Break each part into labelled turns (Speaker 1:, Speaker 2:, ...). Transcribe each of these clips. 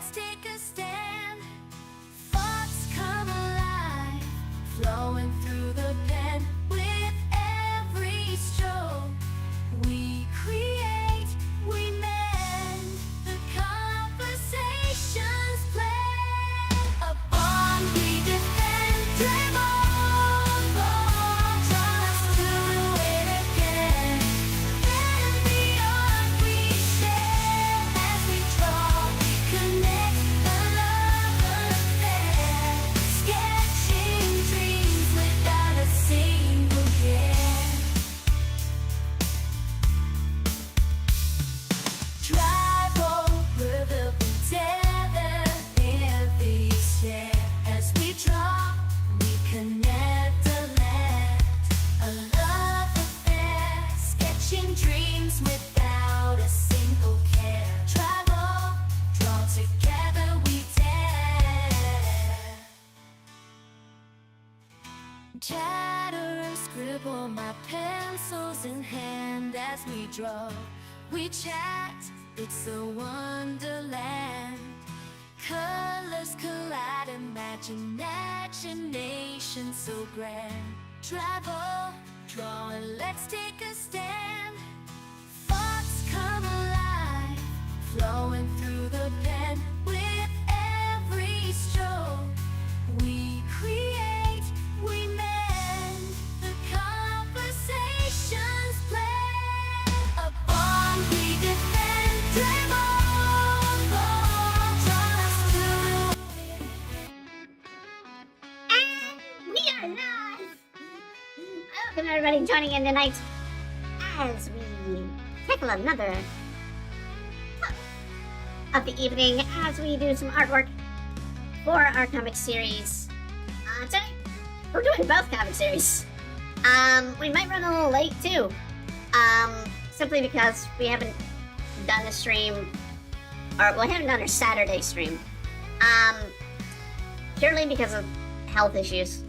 Speaker 1: let's take a stand. Thoughts come alive, flowing through the pen. With every stroke, we create, we mend. The conversations plan, a bond we defend. Dream on, draw us to it again. And beyond we share as we draw, we connect, a love affair. Sketching dreams without a single care. Drive over the tether, heavy stare. As we draw, we connect the land. A love affair, sketching dreams without a single care. Travel, draw together we dare. Chatter and scribble, my pencils in hand. As we draw, we chat, it's a wonderland. Colors collide, imagination so grand. Travel, draw, and let's take a stand. Thoughts come alive, flowing through the pen. With every stroke, we create, we mend. The conversations plan, a bond we defend. Dream on, draw us to.
Speaker 2: We are live! Welcome everybody joining in tonight as we tackle another part of the evening as we do some artwork for our comic series. Tonight, we're doing both comic series. We might run a little late too. Simply because we haven't done a stream, or we haven't done our Saturday stream. Purely because of health issues.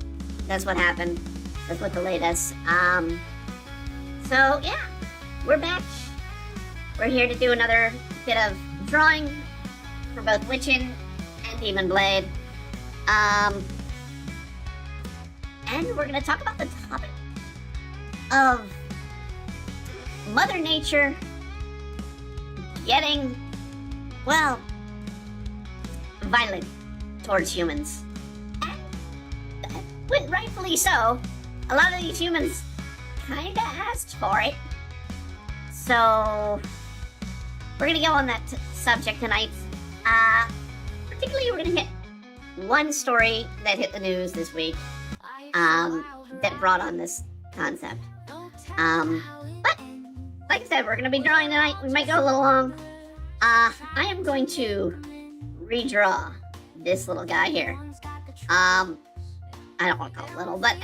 Speaker 2: That's what happened. That's what delayed us. So yeah, we're back. We're here to do another bit of drawing for both Witchin and Demon Blade. And we're gonna talk about the topic of Mother Nature getting, well, violent towards humans. And rightfully so. A lot of these humans kinda asked for it. So we're gonna go on that subject tonight. Particularly we're gonna hit one story that hit the news this week that brought on this concept. But like I said, we're gonna be drawing tonight. We might go a little long. I am going to redraw this little guy here. I don't want to call it little, but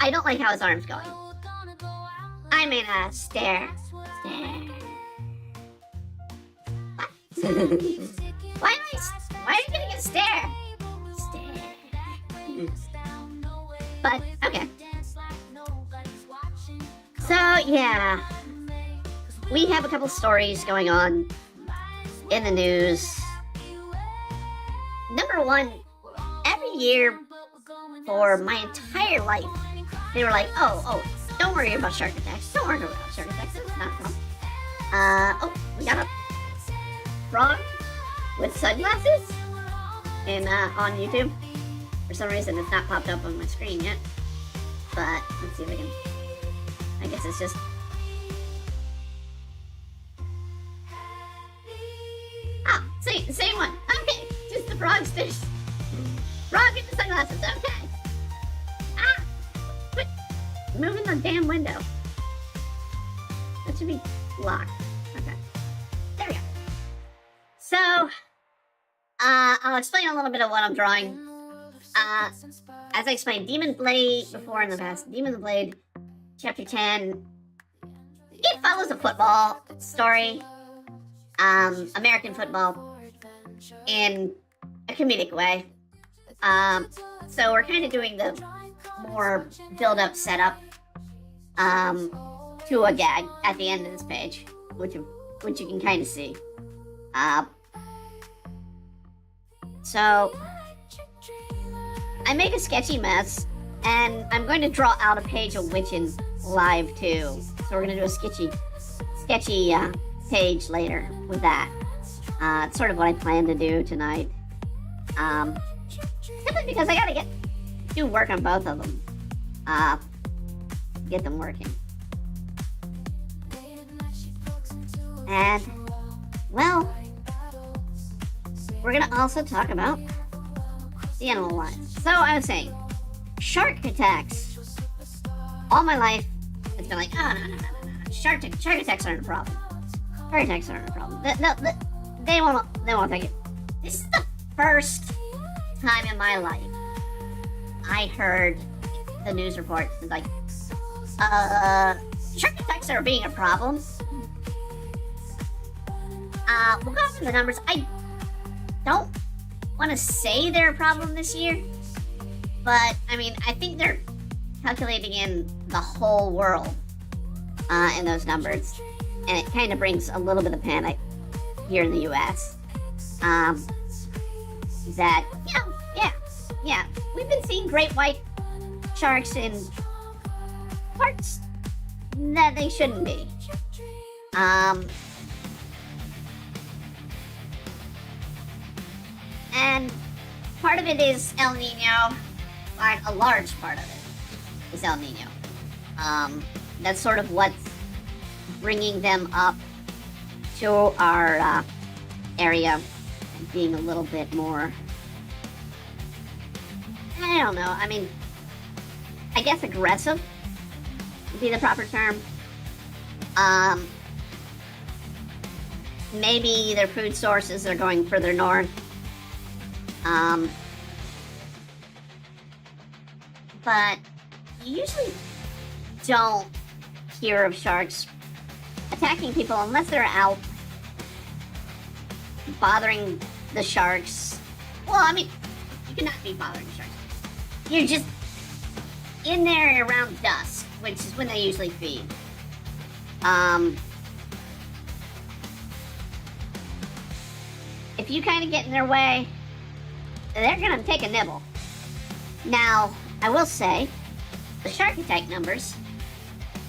Speaker 2: I don't like how his arm's going. I mean, stare. Why are you getting a stare? But, okay. So, yeah. We have a couple stories going on in the news. Number one, every year for my entire life, they were like, oh, don't worry about shark attacks. Don't worry about shark attacks. It's not a problem. Oh, we got a frog with sunglasses on YouTube. For some reason, it's not popped up on my screen yet. But let's see if I can. I guess it's just. Ah, same one. Okay, just the frog's fish. Frog with the sunglasses. Okay. Ah, quit moving the damn window. That should be locked. Okay. There we go. So, I'll explain a little bit of what I'm drawing. As I explained, Demon Blade before in the past, Demon Blade, Chapter 10, it follows a football story, American football, in a comedic way. So we're kind of doing the more build-up setup to a gag at the end of this page, which you can kind of see. So, I make a sketchy mess, and I'm going to draw out a page of Witchin' live too. So we're gonna do a sketchy page later with that. It's sort of what I plan to do tonight. Simply because I gotta do work on both of them. Get them working. And, well, we're gonna also talk about the animal lines. So I was saying, shark attacks. All my life, it's been like, oh, no. Shark attacks aren't a problem. Shark attacks aren't a problem. They won't take it. This is the first time in my life I heard the news reports like, shark attacks are being a problem. We'll go through the numbers. I don't want to say they're a problem this year, but I mean, I think they're calculating in the whole world in those numbers, and it kind of brings a little bit of panic here in the U.S. That, yeah, we've been seeing great white sharks in parts that they shouldn't be. And part of it is El Nino, but a large part of it is El Nino. That's sort of what's bringing them up to our area and being a little bit more, I don't know, I mean, I guess aggressive would be the proper term. Maybe their food sources are going further north. But you usually don't hear of sharks attacking people unless they're out bothering the sharks. Well, I mean, you cannot be bothering the sharks. You're just in there around dusk, which is when they usually feed. If you kind of get in their way, they're gonna take a nibble. Now, I will say, the shark attack numbers,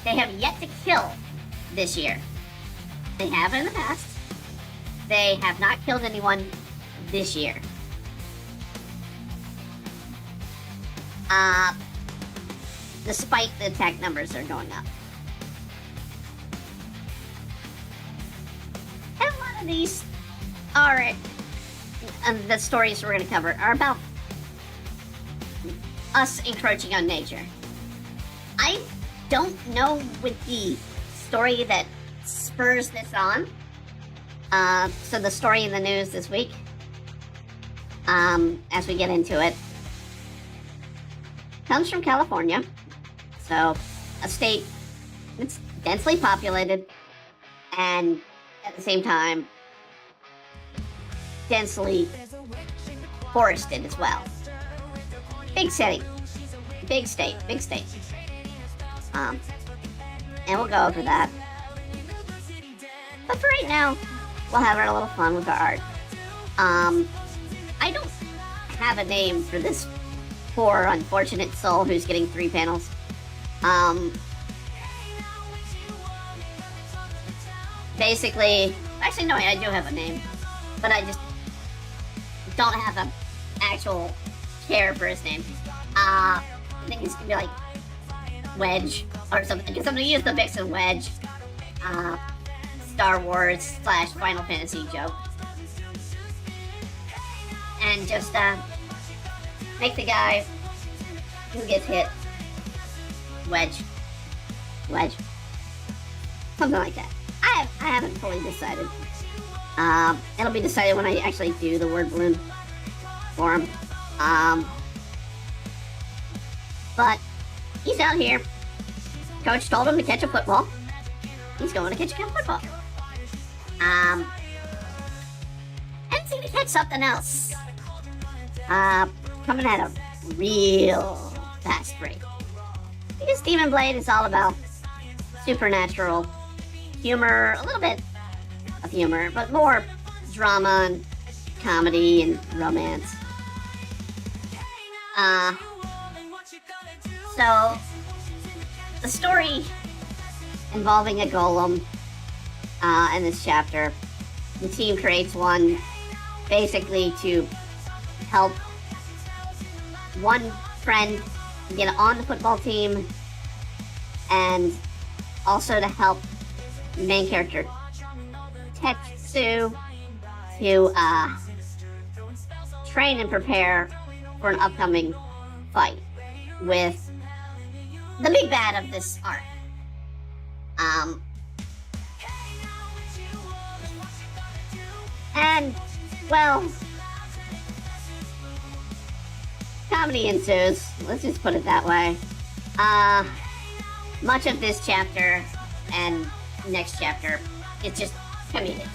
Speaker 2: they have yet to kill this year. They have in the past. They have not killed anyone this year. Despite the attack numbers are going up. And a lot of these are, the stories we're going to cover are about us encroaching on nature. I don't know with the story that spurs this on. So the story in the news this week, as we get into it, comes from California. So a state that's densely populated and at the same time densely forested as well. Big city, big state. And we'll go over that. But for right now, we'll have a little fun with our art. I don't have a name for this poor unfortunate soul who's getting 3 panels. Basically, actually no, I do have a name, but I just don't have an actual care for his name. I think it's gonna be like Wedge or something, because I'm gonna use the Vixen Wedge, Star Wars / Final Fantasy joke, and just make the guy who gets hit Wedge, something like that. I haven't fully decided. It'll be decided when I actually do the word balloon for him. But he's out here. Coach told him to catch a football. He's going to catch a football. And he's going to catch something else. Coming at a real fast rate. Because Demon Blade is all about supernatural humor, a little bit of humor, but more drama and comedy and romance. So the story involving a golem in this chapter, the team creates one basically to help one friend get on the football team, and also to help the main character Tetsu to train and prepare for an upcoming fight with the big bad of this arc. And, well, comedy ensues, let's just put it that way. Much of this chapter and next chapter is just comedic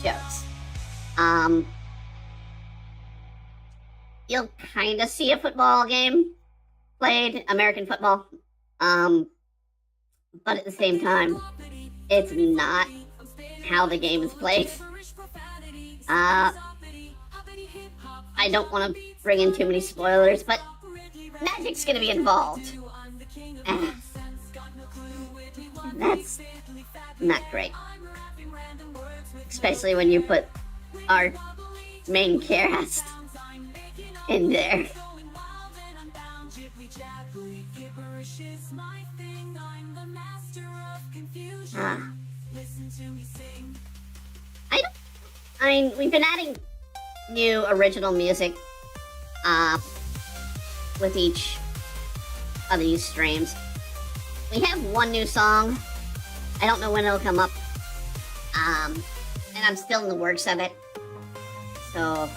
Speaker 2: jokes. You'll kind of see a football game played, American football, but at the same time, it's not how the game is played. I don't want to bring in too many spoilers, but magic's gonna be involved. And that's not great. Especially when you put our main cast in there. I mean, we've been adding new original music with each of these streams. We have one new song. I don't know when it'll come up. And I'm still in the works of it. So,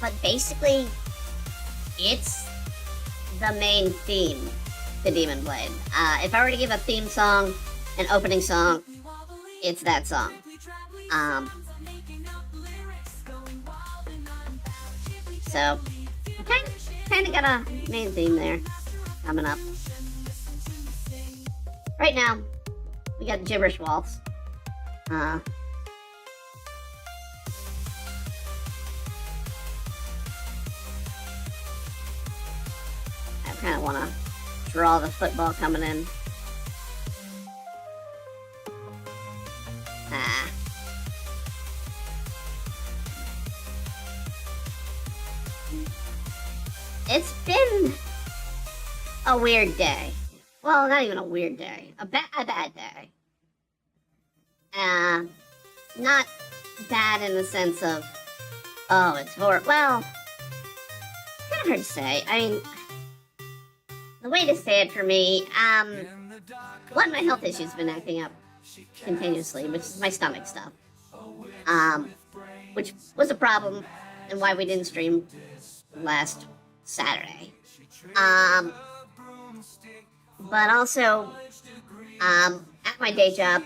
Speaker 2: but basically, it's the main theme to Demon Blade. If I were to give a theme song, an opening song, it's that song. So, kind of got a main theme there coming up. Right now, we got Gibberish Waltz. I kind of want to draw the football coming in. It's been a weird day. Well, not even a weird day. A bad day. Not bad in the sense of, oh, it's horrible. Well, kind of hard to say. I mean, the way to say it for me, one, my health issues been acting up continuously, which is my stomach stuff. Which was a problem and why we didn't stream last Saturday. But also, at my day job,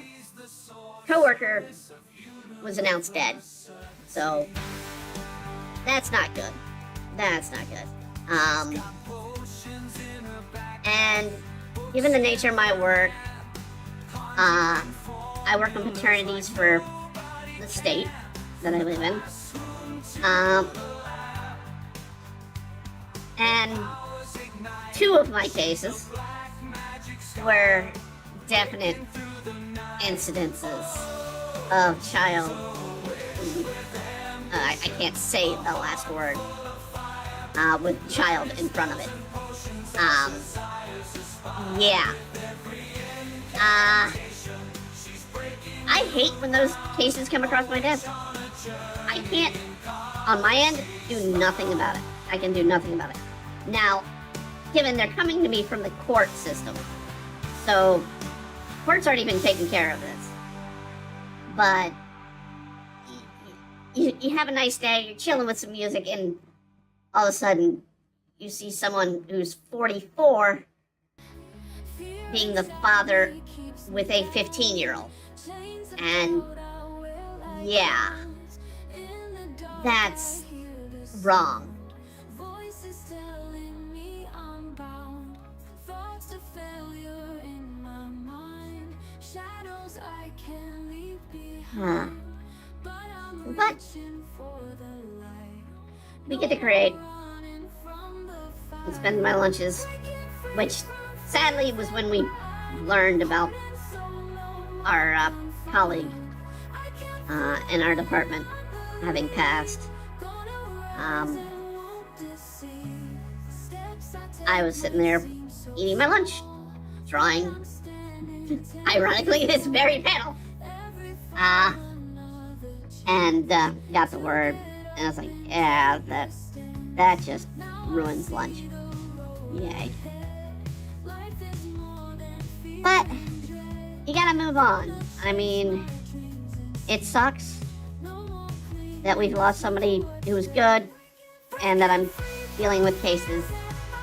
Speaker 2: coworker was announced dead. So, that's not good. That's not good. And given the nature of my work, I work on paternities for the state that I live in. And two of my cases were definite incidences of child. I can't say the last word with child in front of it. Yeah. I hate when those cases come across my desk. I can't, on my end, do nothing about it. I can do nothing about it. Now, given they're coming to me from the court system, so court's already been taking care of this. But you have a nice day, you're chilling with some music, and all of a sudden you see someone who's 44 being the father with a 15-year-old. And yeah, that's wrong. But we get to create and spend my lunches, which sadly was when we learned about our colleague in our department having passed. I was sitting there eating my lunch, drawing, ironically, this very panel. And got the word, and I was like, yeah, that just ruins lunch. Yay. But you gotta move on. I mean, it sucks that we've lost somebody who was good, and that I'm dealing with cases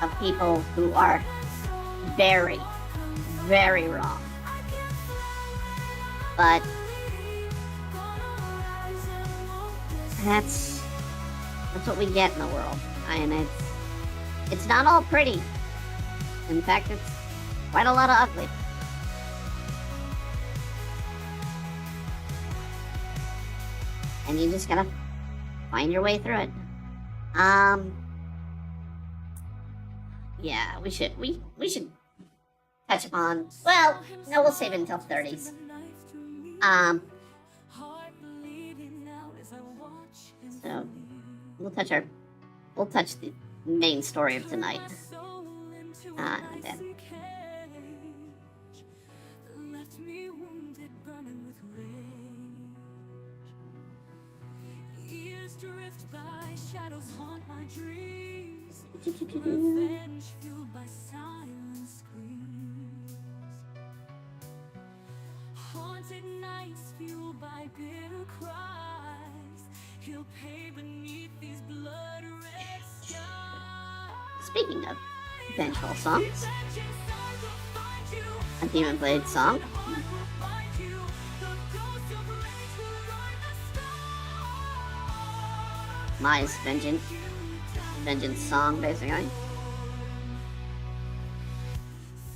Speaker 2: of people who are very, very wrong. But that's what we get in the world. And it's not all pretty. In fact, it's quite a lot of ugly. And you just gotta find your way through it. Yeah, we should touch upon, well, no, we'll save it until 30s. So we'll touch the main story of tonight. Then.
Speaker 1: Drift by, shadows haunt my dreams. Revenge fueled by silent screams. Haunted nights fueled by bitter cries. He'll pay beneath these blood red skies.
Speaker 2: Speaking of vengeful songs, a Demon Blade song. Mai's vengeance song, basically.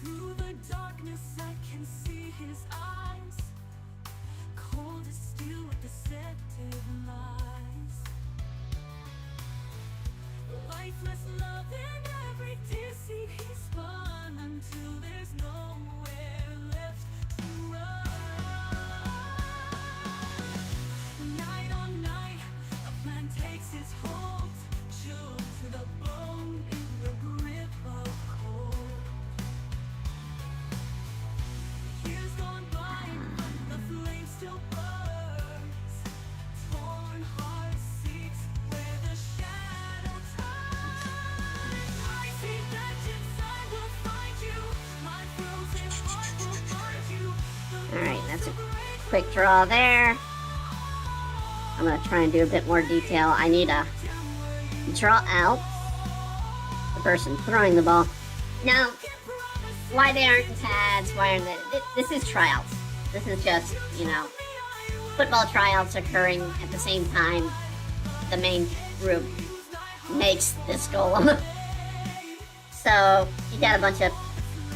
Speaker 1: Through the darkness I can see his eyes, cold as steel with deceptive lies. Lifeless love in every deceit he spun, until there's nowhere left to run. Night on night, a plan takes its hold, chilled to the bone in the grip of cold. Years gone by, but the flame still burns. Torn heart seeks where the shadow turns. I see vengeance, I will find you. My frozen heart will find you.
Speaker 2: Alright, that's a quick draw there. I'm going to try and do a bit more detail. I need to draw out the person throwing the ball. Now, why they aren't in pads, why aren't they... This is tryouts. This is just, football tryouts occurring at the same time the main group makes this golem. So, you got a bunch of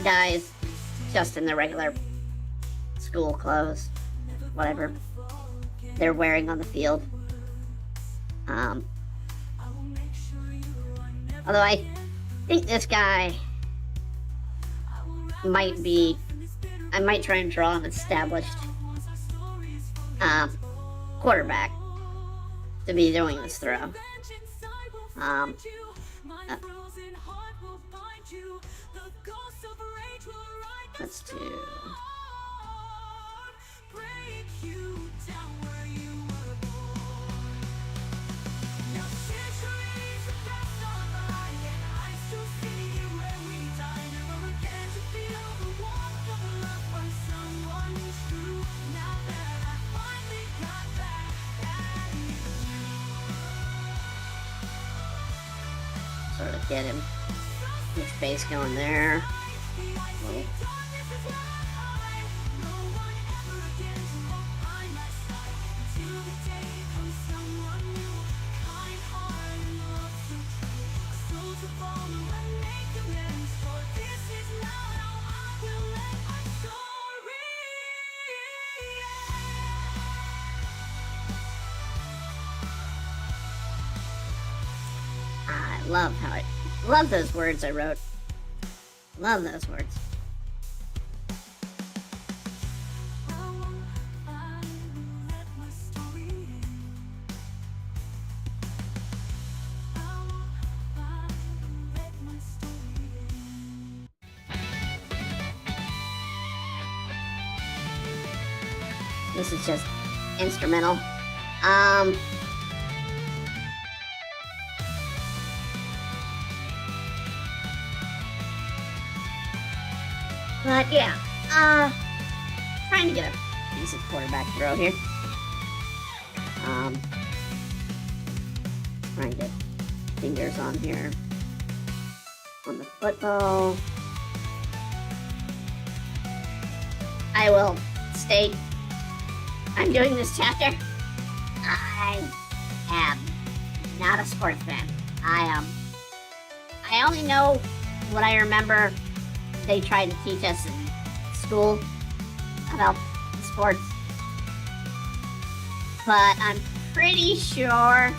Speaker 2: guys just in their regular school clothes, whatever they're wearing on the field. Although I think this guy might be, I might try and draw an established quarterback to be doing this throw. Let's do... sort of get him his face going there. Little. love those words I wrote. Love those words.
Speaker 1: I won't let my story end. I won't let my story end.
Speaker 2: This is just instrumental. But yeah, trying to get a decent quarterback throw here. Trying to get fingers on here on the football. I will state I'm doing this chapter. I am not a sports fan. I only know what I remember they tried to teach us in school about sports. But I'm pretty sure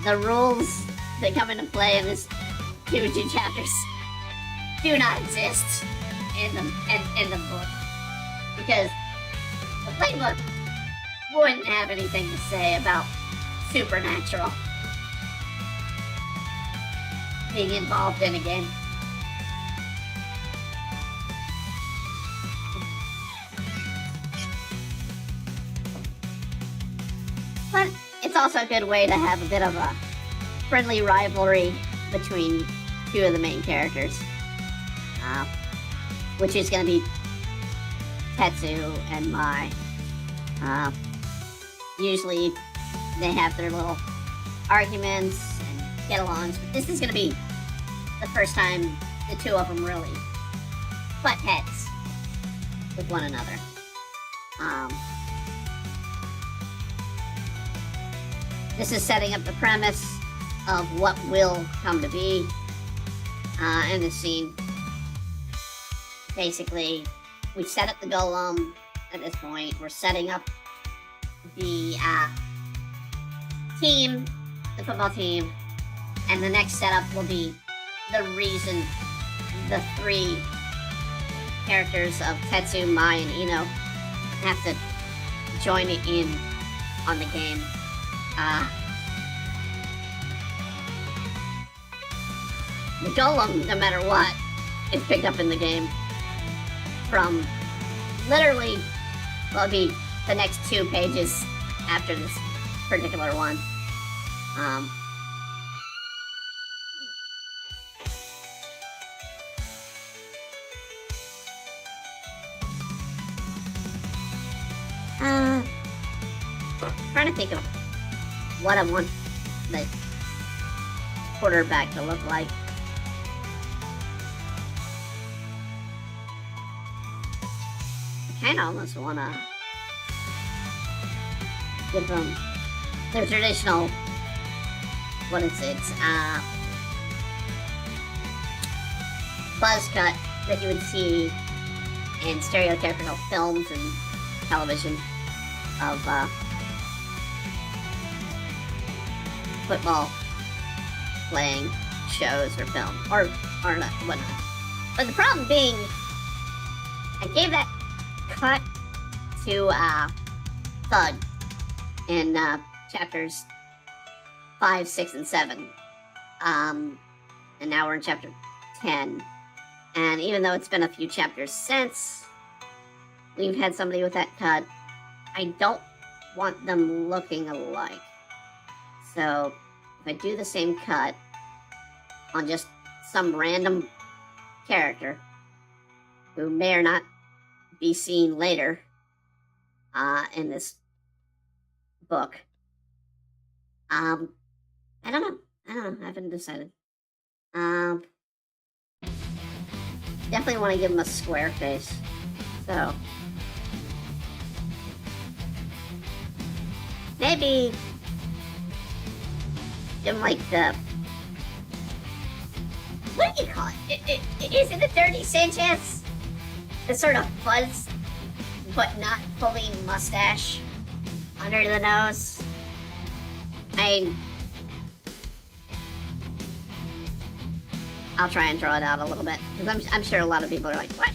Speaker 2: the rules that come into play in this two chapters do not exist in the book. Because the playbook wouldn't have anything to say about supernatural being involved in a game. But it's also a good way to have a bit of a friendly rivalry between two of the main characters, which is going to be Tetsu and Mai. Usually they have their little arguments and get-alongs, but this is going to be the first time the two of them really butt heads with one another. This is setting up the premise of what will come to be in the scene. Basically, we set up the golem at this point. We're setting up the team, the football team, and the next setup will be the reason the three characters of Tetsu, Mai, and Ino have to join in on the game. The golem, no matter what, is picked up in the game from literally, well, it'll be the next 2 pages after this particular one. Trying to think of what I want the quarterback to look like. I kind of almost want to give them their traditional, what is it, buzz cut that you would see in stereotypical films and television of football playing shows or film or not, whatnot. But the problem being, I gave that cut to Thug in chapters 5, 6, and 7. And now we're in chapter 10. And even though it's been a few chapters since we've had somebody with that cut, I don't want them looking alike. So if I do the same cut on just some random character who may or not be seen later in this book, I don't know. I haven't decided. Definitely want to give him a square face. So maybe give him like the, what do you call it? Is it a Dirty Sanchez? The sort of fuzz, but not fully mustache under the nose. I'll try and draw it out a little bit, because I'm sure a lot of people are like, what?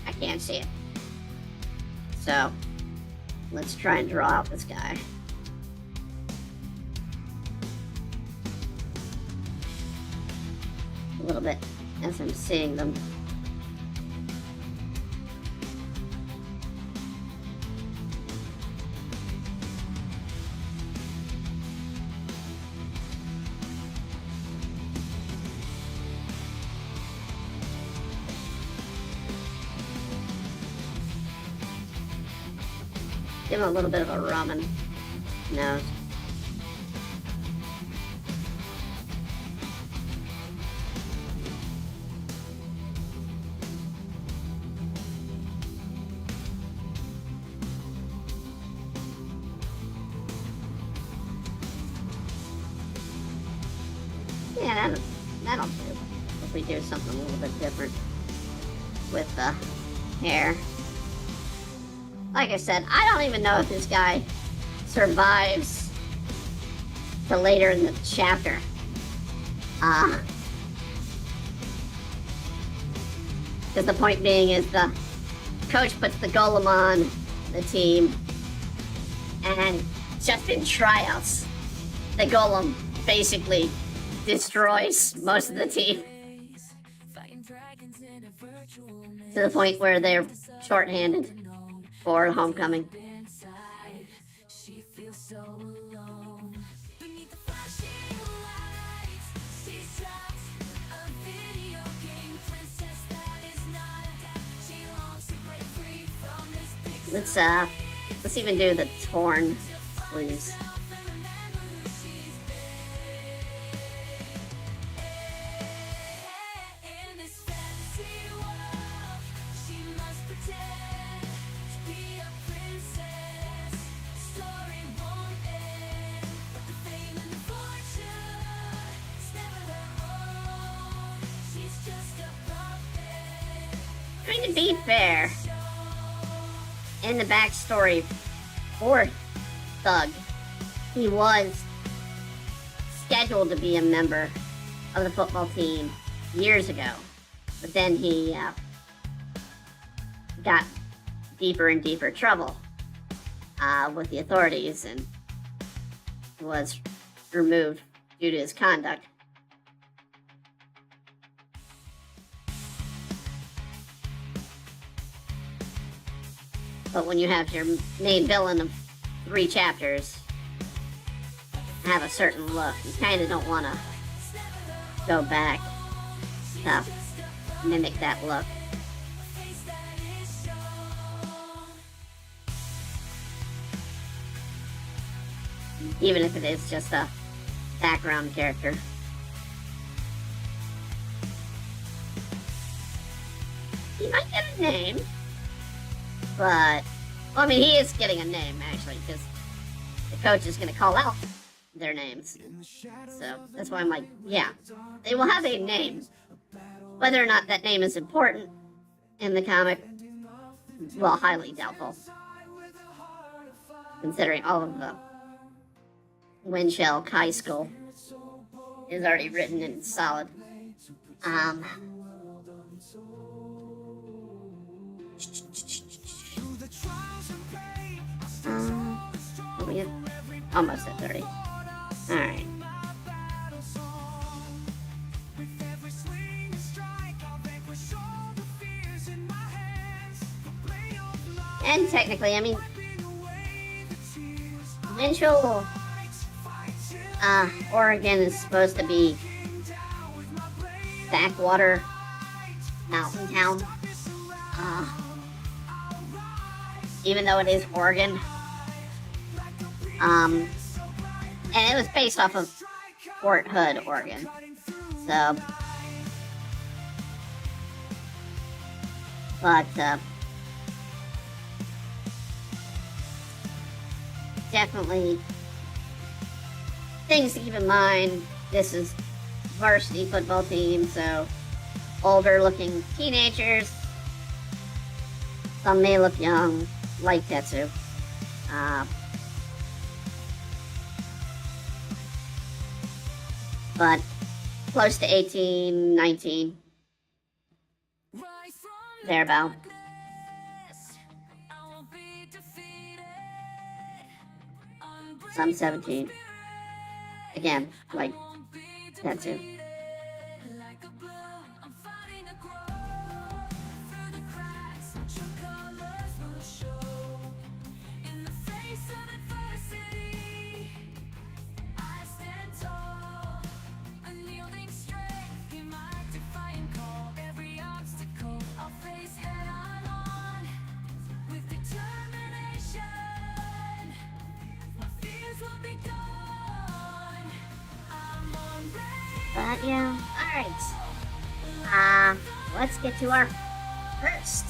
Speaker 2: I can't see it. So, let's try and draw out this guy. A little bit as I'm seeing them. Give him a little bit of a ramen nose. Yeah, that'll do. If we do something a little bit different with the hair. Like I said, I don't even know if this guy survives to later in the chapter. Because the point being is the coach puts the golem on the team, and just in tryouts, the golem basically destroys most of the team. To the point where they're shorthanded for homecoming. Let's even do the torn sleeves. To be fair, in the backstory for Thug, he was scheduled to be a member of the football team years ago, but then he got deeper and deeper trouble with the authorities and was removed due to his conduct. But when you have your main villain of 3 chapters have a certain look, you kind of don't want to go back to mimic that look. Even if it is just a background character. He might get a name. But, well, I mean, he is getting a name, actually, because the coach is going to call out their names. So, that's why I'm like, yeah, they will have a name. Whether or not that name is important in the comic, well, highly doubtful. Considering all of the Windshell High School is already written and solid. We almost at 30. Alright. And technically, I mean, Winchell, Oregon is supposed to be backwater mountain town. Even though it is Oregon. And it was based off of Fort Hood, Oregon. So, but, definitely things to keep in mind. This is varsity football team, so older looking teenagers. Some may look young, like Tetsu. But close to 18, 19, thereabout. Some 17. Again, like that too. But yeah, alright. Let's get to our first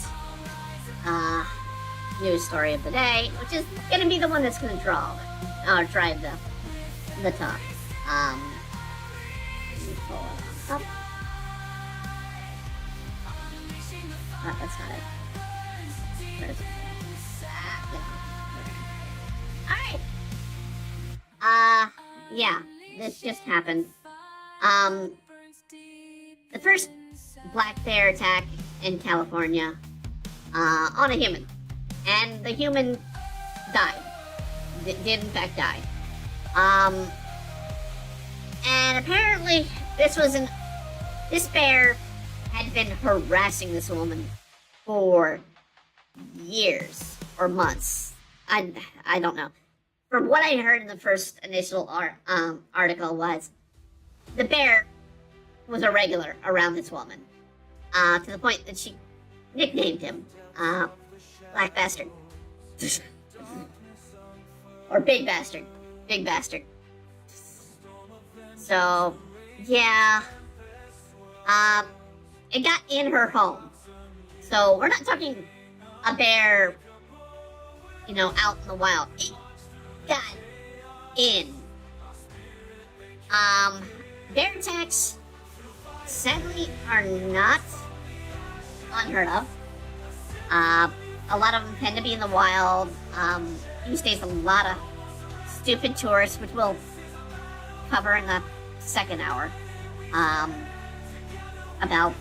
Speaker 2: news story of the day, which is gonna be the one that's gonna drive the talk. Let me pull it up. Oh, that's not it. Where is it? Alright. Yeah, this just happened. The first black bear attack in California, on a human. And the human died. Did in fact die. And apparently this bear had been harassing this woman for years or months. I don't know. From what I heard in the first initial article was the bear was a regular around this woman, to the point that she nicknamed him Black Bastard. Or Big Bastard. Big Bastard. So, yeah. It got in her home. So, we're not talking a bear, out in the wild. It got in. Bear attacks, sadly, are not unheard of. A lot of them tend to be in the wild. These days, a lot of stupid tourists, which we'll cover in the second hour, about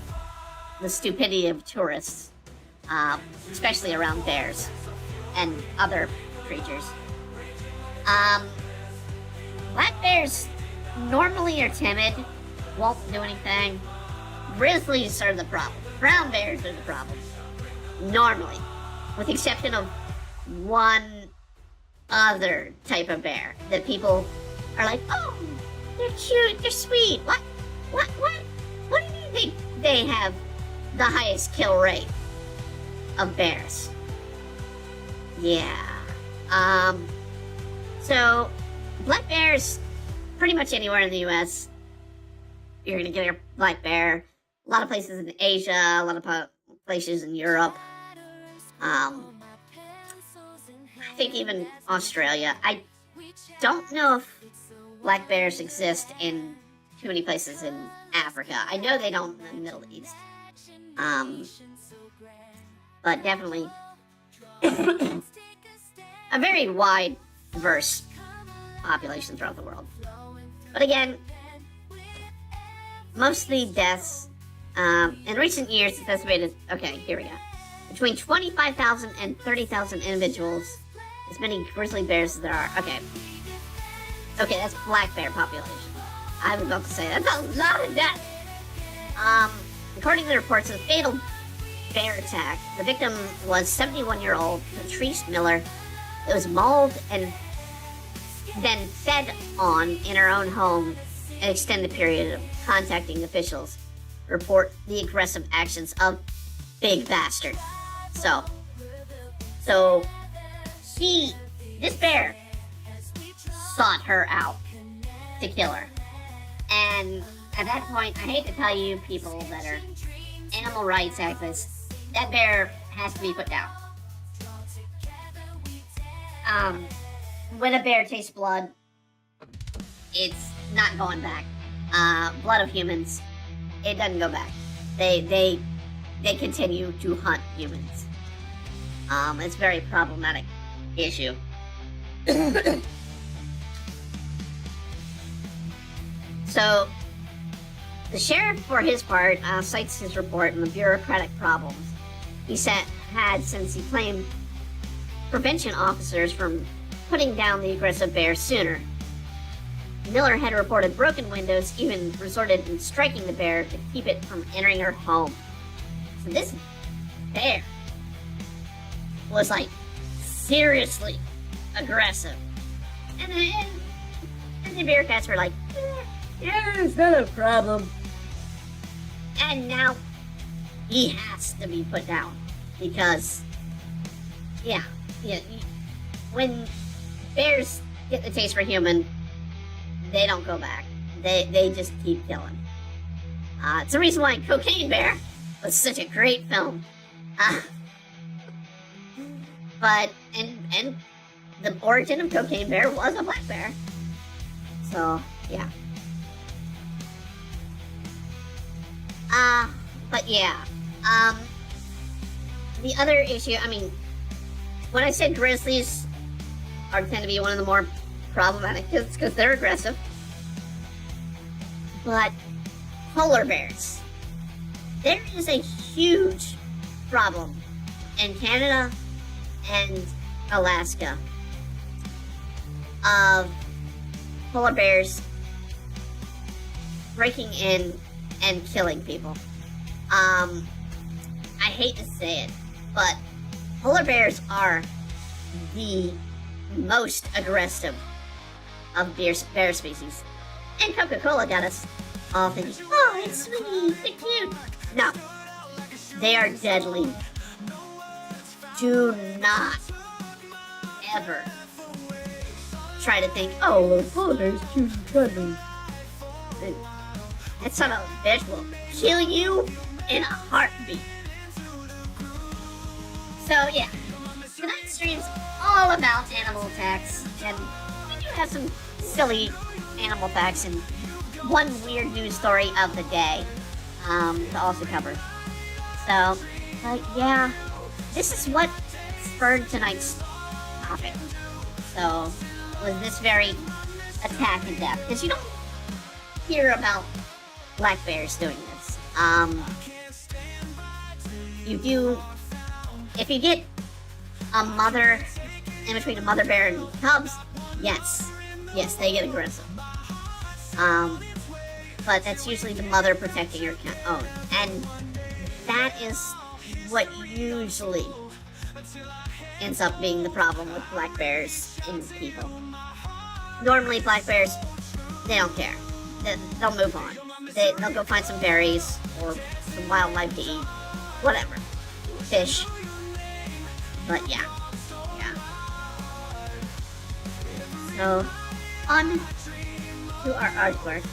Speaker 2: the stupidity of tourists, especially around bears and other creatures. Black bears normally are timid, won't do anything. Grizzlies are the problem. Brown bears are the problem. Normally. With the exception of one other type of bear that people are like, oh, they're cute, they're sweet. What do you mean they have the highest kill rate of bears? Yeah. So, black bears, pretty much anywhere in the U.S., you're going to get a black bear. A lot of places in Asia, a lot of places in Europe. I think even Australia. I don't know if black bears exist in too many places in Africa. I know they don't in the Middle East. But definitely a very wide, diverse population throughout the world. But again, most of the deaths, in recent years, it's estimated, okay, here we go. Between 25,000 and 30,000 individuals, as many grizzly bears as there are. Okay, that's black bear population. I was about to say, that's a lot of deaths. According to the reports of the fatal bear attack, the victim was 71-year-old Patrice Miller. It was mauled and then fed on in her own home an extended period of contacting officials to report the aggressive actions of Big Bastard. So this bear sought her out to kill her. And at that point, I hate to tell you people that are animal rights activists, that bear has to be put down. When a bear tastes blood, it's not going back. Blood of humans, it doesn't go back. They continue to hunt humans. It's a very problematic issue. So, The sheriff, for his part, cites his report and the bureaucratic problems had since he claimed prevention officers from putting down the aggressive bear sooner. Miller had reported broken windows, even resorted in striking the bear to keep it from entering her home. So this bear was like seriously aggressive. And the Bearcats were like, yeah, it's not a problem. And now he has to be put down because, yeah, when bears get the taste for human, they don't go back. They just keep killing. It's the reason why Cocaine Bear was such a great film. But and the origin of Cocaine Bear was a black bear. So yeah. But yeah. The other issue, I mean, when I said grizzlies tend to be one of the more problematic, because they're aggressive. But polar bears, there is a huge problem in Canada and Alaska of polar bears breaking in and killing people. I hate to say it, but polar bears are the most aggressive of bear species. And Coca-Cola got us all thinking, oh, it's sweet, it's cute. No, they are deadly. Do not ever try to think, oh, a polar bear's cute and cuddly. That son of a bitch will kill you in a heartbeat. So yeah, tonight's stream's all about animal attacks, and we do have some silly animal facts and one weird news story of the day to also cover. So, yeah, this is what spurred tonight's topic. So, was this very attack and death? Because you don't hear about black bears doing this. You do, if you get a mother, in between a mother bear and cubs, yes, they get aggressive. But that's usually the mother protecting her own. And that is what usually ends up being the problem with black bears and people. Normally, black bears, they don't care. They'll move on. They'll go find some berries or some wildlife to eat. Whatever. Fish. But yeah. So, on to our artwork.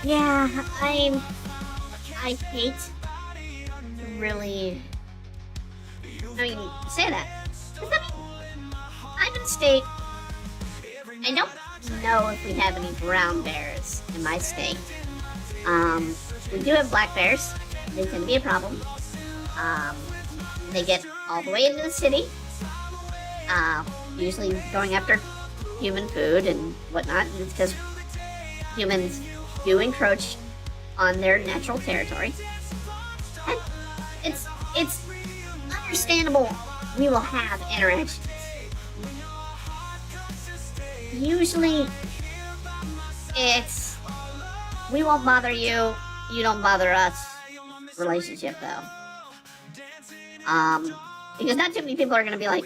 Speaker 2: Yeah, I hate to really, say that. Because, I'm in a state, I don't know if we have any brown bears in my state. We do have black bears. They tend to be a problem. They get all the way into the city, usually going after human food and whatnot. And it's because humans do encroach on their natural territory. And it's understandable we will have interactions. Usually, it's we won't bother you, you don't bother us relationship though. Because not too many people are gonna be like,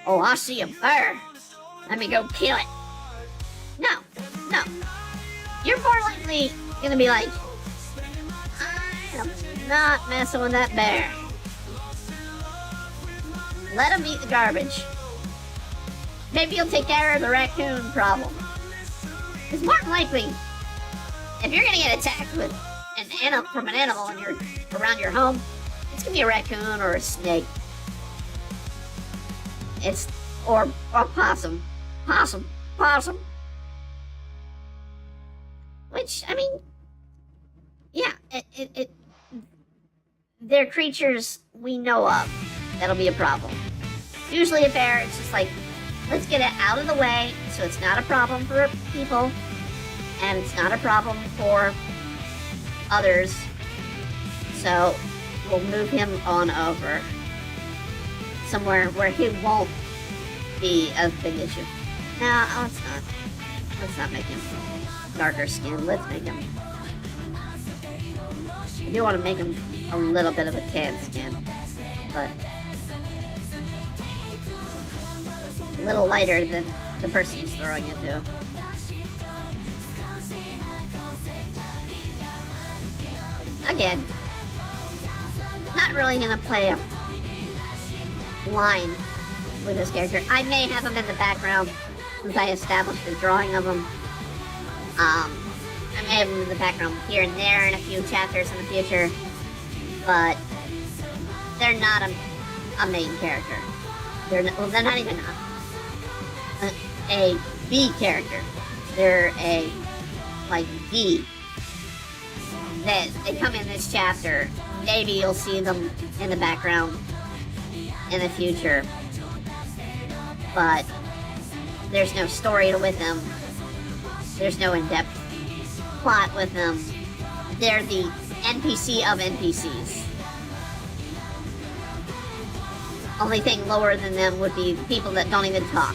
Speaker 2: oh, I see a bear, let me go kill it. No. You're more likely gonna be like, I'm not messing with that bear. Let him eat the garbage. Maybe you'll take care of the raccoon problem. It's more than likely, if you're gonna get attacked with from an animal and you're around your home, it's gonna be a raccoon or a snake. Or possum. Possum. Which, yeah, they're creatures we know of. that'll be a problem. Usually a bear, it's just like, let's get it out of the way so it's not a problem for people and it's not a problem for others. So we'll move him on over somewhere where he won't be a big issue. No, let's not make him darker skin. Let's make him, I do want to make him a little bit of a tan skin, but a little lighter than the person he's throwing it to. Again, not really gonna play a line with this character. I may have him in the background since I established the drawing of him. I may have him in the background here and there in a few chapters in the future, but they're not a main character. They're not even a B character. They're a like D. They come in this chapter. Maybe you'll see them in the background in the future, but there's no story with them. There's no in-depth plot with them. They're the NPC of NPCs. Only thing lower than them would be people that don't even talk.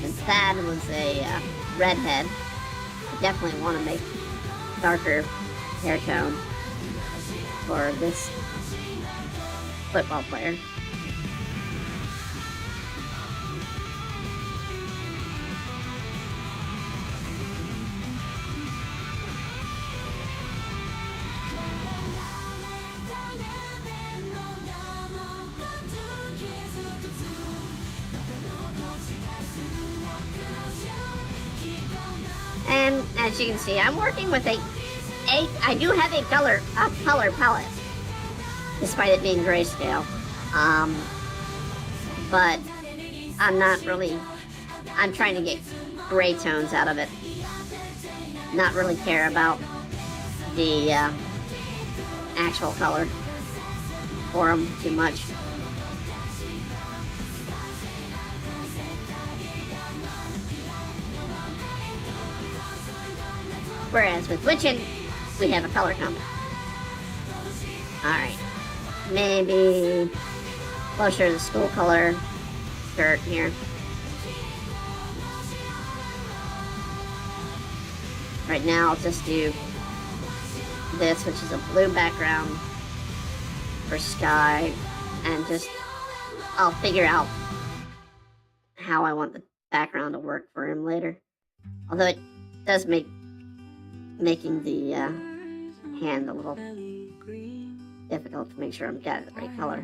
Speaker 2: Since that was a redhead, I definitely want to make darker hair tone for this football player. And as you can see, I'm working with I do have a color palette, despite it being grayscale. But I'm trying to get gray tones out of it. Not really care about the actual color for them too much. Whereas with Witchin, we have a color combo. Alright. Maybe closer to the school color shirt here. Right now I'll just do this, which is a blue background for Sky, and I'll figure out how I want the background to work for him later. Although it does make making the hand a little difficult to make sure I've got the right color.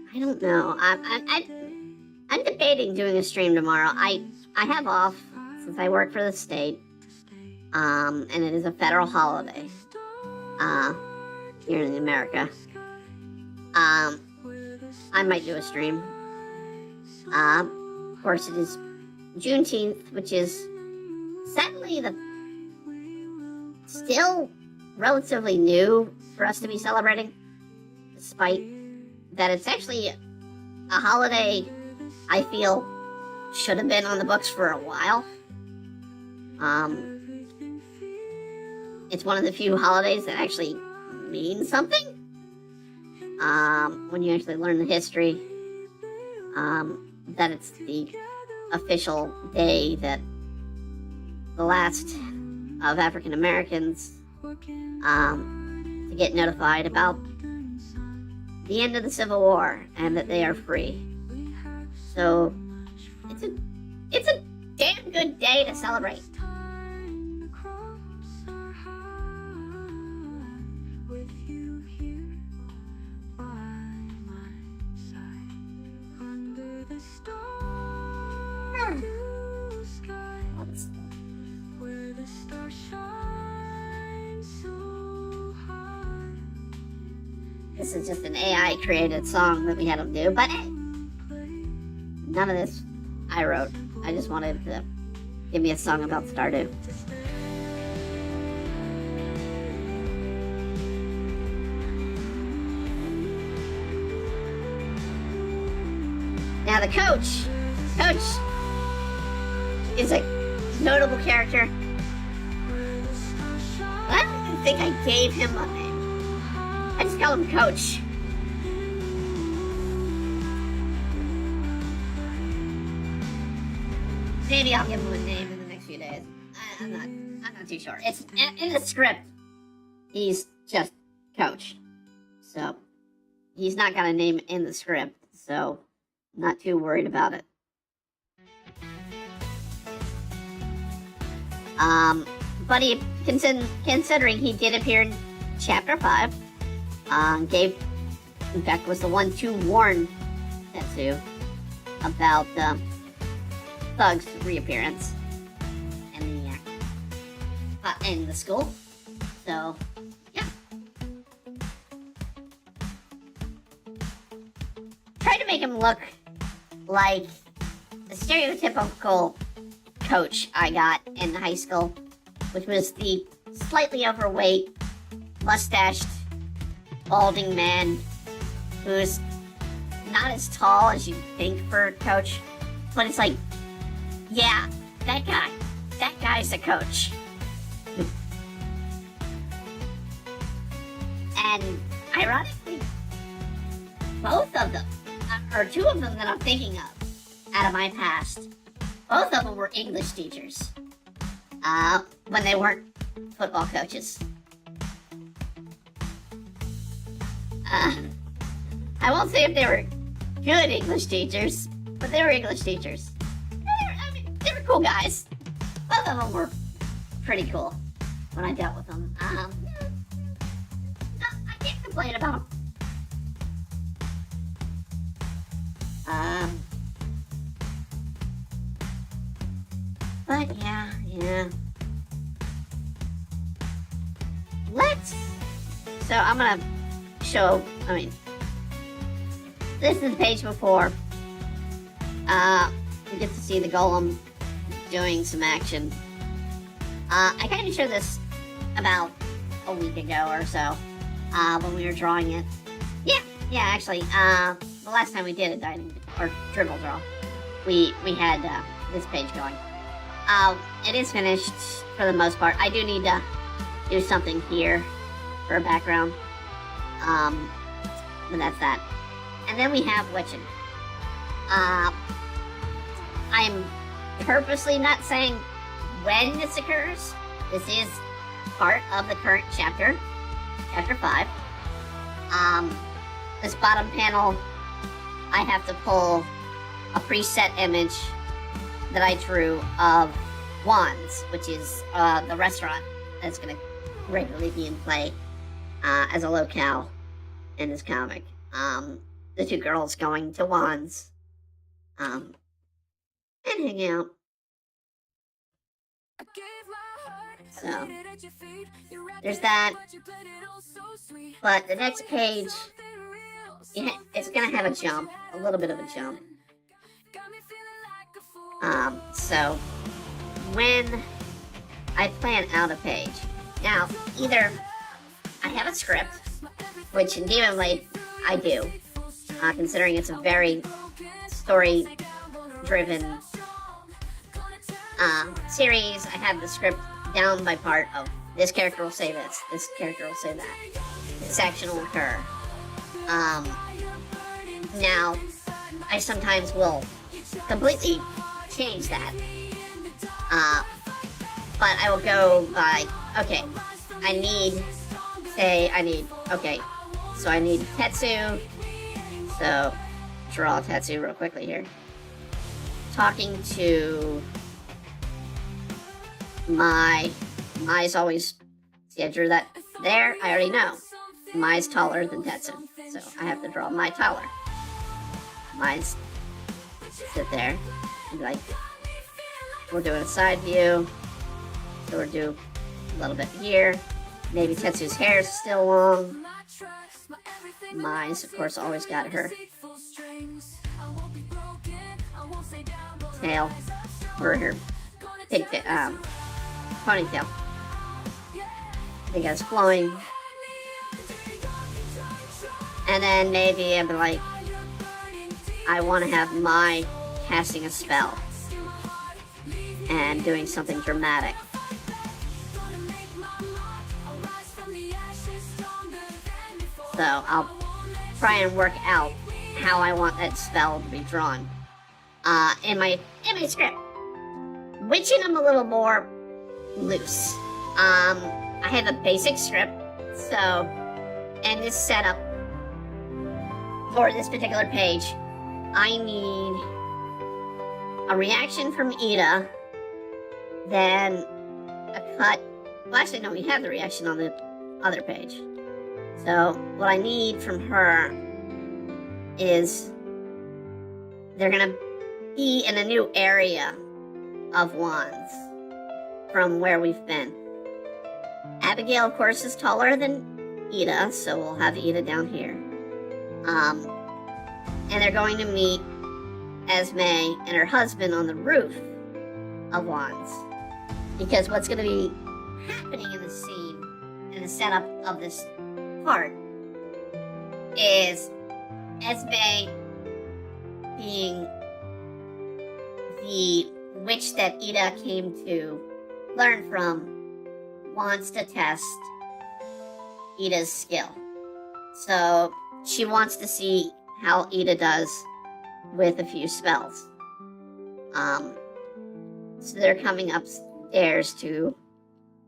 Speaker 2: I don't know. I'm debating doing a stream tomorrow. I have off since I work for the state, and it is a federal holiday here in America. I might do a stream. Of course, it is Juneteenth, which is sadly still relatively new for us to be celebrating, despite that it's actually a holiday I feel should have been on the books for a while. It's one of the few holidays that actually means something. When you actually learn the history, that it's the official day that the last of African Americans to get notified about the end of the Civil War and that they are free. So it's a day good day to celebrate.
Speaker 1: Time to cross our high with you here by my side under the blue sky where the stars shine so high.
Speaker 2: This is just an AI created song that we had him do, but hey, none of this I wrote. I just wanted to give me a song about Stardew. Now the coach is a notable character. I don't even think I gave him a name. I just call him Coach. Maybe I'll give him a name in the next few days. I'm not too sure. It's in the script. He's just Coach, so he's not got a name in the script. So not too worried about it. But considering he did appear in Chapter 5, Gabe, in fact, was the one to warn Tetsu about Thug's reappearance in the school. So, yeah. Try to make him look like the stereotypical coach I got in high school, which was the slightly overweight, mustached, balding man who's not as tall as you'd think for a coach, but it's like, yeah, that guy's a coach. And ironically, both of them, or two of them that I'm thinking of out of my past, both of them were English teachers when they weren't football coaches. I won't say if they were good English teachers, but they were English teachers. They were cool guys. Both of them were pretty cool when I dealt with them. I can't complain about them. But yeah. So I'm gonna show, this is the page before. We get to see the golem doing some action. I kind of showed this about a week ago or so, when we were drawing it. Yeah, actually, the last time we did a dribble draw, we had this page going. It is finished for the most part. I do need to do something here for a background, but that's that. And then we have Witchin. I'm purposely not saying when this occurs. This is part of the current chapter, Chapter 5. This bottom panel, I have to pull a preset image that I drew of Wands, which is the restaurant that's going to regularly be in play as a locale in this comic. The two girls going to Wands and hanging out. So, there's that. But the next page, it's going to have a jump, a little bit of a jump. So, when I plan out a page, now, either I have a script, which in Demon Blade, I do, considering it's a very story-driven series. I have the script down by part of this character will say this character will say that, this action will occur. Now, I sometimes will completely change that, but I will go by, okay, so I need Tetsu, so draw Tetsu real quickly here, talking to Mai's always, see, I drew that there. I already know. Mai's taller than Tetsu, so I have to draw Mai taller. Mai's sit there and be like, we're doing a side view, so we'll do a little bit here. Maybe Tetsu's hair is still long. Mai's, of course, always got her tail, or her ponytail. I think it's flowing. And then maybe I'd be like, I want to have Mai casting a spell and doing something dramatic. So I'll try and work out how I want that spell to be drawn in my script. Witching, I'm a little more loose. I have a basic script, so, and this setup for this particular page, I need a reaction from Ida, then a cut. Well, actually, no, we have the reaction on the other page. So what I need from her is they're gonna be in a new area of wands from where we've been. Abigail, of course, is taller than Ida, so we'll have Ida down here. And they're going to meet Esme and her husband on the roof of wands. Because what's going to be happening in the scene, in the setup of this part, is Esme being the witch that Ida came to learn from, wants to test Ida's skill. So she wants to see how Ida does with a few spells. So they're coming upstairs to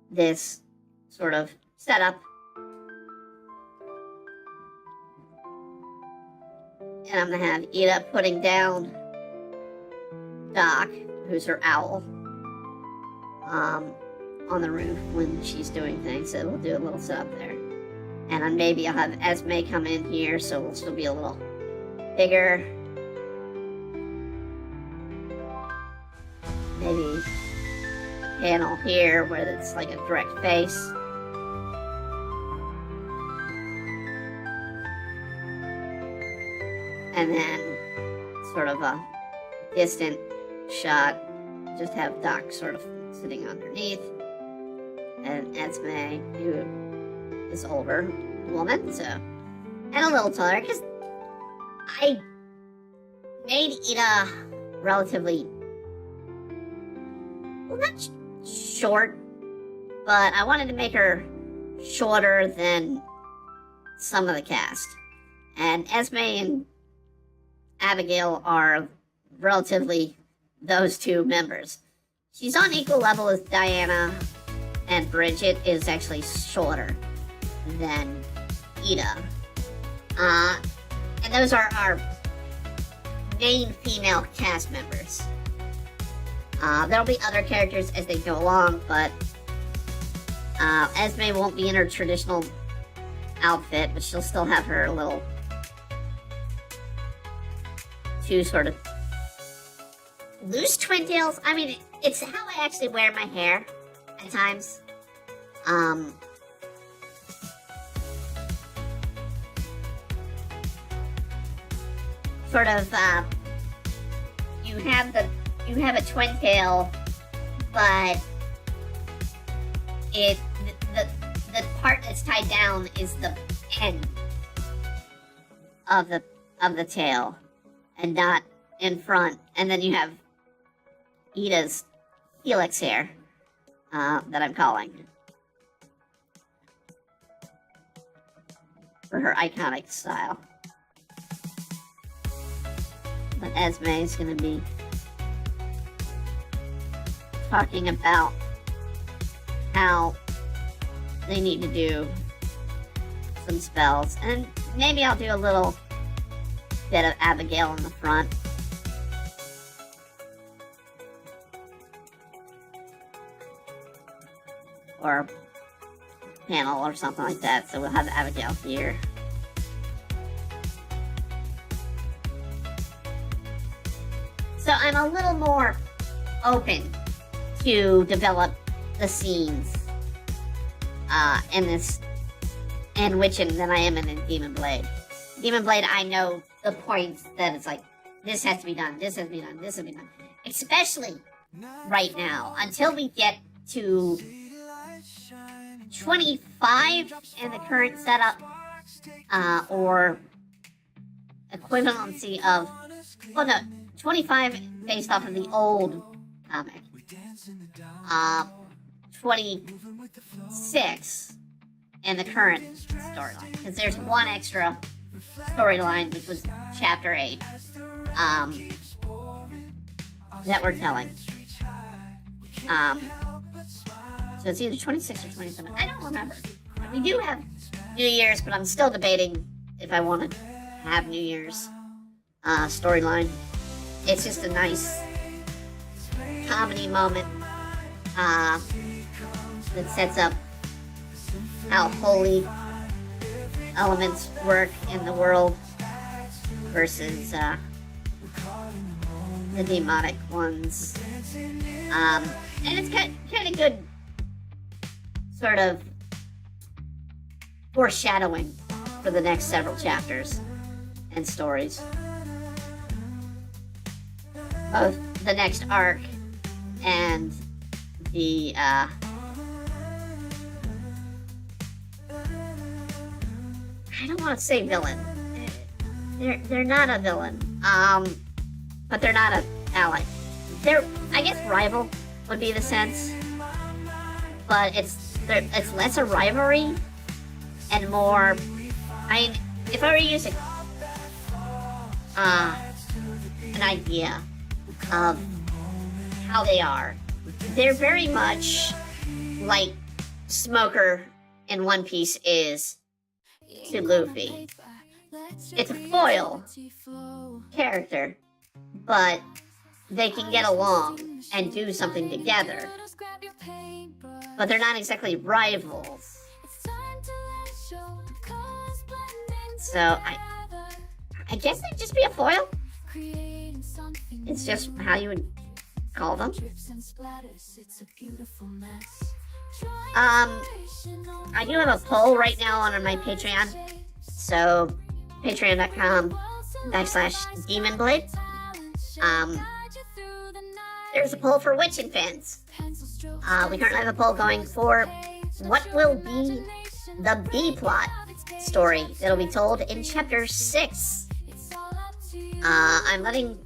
Speaker 2: this sort of setup. And I'm gonna have Ida putting down Doc, who's her owl, on the roof when she's doing things. So we'll do a little setup there. And then maybe I'll have Esme come in here, so we'll still be a little bigger. Maybe a panel here where it's like a direct face. And then sort of a distant shot, just have Doc sort of sitting underneath. And Esme, who is older woman, so, and a little taller, because I made Ida relatively, well, not short, but I wanted to make her shorter than some of the cast. And Esme and Abigail are relatively those two members. She's on equal level with Diana, and Bridget is actually shorter than Ida. And those are our main female cast members. There'll be other characters as they go along, but Esme won't be in her traditional outfit, but she'll still have her little two sort of loose twin tails. I mean, it's how I actually wear my hair at times. Sort of, you have a twin tail, but the part that's tied down is the end of the tail, and not in front. And then you have Ida's helix hair, that I'm calling, for her iconic style. But Esme is going to be talking about how they need to do some spells. And maybe I'll do a little bit of Abigail in the front. or panel or something like that. So we'll have Abigail here. So I'm a little more open to develop the scenes in this in Witchin than I am in Demon Blade. Demon Blade, I know the points that it's like, this has to be done, this has to be done, this has to be done. Especially right now, until we get to 25 in the current setup, or equivalency of, well no, 25 based off of the old comic, 26 in the current storyline, because there's one extra storyline, which was chapter 8, that we're telling. So it's either 26 or 27. I don't remember. We do have New Year's, but I'm still debating if I want to have New Year's storyline. It's just a nice comedy moment that sets up how holy elements work in the world versus the demonic ones. And it's kind of good sort of foreshadowing for the next several chapters and stories. Both the next arc and the I don't want to say villain. They're not a villain. But they're not an ally. They're, I guess, rival would be the sense. But it's less a rivalry and more. I mean, if I were using an idea of how they are, they're very much like Smoker in One Piece is to Luffy. It's a foil character, but they can get along and do something together. But they're not exactly rivals. So I guess they'd just be a foil. It's just how you would call them. I do have a poll right now on my Patreon. So patreon.com/demonblade. There's a poll for Witchin fans. We currently have a poll going for what will be the B-plot story that'll be told in chapter 6. I'm letting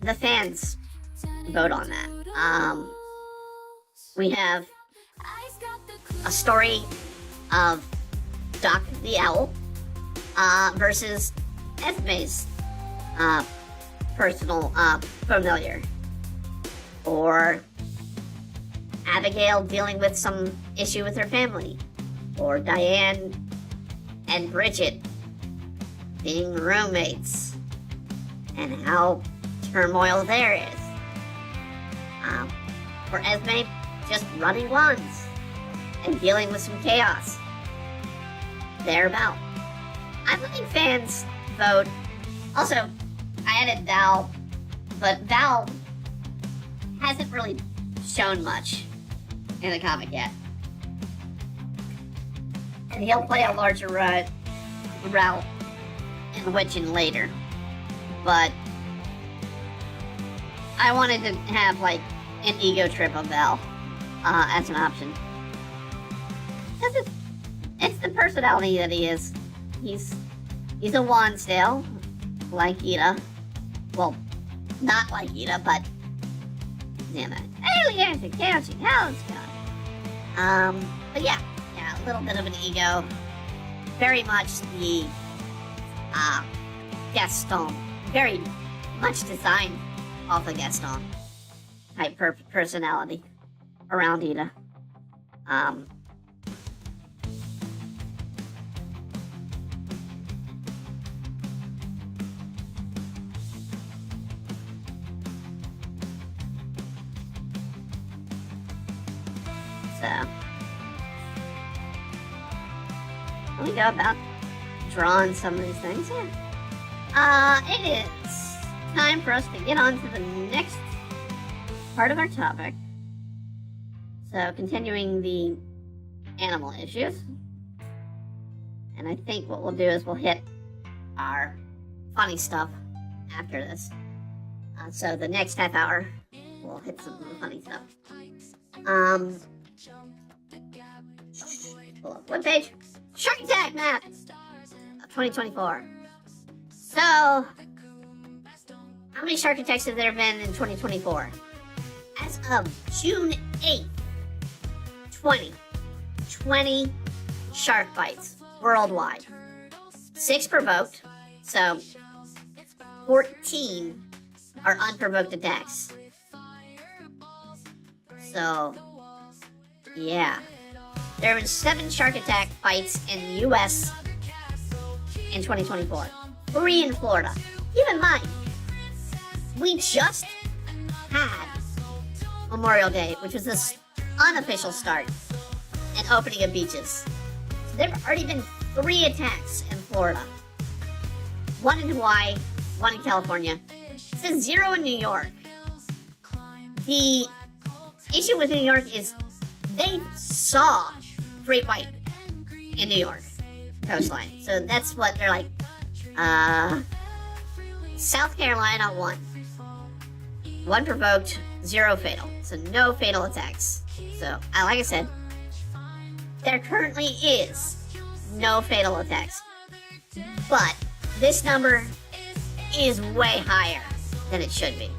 Speaker 2: the fans vote on that. We have a story of Doc the Owl versus Esme's personal familiar, or Abigail dealing with some issue with her family, or Diane and Bridget being roommates and how turmoil there is, or Esme just running wands and dealing with some chaos thereabout. I'm letting fans vote. Also, I added Val, but Val hasn't really shown much in the comic yet. And he'll play a larger route in Witchin later. But I wanted to have like an ego trip of Val as an option. Because it's the personality that he is. He's a Wansdale, like Ida. Well, not like Ida, but damn it. Aliens and counting, how's it going? But yeah, a little bit of an ego. Very much the Gaston. Very much designed off of Gaston type personality around Ida. So, we go about drawing some of these things. Yeah. It is time for us to get on to the next part of our topic. So, continuing the animal issues. And I think what we'll do is we'll hit our funny stuff after this. So the next half hour, we'll hit some of the funny stuff. Pull up what page? Shark Attack map of 2024. So, how many shark attacks have there been in 2024? As of June 8th, 20 shark bites worldwide. 6 provoked, so 14 are unprovoked attacks. So, yeah. There have been 7 shark attack bites in the U.S. in 2024. 3 in Florida. Keep in mind, we just had Memorial Day, which was this unofficial start and opening of beaches. So there have already been 3 attacks in Florida. 1 in Hawaii, 1 in California. It says 0 in New York. The issue with New York is they saw great white in New York coastline. So that's what they're like. South Carolina, 1. 1 provoked, 0 fatal. So no fatal attacks. So, like I said, there currently is no fatal attacks. But this number is way higher than it should be.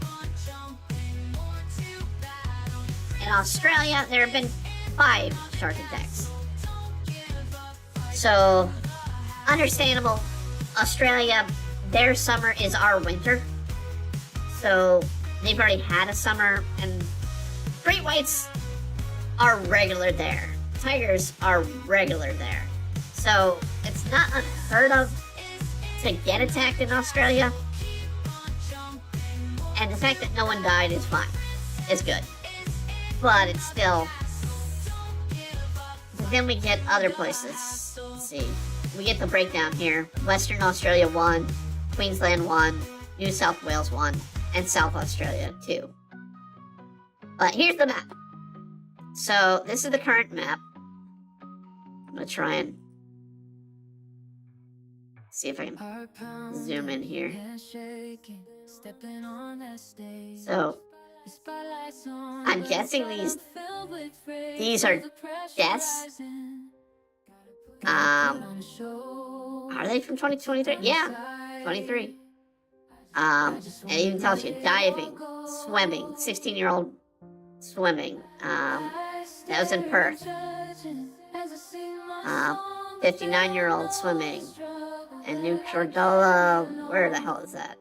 Speaker 2: In Australia, there have been 5 shark attacks. So, understandable. Australia, their summer is our winter. So, they've already had a summer, and great whites are regular there. Tigers are regular there. So, it's not unheard of to get attacked in Australia. And the fact that no one died is fine. It's good. But it's still... Then we get other places. Let's see. We get the breakdown here. Western Australia 1, Queensland 1, New South Wales 1, and South Australia 2. But here's the map. So this is the current map. I'm going to try and see if I can zoom in here. So I'm guessing these are deaths. Are they from 2023? Yeah, 23. It even tells you diving, swimming, 16-year-old swimming. That was in Perth. 59-year-old swimming. And New Cordola, where the hell is that?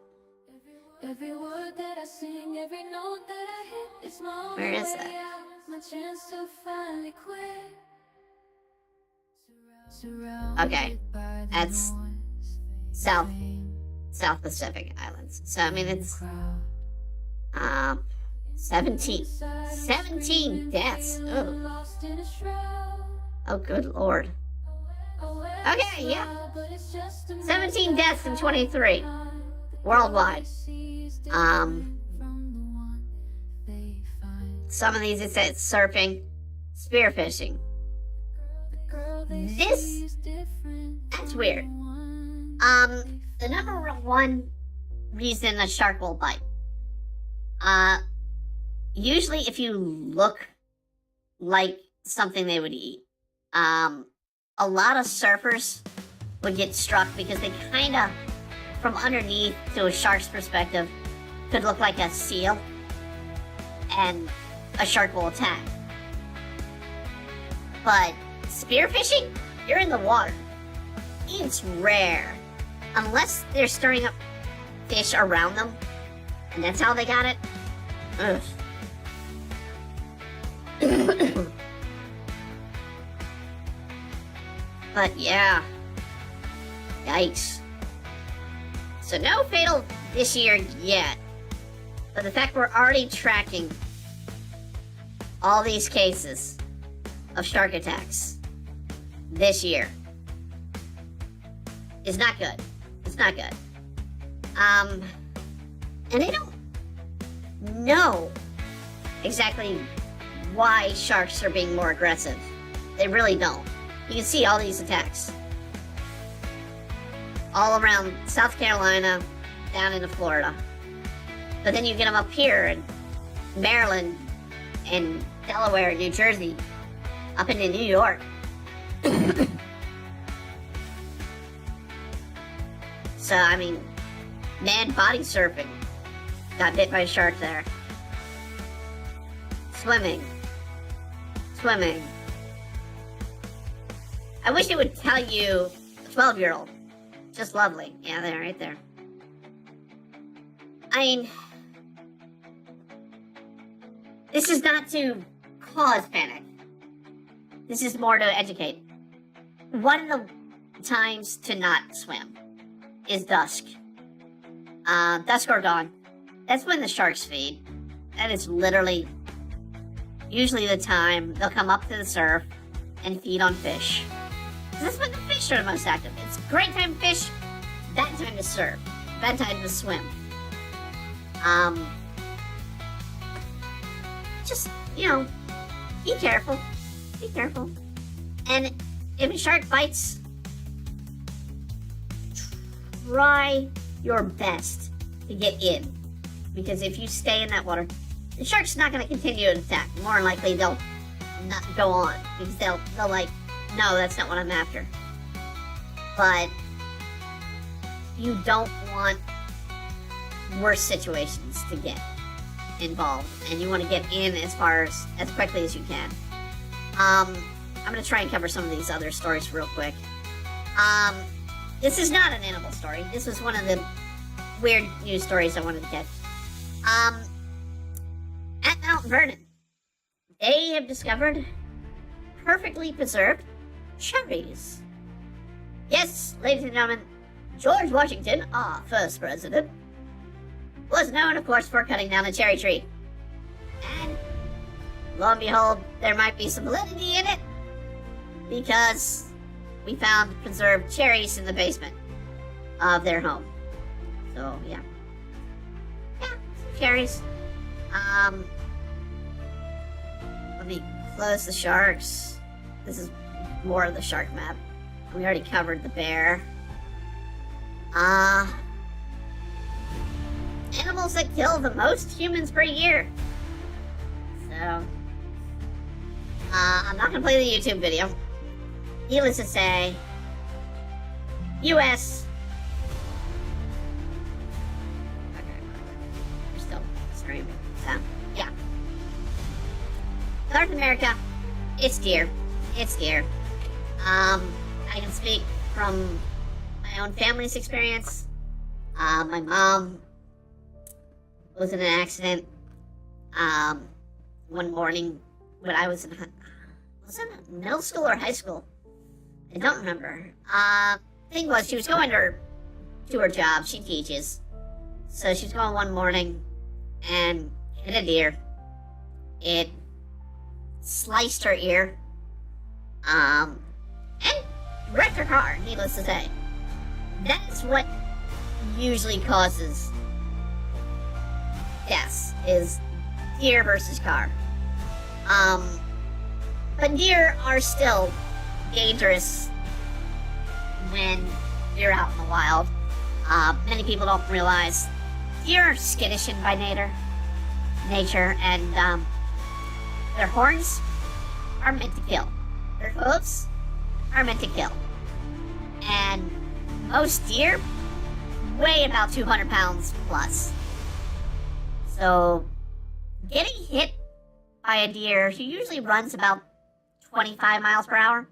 Speaker 2: Where is that? Okay, that's South Pacific Islands. So I mean it's 17 deaths. Oh good lord. Okay, yeah. 17 deaths in 23 worldwide. Some of these it says surfing, spearfishing. That's weird. The number 1 reason a shark will bite. Usually if you look like something they would eat, a lot of surfers would get struck because they kind of, from underneath to a shark's perspective, could look like a seal, and a shark will attack. But spearfishing, you're in the water. It's rare. Unless they're stirring up fish around them, and that's how they got it. Ugh. But yeah. Yikes. So no fatal this year yet. But the fact we're already tracking all these cases of shark attacks this year is not good. It's not good. And I don't know exactly why sharks are being more aggressive. They really don't. You can see all these attacks all around South Carolina, down into Florida. But then you get them up here in Maryland and Delaware and New Jersey, up into New York. So, I mean, man body surfing. Got bit by a shark there. Swimming. I wish it would tell you a 12-year-old. Just lovely. Yeah, there, right there. I mean, this is not to cause panic. This is more to educate. One of the times to not swim is dusk. Dusk or dawn. That's when the sharks feed. That is literally usually the time they'll come up to the surf and feed on fish. That's when the fish are the most active. It's a great time to fish, bad time to surf, bad time to swim. Just, you know, be careful. Be careful. And if a shark bites, try your best to get in. Because if you stay in that water, the shark's not going to continue to attack. More than likely, they'll not go on. Because they'll like, no, that's not what I'm after. But you don't want worse situations to get involved. And you want to get in as quickly as you can. I'm going to try and cover some of these other stories real quick. This is not an animal story. This was one of the weird news stories I wanted to get. At Mount Vernon, they have discovered perfectly preserved cherries. Yes, ladies and gentlemen, George Washington, our first president, was known, of course, for cutting down a cherry tree. And lo and behold, there might be some validity in it, because we found preserved cherries in the basement of their home. So, yeah. Yeah, some cherries. Let me close the sharks. This is more of the shark map. We already covered the bear. Animals that kill the most humans per year. So, I'm not gonna play the YouTube video. Needless to say, U.S. Okay, we're still streaming. So, yeah. North America, it's deer. It's deer. I can speak from my own family's experience. My mom was in an accident one morning when I was in middle school or high school. I don't remember. Thing was, she was going to her job. She teaches. So she's going one morning and hit a deer. It sliced her ear. And wrecked her car, needless to say. That's what usually causes deaths, is deer versus car. But deer are still dangerous when you're out in the wild. Many people don't realize deer are skittish by nature, and their horns are meant to kill. Their hooves are meant to kill. And most deer weigh about 200 pounds plus. So getting hit by a deer who usually runs about 25 miles per hour,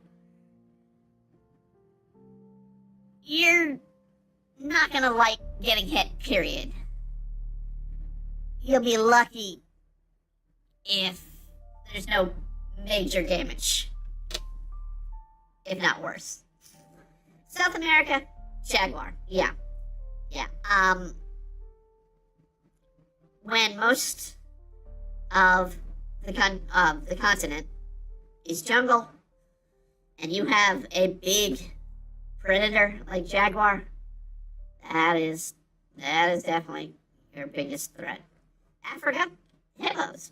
Speaker 2: you're not gonna like getting hit, period. You'll be lucky if there's no major damage, if not worse. South America, jaguar, yeah. When most of the continent is jungle, and you have a big predator like jaguar, that is definitely your biggest threat. Africa, hippos.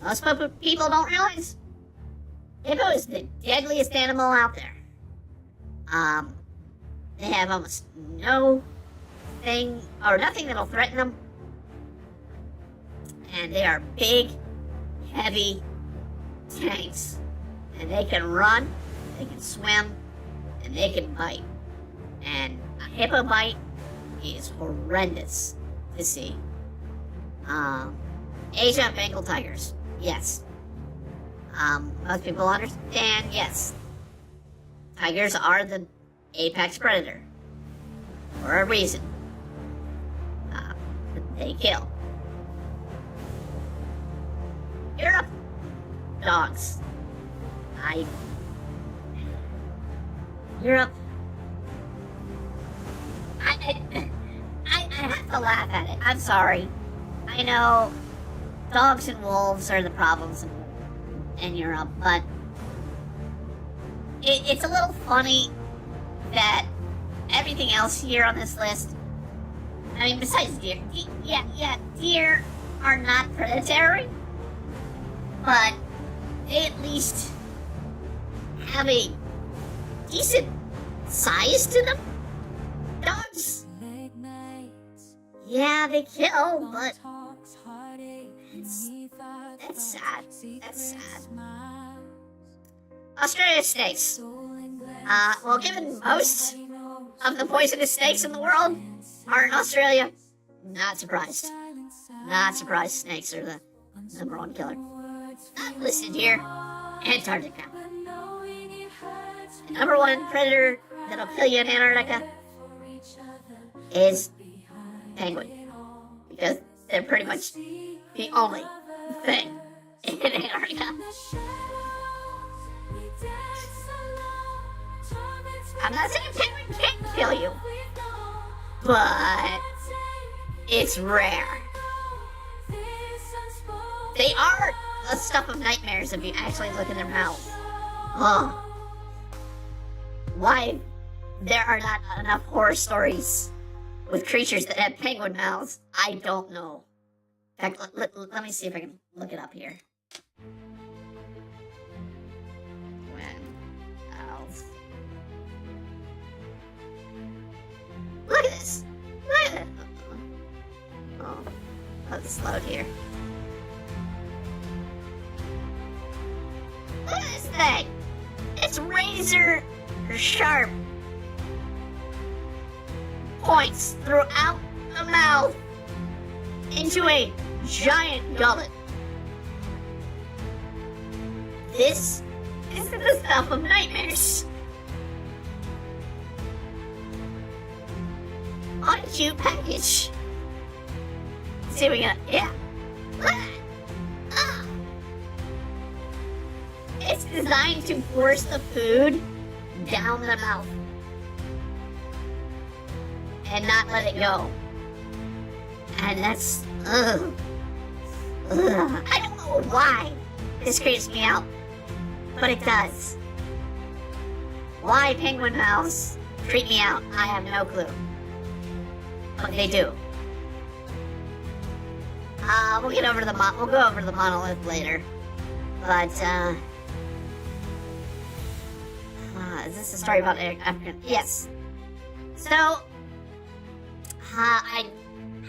Speaker 2: Most people don't realize hippo is the deadliest animal out there. They have almost no thing or nothing that'll threaten them. And they are big, heavy tanks. And they can run, they can swim, and they can bite. And a hippo bite is horrendous to see. Asia Bengal tigers, yes. Most people understand, yes. Tigers are the apex predator. For a reason. They kill. Europe, dogs. Europe. I have to laugh at it. I'm sorry. I know dogs and wolves are the problems in Europe, but it's a little funny that everything else here on this list, I mean, besides deer, deer are not predatory, but they at least have a decent size to them. Dogs, yeah, they kill, but that's sad. That's sad. Australian snakes. Well, given most of the poisonous snakes in the world are in Australia, not surprised. Not surprised snakes are the number one killer. Not listed here, Antarctica. The number one predator that'll kill you in Antarctica is penguin. Because they're pretty much the only thing in Antarctica. I'm not saying penguin can't kill you, but it's rare. They are the stuff of nightmares if you actually look in their mouth. Why there are not enough horror stories with creatures that have penguin mouths, I don't know. In fact, let me see if I can look it up here. Look at this! Look at it! Oh, it's slowed here. Look at this thing! It's razor sharp points throughout the mouth into a giant gullet. This is the stuff of nightmares. On a cute package. See, we got, yeah. It's designed to force the food down the mouth and not let it go. And that's, I don't know why this creeps me out, but it does. Why penguin mouths creep me out, I have no clue. But they do. We'll go over the monolith later. But, is this a story about African? Yes. So, I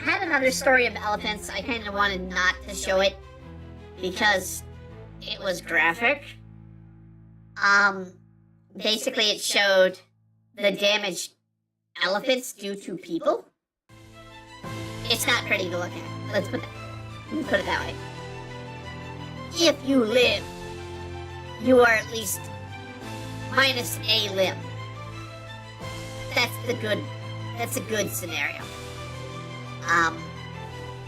Speaker 2: had another story of elephants. I kind of wanted not to show it because it was graphic. Basically it showed the damage elephants do to people. It's not pretty to look at. Let me put it that way. If you live, you are at least minus a limb. That's a good scenario.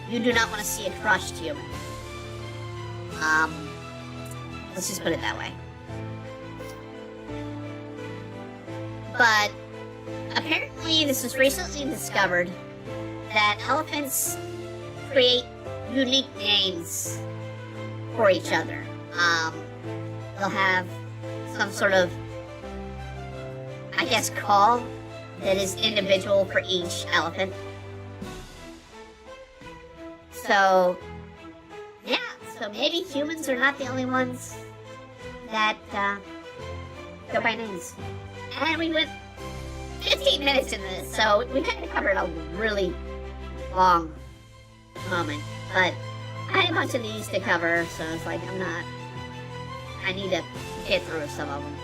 Speaker 2: You do not want to see a crushed human. Let's just put it that way. But apparently this was recently discovered that elephants create unique names for each other. They'll have some sort of I guess, call that is individual for each elephant. So, yeah, so maybe humans are not the only ones that go by names. And we went 15 minutes into this, so we kind of covered a really long moment. But I had a bunch of these to cover, so it's like I need to get through some of them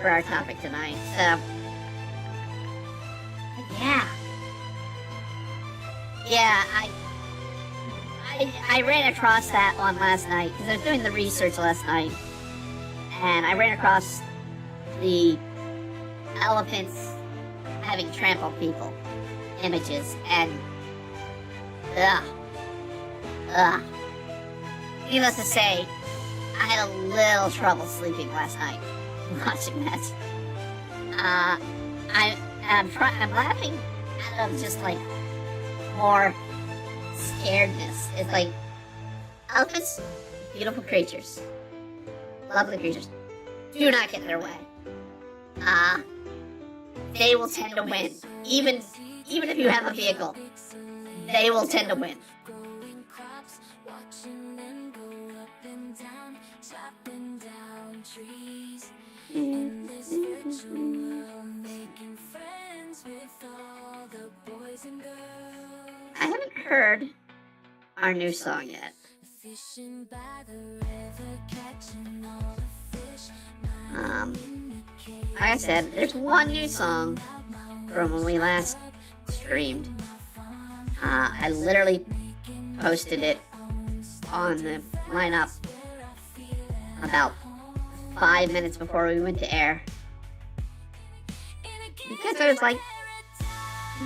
Speaker 2: for our topic tonight. So, yeah, I ran across that one last night because I was doing the research last night, and I ran across the elephants having trampled people images, and needless to say, I had a little trouble sleeping last night watching that. I'm laughing out of just like more scaredness. It's like elephants, beautiful creatures, lovely creatures. Do not get in their way. They will tend to win, even if you have a vehicle. They will tend to win. I haven't heard our new song yet. Like I said, there's one new song from when we last streamed. I literally posted it on the lineup about 5 minutes before we went to air. Because I was like,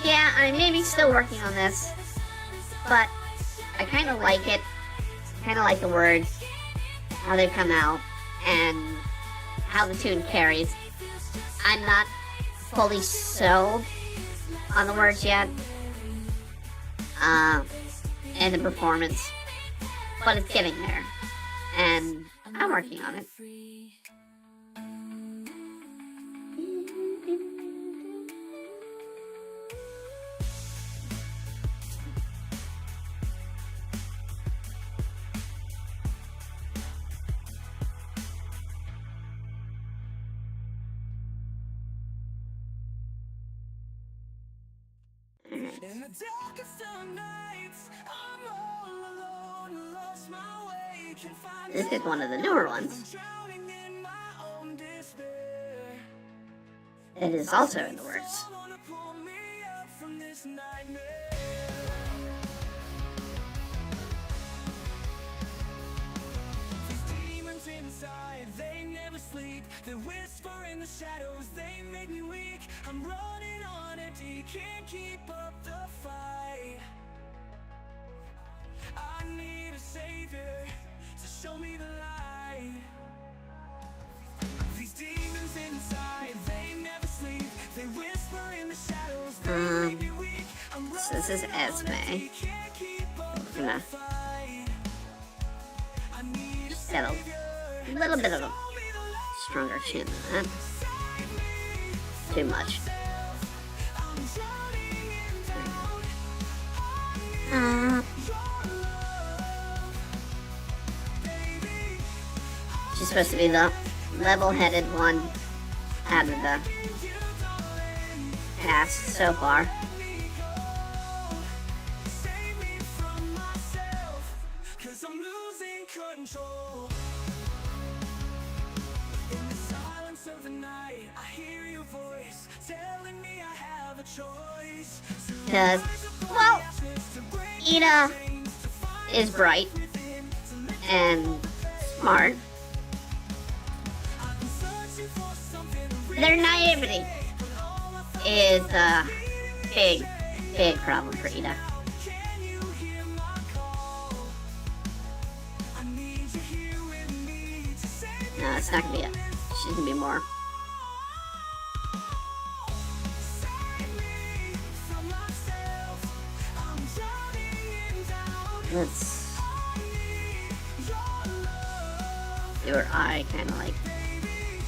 Speaker 2: yeah, I may be still working on this, but I kind of like it. Kind of like the words, how they've come out, and how the tune carries. I'm not fully sold on the words yet, and the performance, but it's getting there, and I'm working on it.
Speaker 1: In the darkest of nights, I'm all alone, lost my way, can't find
Speaker 2: This is one of the newer ones.
Speaker 1: drowning in my own despair.
Speaker 2: It is also in the works.
Speaker 1: Someone to pull me up from this nightmare. These demons inside, they never sleep. They whisper in the shadows, they make me weak. I'm running on empty, can't keep up the fight. I need a savior to show me the light. These demons inside, they never sleep. They whisper in the shadows, they make me weak. I'm
Speaker 2: So this is Esme.
Speaker 1: running, can't keep up
Speaker 2: I'm gonna
Speaker 1: fight. I need a
Speaker 2: settle
Speaker 1: savior.
Speaker 2: a little bit of a stronger chin than that. Too much. She's supposed to be the level-headed one out of the cast so far.
Speaker 1: Save me from myself, 'cause I'm losing control. In the silence of the night, I hear your voice telling me I have a choice.
Speaker 2: Because, well, Ida is bright and smart. Their naivety is a big, big problem for Ida.
Speaker 1: Can you hear my call? I need you here with me to save me.
Speaker 2: No, it's not gonna be it. She's gonna be more.
Speaker 1: Save me from myself. I'm drowning in doubt.
Speaker 2: Let's
Speaker 1: I need your love.
Speaker 2: do her eye kind of like
Speaker 1: Baby,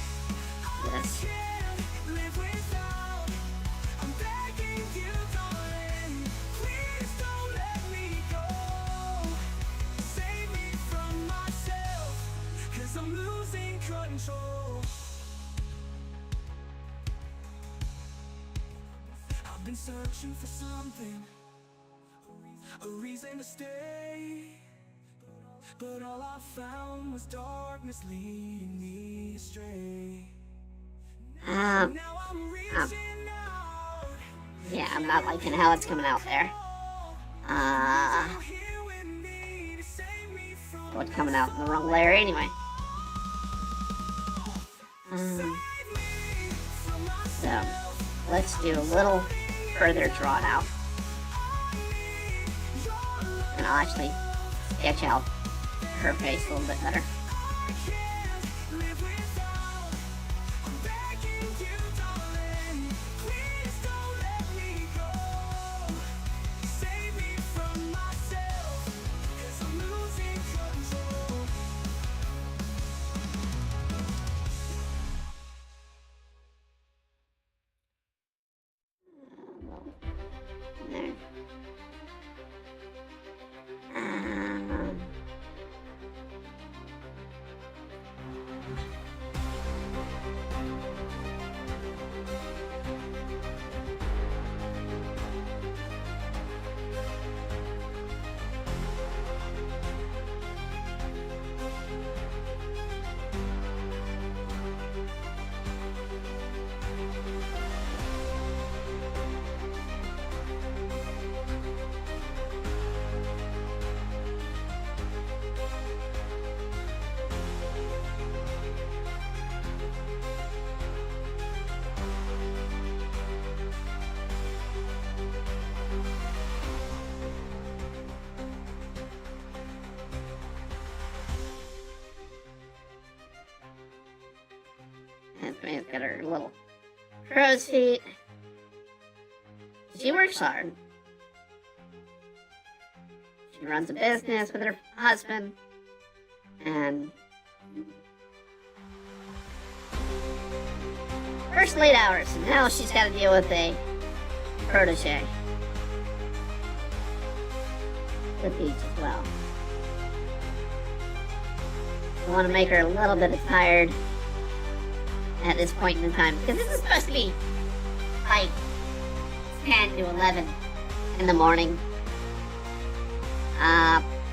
Speaker 2: this.
Speaker 1: can't live without been searching for something, a reason to stay. But all I found was darkness leading me astray.
Speaker 2: Um,
Speaker 1: Now I'm
Speaker 2: um,
Speaker 1: reaching out.
Speaker 2: yeah, I'm not liking how it's coming out there.
Speaker 1: Here with me to save me from
Speaker 2: What's coming out in the wrong layer anyway. So, let's do a little further drawn out. And I'll actually sketch out her face a little bit better. There. Esme's got her little crow's feet. She works hard. She runs a business with her husband. And first late hours, and now she's got to deal with a protege. The beach as well. I want to make her a little bit tired at this point in time, because this is supposed to be like 10 to 11 in the morning.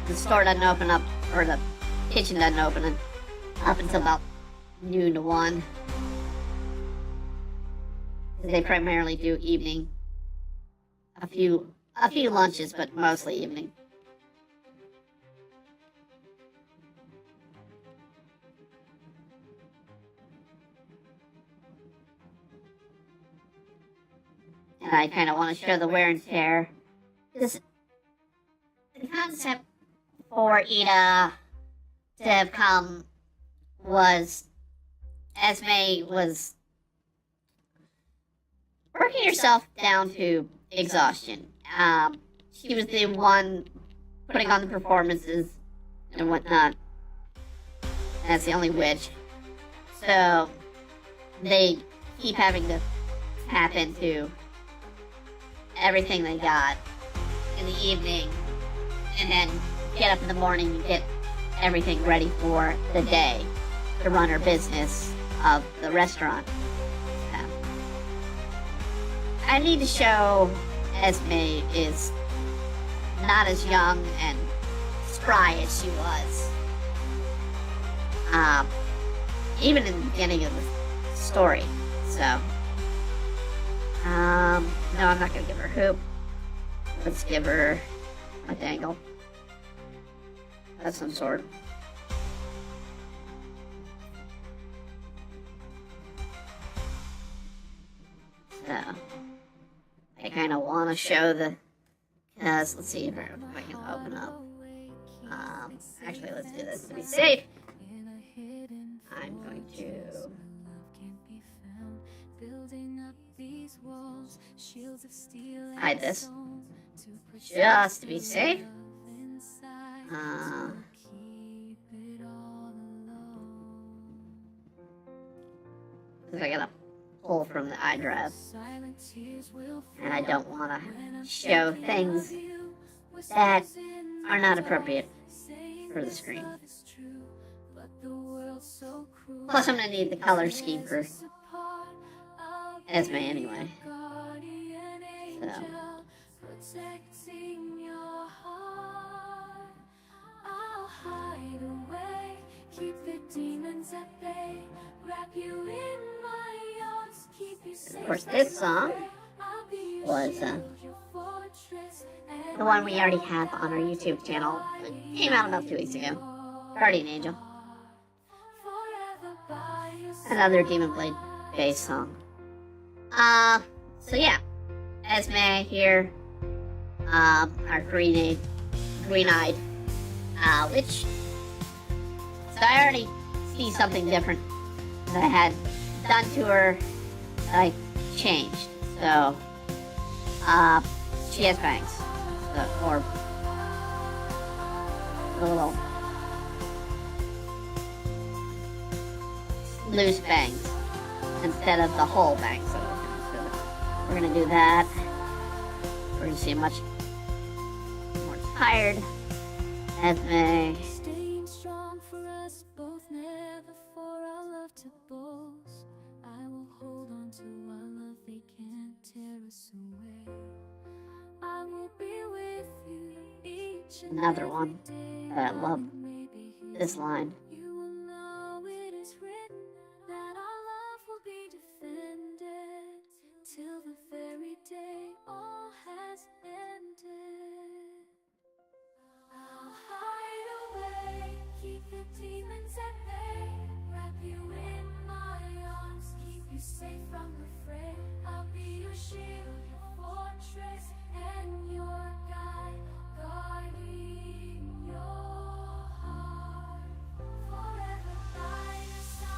Speaker 2: The store doesn't open up, or the kitchen doesn't open up until about noon to 1. They primarily do evening. A few lunches, but mostly evening. And I kind of want to show the wear and tear. The concept for Ida to have come was Esme was working herself down to exhaustion. She was the one putting on the performances and whatnot. That's the only witch. So they keep having to tap into everything they got in the evening, and then get up in the morning and get everything ready for the day to run her business of the restaurant. I need to show Esme is not as young and spry as she was. Even in the beginning of the story. So, no, I'm not gonna give her hoop. Let's give her a dangle of some sort. So, I kind of want to show let's see if I can open up. Actually, let's do this to be safe. I'm going to hide this just to be safe. Because I gotta pull from the iDrive, and I don't want to show things that are not appropriate for the screen. Plus, I'm gonna need the color scheme for Esme anyway.
Speaker 1: angel protecting your heart. I'll hide away, keep the demons at bay, wrap you in my arms, keep you safe.
Speaker 2: Of course, this song
Speaker 1: I'll be your
Speaker 2: was
Speaker 1: shield, your fortress, and
Speaker 2: the one we already have on our YouTube channel. It came out about 2 weeks ago. Guardian Angel.
Speaker 1: forever by your side.
Speaker 2: Another Demon Blade based song. So yeah. Esme here. Our green-eyed witch. So I already see something different that I had done to her that I changed. So, she has bangs. Or the little loose bangs instead of the whole bangs. So we're gonna do that. We're gonna see a much more tired Esme.
Speaker 1: Staying strong for us both, never for our love to boast. I will hold on to our love, they can't tear us away. I will be with you each and
Speaker 2: Another one
Speaker 1: every day.
Speaker 2: that I love
Speaker 1: Maybe
Speaker 2: this line.
Speaker 1: you will know it is written that our love will be defended till the very day all has ended. I'll hide away, keep the demons at bay, wrap you in my arms, keep you safe from the fray. I'll be your shield, your fortress, and your guide, guarding your heart, forever by your side.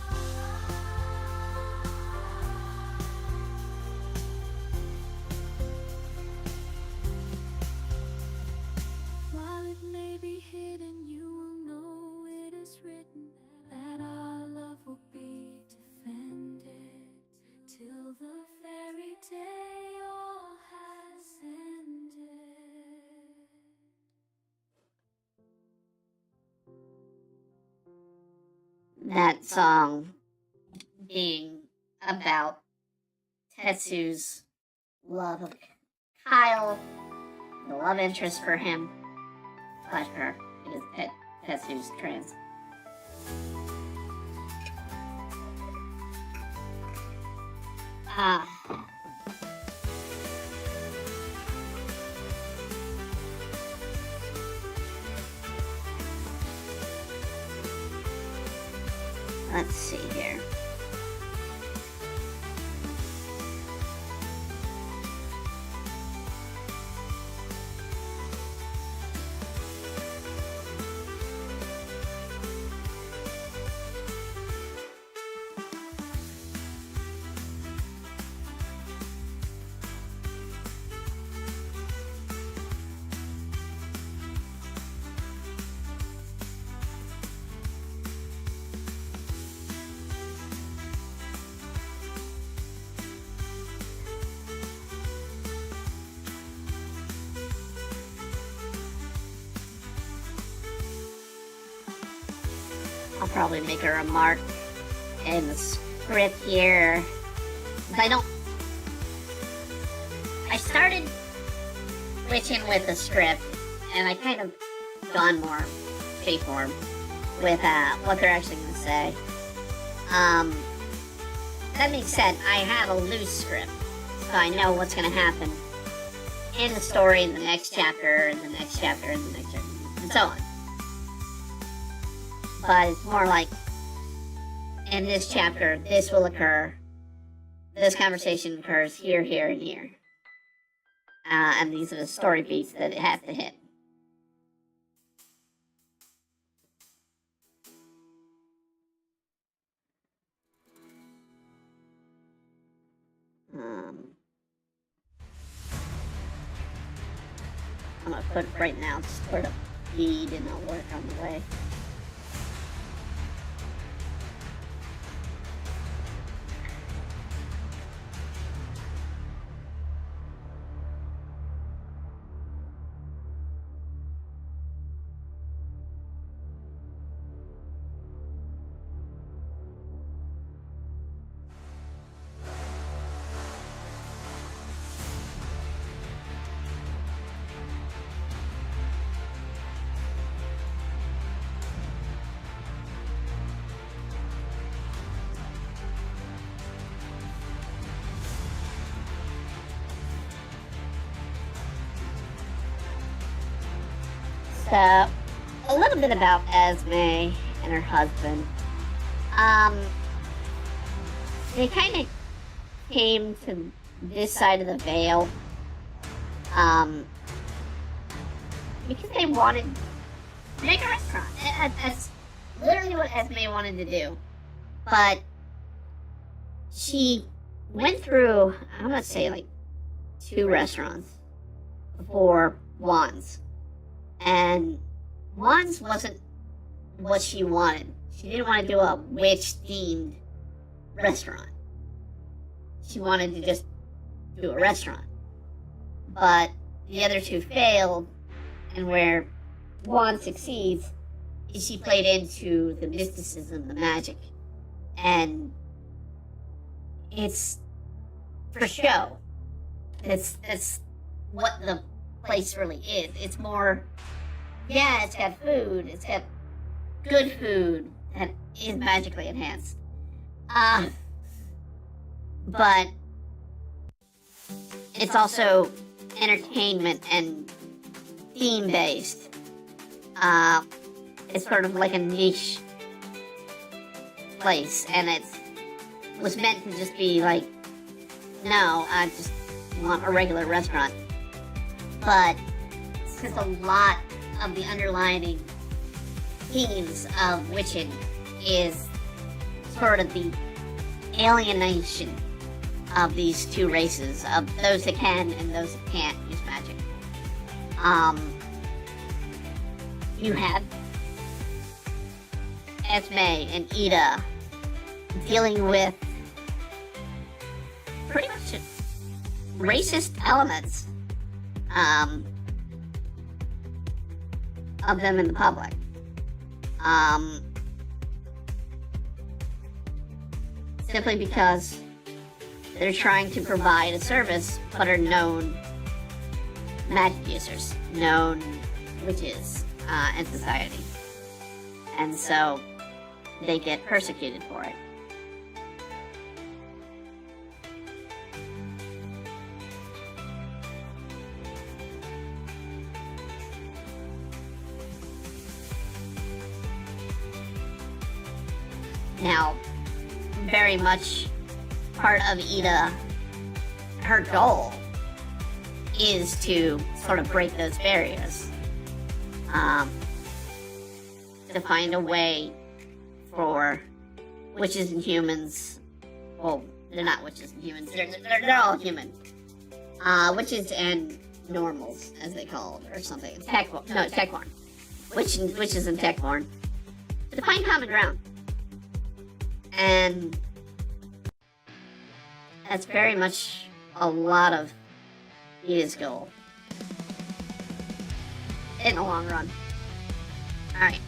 Speaker 1: While it may be hidden, you will know it is written that our love will be defended till the very day all has ended.
Speaker 2: That song being about Tetsu's love of Kyle, the love interest for him, slash her, because Tetsu's trans. Let's see here. I'll probably make a remark in the script here. I started switching with the script, and I kind of gone more freeform with what they're actually going to say. That being said, I have a loose script, so I know what's going to happen in the story, in the next chapter, in the next chapter, in the next chapter, and so on. But it's more like, in this chapter, this will occur. This conversation occurs here, here, and here. And these are the story beats that it has to hit. I'm gonna put right now sort of feed and I'll work on the way. So, a little bit about Esme and her husband. They kind of came to this side of the veil, because they wanted to make a restaurant. That's literally what Esme wanted to do. But she went through, I'm gonna say, like 2 restaurants before Juan's. And Juan's wasn't what she wanted. She didn't want to do a witch-themed restaurant. She wanted to just do a restaurant. But the other 2 failed, and where Juan succeeds is she played into the mysticism, the magic. And it's for show. It's what the place really is. It's more, yeah, it's got food, it's got good food that is magically enhanced. But it's also entertainment and theme-based. It's sort of like a niche place, and it was meant to just be like, no, I just want a regular restaurant. But since a lot of the underlining themes of witching is sort of the alienation of these 2 races, of those that can and those that can't use magic. You have Esme and Ida dealing with pretty much racist elements of them in the public. Simply because they're trying to provide a service but are known magic users, known witches in society. And so they get persecuted for it. Now, very much part of Ida, her goal is to sort of break those barriers. To find a way for witches and humans, well, they're not witches and humans, they're all human. Witches and normals, as they call it, or something. It's Techborn. Witches and Techborn. To find common ground. And that's very much a lot of Ida's goal. In the long run. Alright.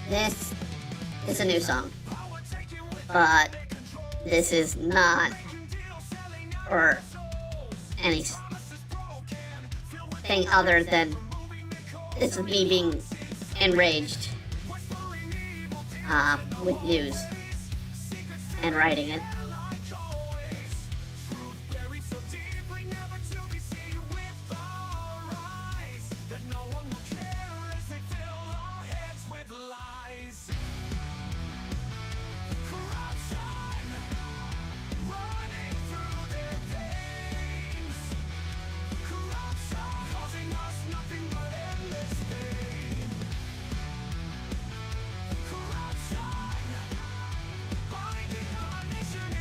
Speaker 2: This is a new song. But this is not for anything other than this is me being enraged with news and writing it.
Speaker 1: Binding our nation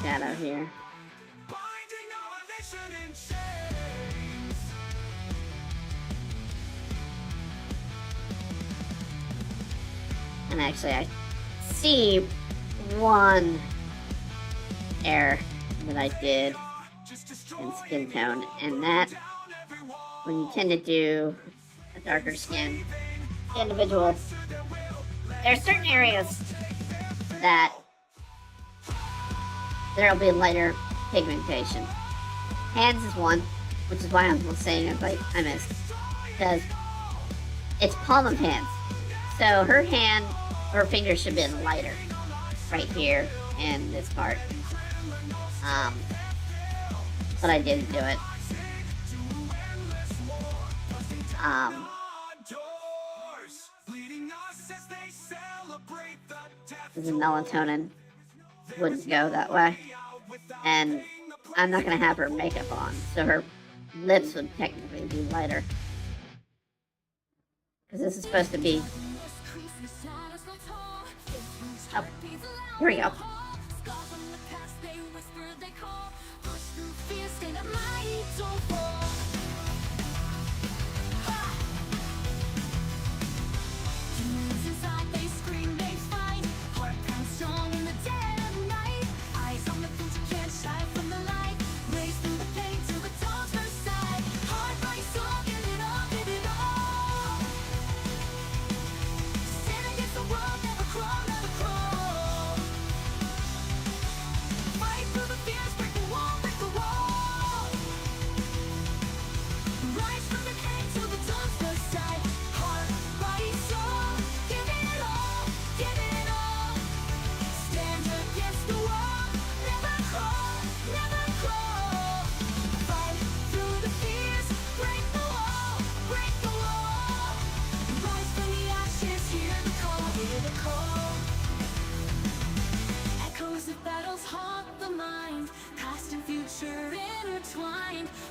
Speaker 2: shadow here.
Speaker 1: Binding our nation in chains.
Speaker 2: And actually, I see one error that I did in skin tone, and that when you tend to do a darker skin individual, there are certain areas that there'll be lighter pigmentation. Hands is one, which is why I'm saying it like I missed, because it's palm of hands. So her fingers should have been lighter right here in this part. But I didn't do it. The melatonin wouldn't go that way. And I'm not going to have her makeup on, so her lips would technically be lighter. Because this is supposed to be... Oh, here we go.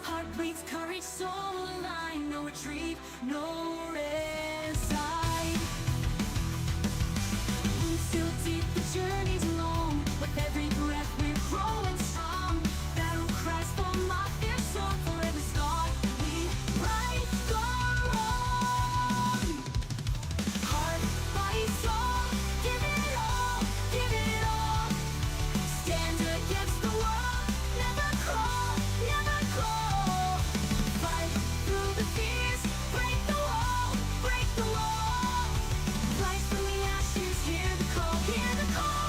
Speaker 1: Heartbeats, courage, soul aligned. No retreat, no resign. Still deep, the journey's long. With every breath we're growing strong. Battle cries for my fear song. For every star we right the wrong. Heart, body, soul. Give it all, give it all. Stand against the world. Never crawl, never crawl. Fight through the fears. Break the wall, break the wall. Rise from the ashes. Hear the call, hear the call.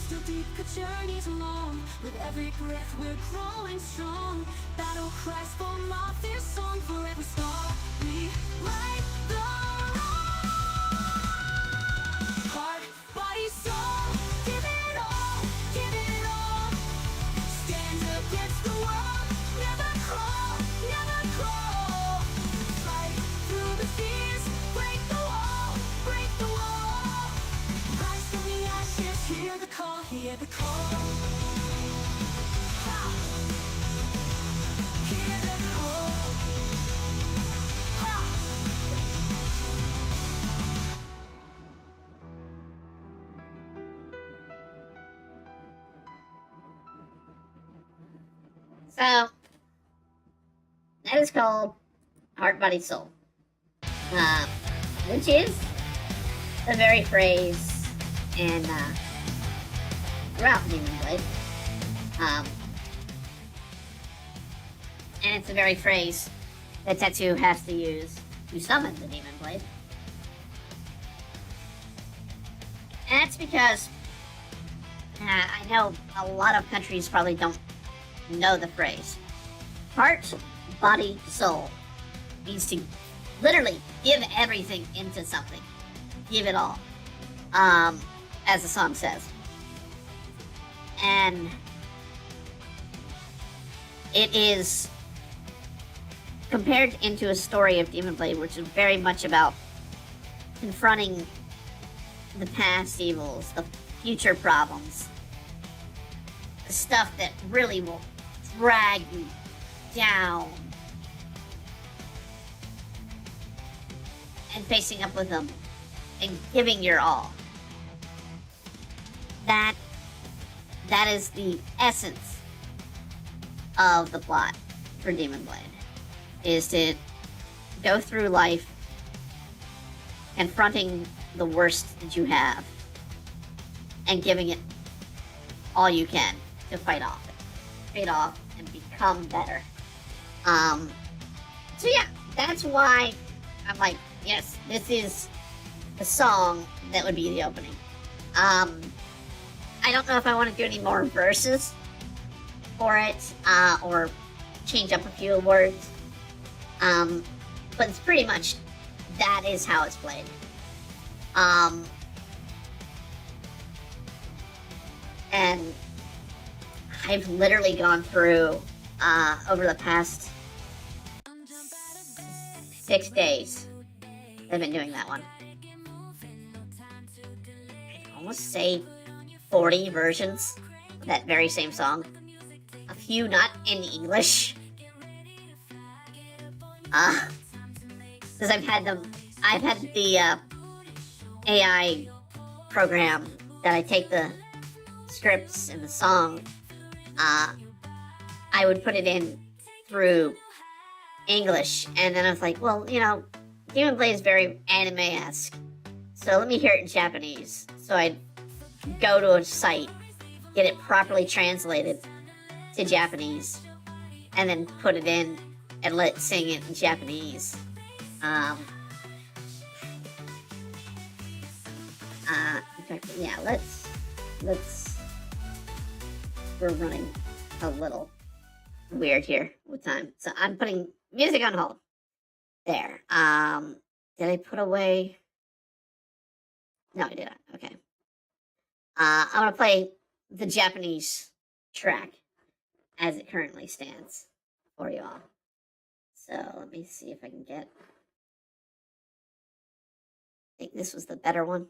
Speaker 1: Still deep, the journey's long. With every breath we're growing strong. Battle cries for my fierce song. For every star we light the wrong. Heart, body, soul. Give it all, give it all. Stand against the world. Never crawl, never crawl. Fight through the fears. Break the wall, break the wall. Rise from the ashes. Hear the call, hear the call. Ha! Hear the call. Ha!
Speaker 2: So, that is called Heart, Body, Soul. Which is the very phrase in throughout Demon Blade. And it's the very phrase that Tetsu has to use to summon the Demon Blade. And that's because I know a lot of countries probably don't know the phrase. Heart, body, soul means to literally give everything into something. Give it all. As the song says. And it is compared into a story of Demon Blade, which is very much about confronting the past evils, the future problems, the stuff that really will drag you down and facing up with them and giving your all. That is the essence of the plot for Demon Blade, is to go through life confronting the worst that you have and giving it all you can to fight off and become better. So yeah, that's why I'm like, yes, this is the song that would be the opening. I don't know if I want to do any more verses for it, or change up a few words. But it's pretty much, that is how it's played. And I've literally gone through, over the past 6 days, I've been doing that one. I'd almost say 40 versions of that very same song. A few not in English. Because I've had the AI program that I take the scripts and the song, I would put it in through English, and then I was like, well, Demon Blade is very anime-esque, so let me hear it in Japanese. So I'd go to a site, get it properly translated to Japanese, and then put it in and let it sing it in Japanese. In fact, yeah, let's, we're running a little weird here with time. So I'm putting music on hold. There. Did I put away? No, I didn't. Okay. I'm gonna play the Japanese track as it currently stands for you all. So let me see if I can get, I think this was the better one.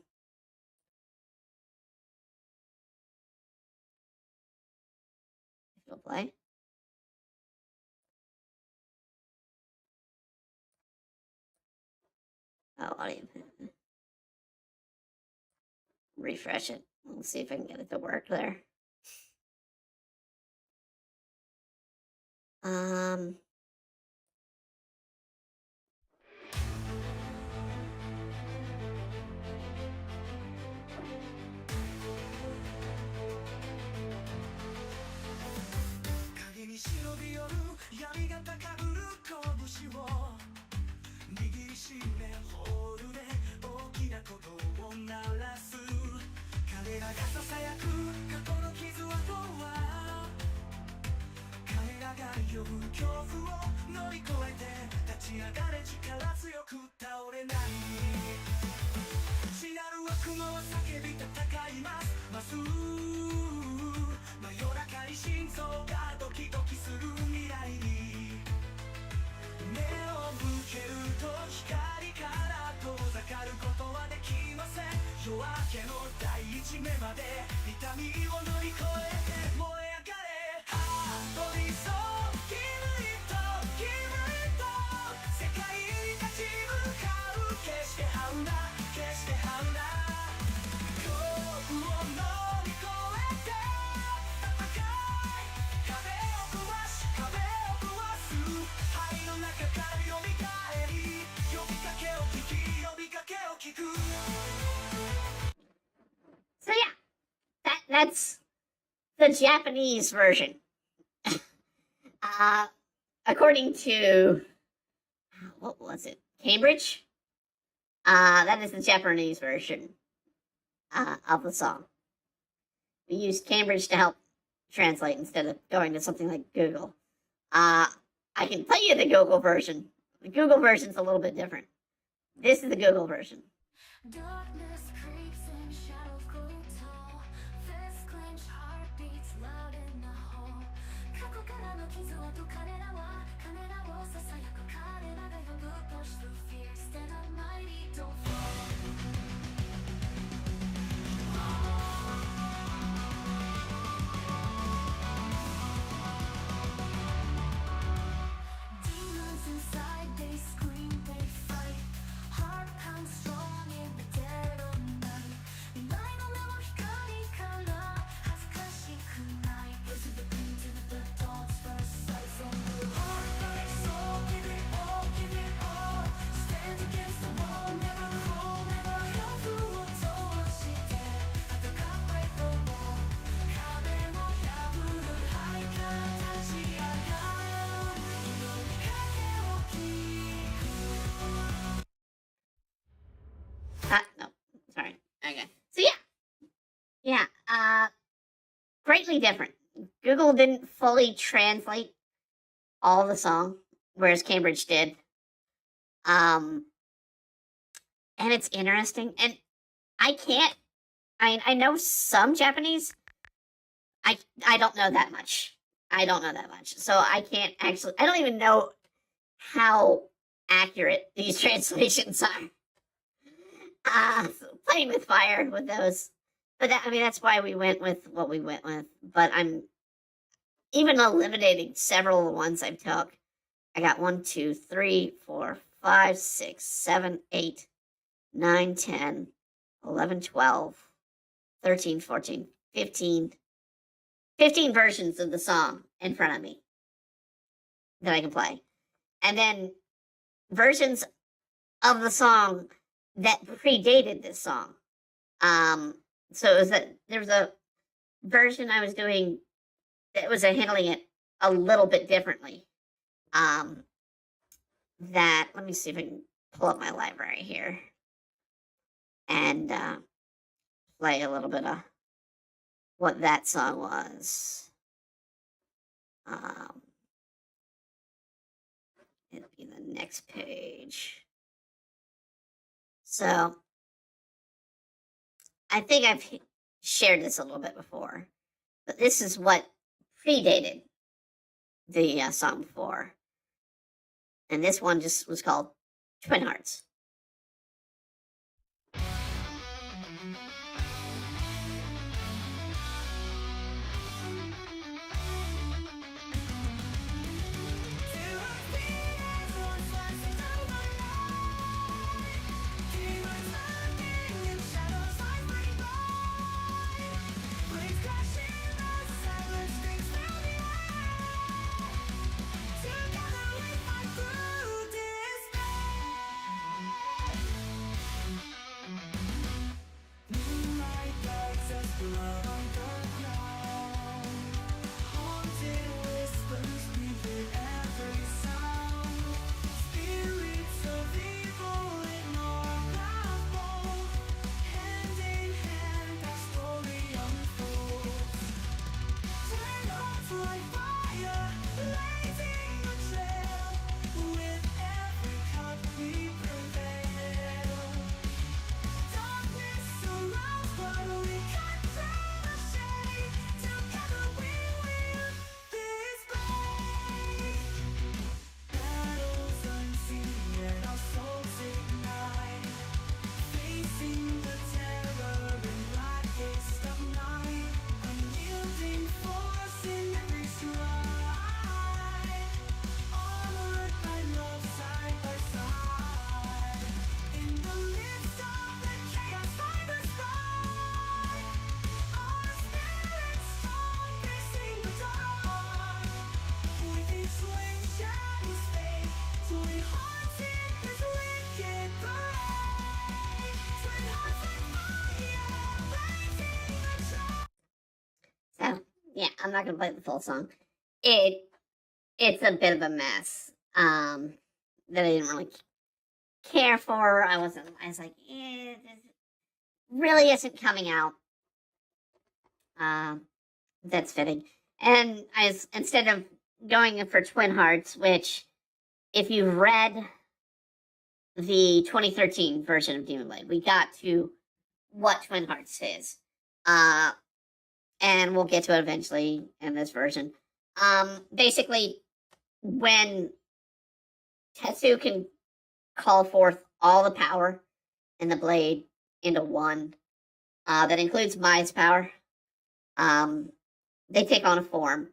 Speaker 2: It'll play. Oh, audio. Refresh it. We'll see if I can get it to work there. So yeah, that's the Japanese version. According to, what was it, Cambridge? That is the Japanese version of the song. We used Cambridge to help translate instead of going to something like Google. I can tell you the Google version. The Google version's a little bit different. This is the Google version.
Speaker 1: Darkness creeps and shadows grow tall. Fist clenched, heartbeats loud in the hall. 過去からの傷跡、彼らをささやく彼らが呼ぶ push through fear, stand up mighty, don't fall. Demons inside, they scream, they fight. Heart
Speaker 2: greatly different. Google didn't fully translate all the song, whereas Cambridge did. And it's interesting. And I can't. I know some Japanese. I don't know that much. I don't know that much. So I can't actually. I don't even know how accurate these translations are. Playing with fire with those. But that's why we went with what we went with. But I'm even eliminating several of the ones I took. I got 1, 2, 3, 4, 5, 6, 7, 8, 9, 10, 11, 12, 13, 14, 15 versions of the song in front of me that I can play. And then versions of the song that predated this song. So it was there was a version I was doing that was handling it a little bit differently. That, let me see if I can pull up my library here and play a little bit of what that song was. It'll be the next page. So I think I've shared this a little bit before, but this is what predated the song before. And this one just was called Twin Hearts. So yeah, I'm not gonna play the full song. It's a bit of a mess. That I didn't really care for. I was like, this really isn't coming out. That's fitting. And instead of going for Twin Hearts, which if you've read the 2013 version of Demon Blade, we got to what Twin Hearts is. And we'll get to it eventually in this version. Basically, when Tetsu can call forth all the power in the blade into one, that includes Mai's power, they take on a form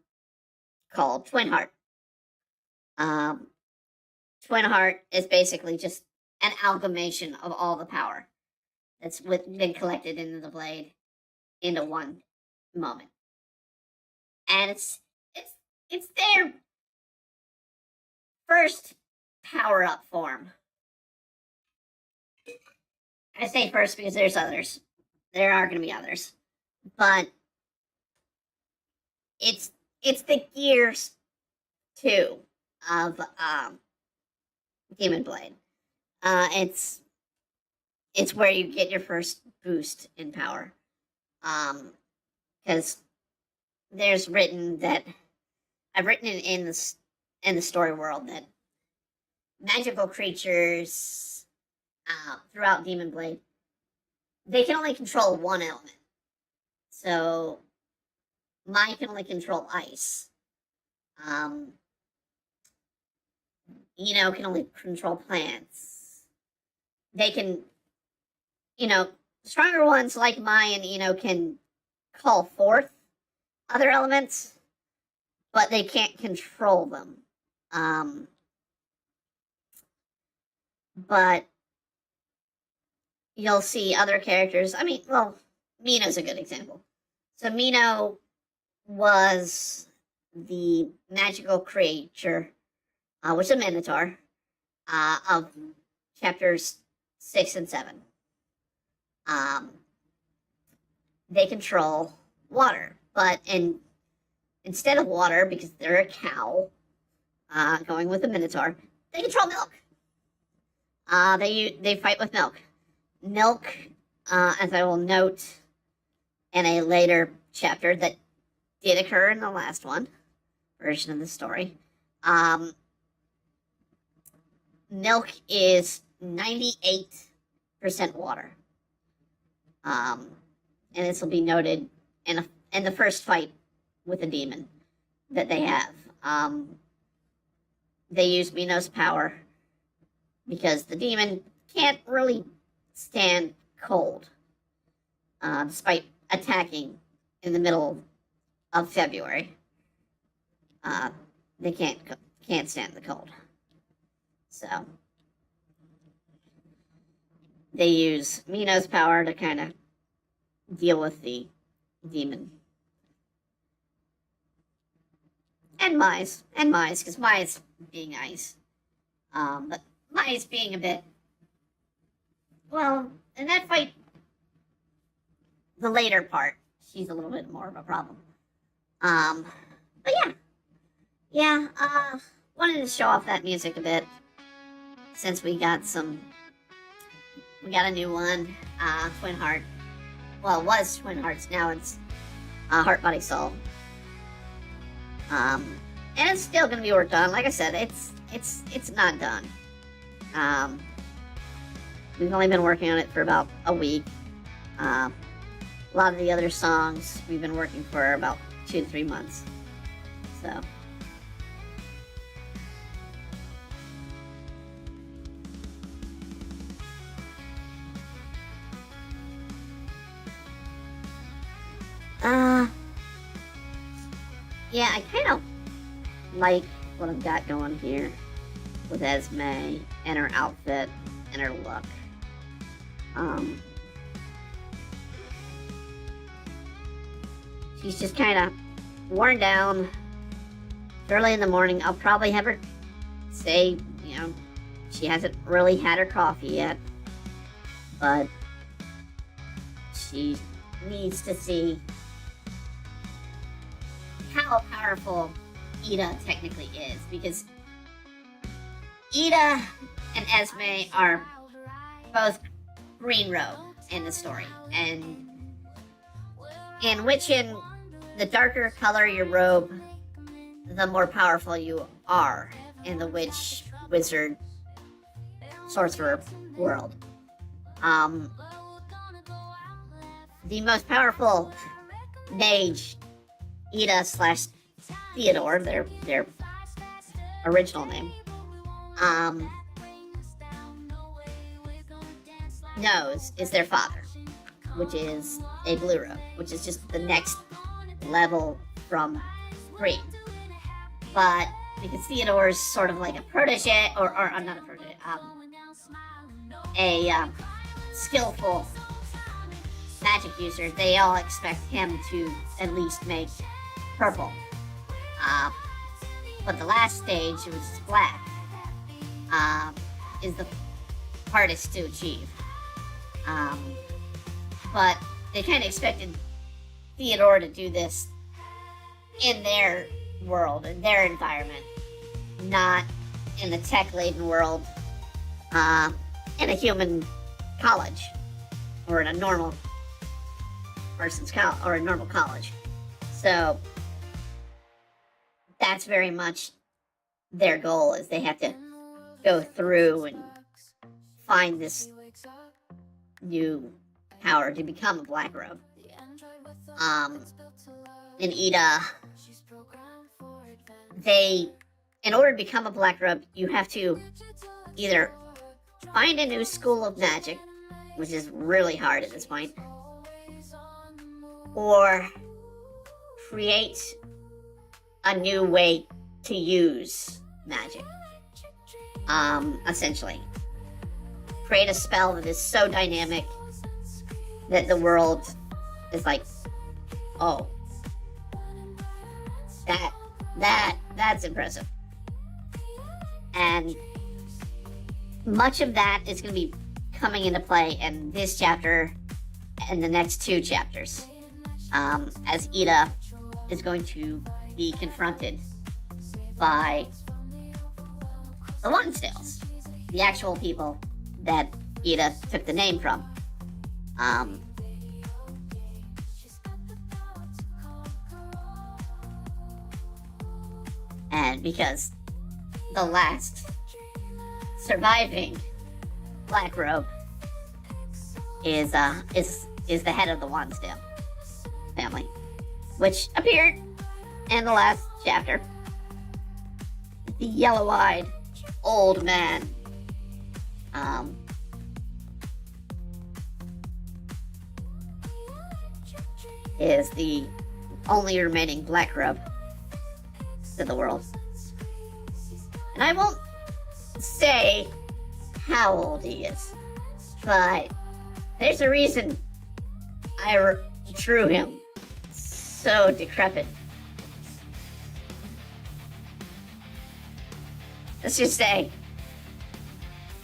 Speaker 2: called Twin Heart. Twin Heart is basically just an amalgamation of all the power that's been collected into the blade into one moment. And it's their first power up form. I say first because there's others. There are going to be others, but it's the Gears 2 of Demon Blade. It's where you get your first boost in power, because there's written that I've written it in the story world that magical creatures throughout Demon Blade, they can only control one element. So Mai can only control ice. Ino can only control plants. They can, stronger ones like Mai and Ino can call forth other elements, but they can't control them. But you'll see other characters. I mean, well, Mino's a good example. So Mino was the magical creature, which is a Minotaur, of chapters 6 and 7. They control water, but instead of water, because they're a cow, going with the Minotaur, they control milk. They fight with milk. Milk, as I will note in a later chapter that did occur in the last version of the story, milk is 98% water. And this will be noted in the first fight with the demon that they have. They use Mino's power because the demon can't really stand cold, despite attacking in the middle of February. They can't stand the cold. So they use Mino's power to kind of deal with the demon. And Mai's, because Mai's being nice. But Mai's being a bit, well, in that fight, the later part, she's a little bit more of a problem. But yeah, wanted to show off that music a bit, since we got a new one, Twin Heart. Well, it was Twin Hearts, now it's Heart, Body, Soul. And it's still going to be worked on. Like I said, it's not done. We've only been working on it for about a week. A lot of the other songs we've been working for about 2 to 3 months. So yeah, I kind of like what I've got going here with Esme and her outfit and her look. She's just kind of worn down. It's early in the morning. I'll probably have her say, she hasn't really had her coffee yet, but she needs to see how powerful Ida technically is, because Ida and Esme are both green robe in the story, and in which, in the darker color your robe, the more powerful you are in the witch, wizard, sorcerer world. The most powerful mage, Ida / Theodore, their original name, knows is their father, which is a blue robe, which is just the next level from green. But because Theodore is sort of like a protege, or not a protege, a skillful magic user, they all expect him to at least make purple. But the last stage, which is black, is the hardest to achieve. But they kind of expected Theodore to do this in their world, in their environment, not in the tech-laden world, in a human college, or in a normal person's college, or a normal college. So that's very much their goal, is they have to go through and find this new power to become a Black Robe. In Ida, in order to become a Black Robe, you have to either find a new school of magic, which is really hard at this point, or create a new way to use magic. Essentially. Create a spell that is so dynamic that the world is like, oh, that's impressive. And much of that is going to be coming into play in this chapter and the next 2 chapters, as Ida is going to be confronted by the Lonsdales, the actual people that Ida took the name from. And because the last surviving Black Robe is the head of the Lonsdale family, which appeared in the last chapter. The yellow-eyed old man. Is the only remaining Black Robe to the world. And I won't say how old he is, but there's a reason I drew him so decrepit. Let's just say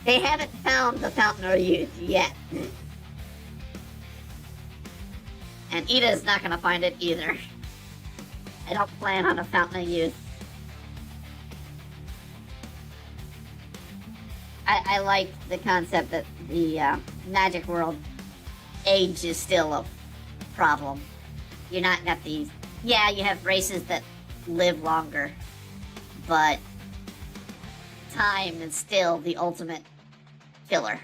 Speaker 2: they haven't found the Fountain of Youth yet. And Ida's not going to find it either. I don't plan on a Fountain of Youth. I like the concept that the magic world, age is still a problem. You're not got these... Yeah, you have races that live longer, but time is still the ultimate killer.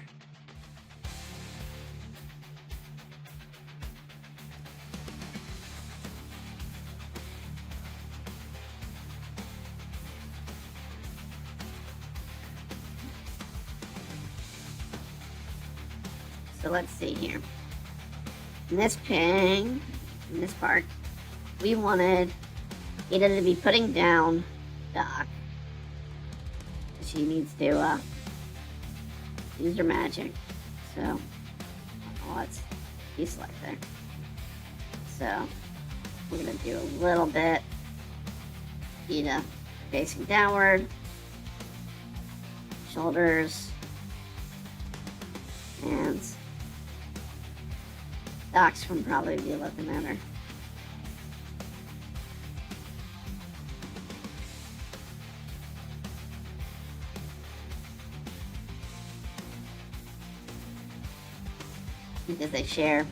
Speaker 2: So let's see here. In this part, we wanted Ida to be putting down Doc. She needs to use her magic. So let's deselect there. So we're gonna do a little bit. Ida facing downward, shoulders, hands. Doc's can probably be looking at her. Because they share.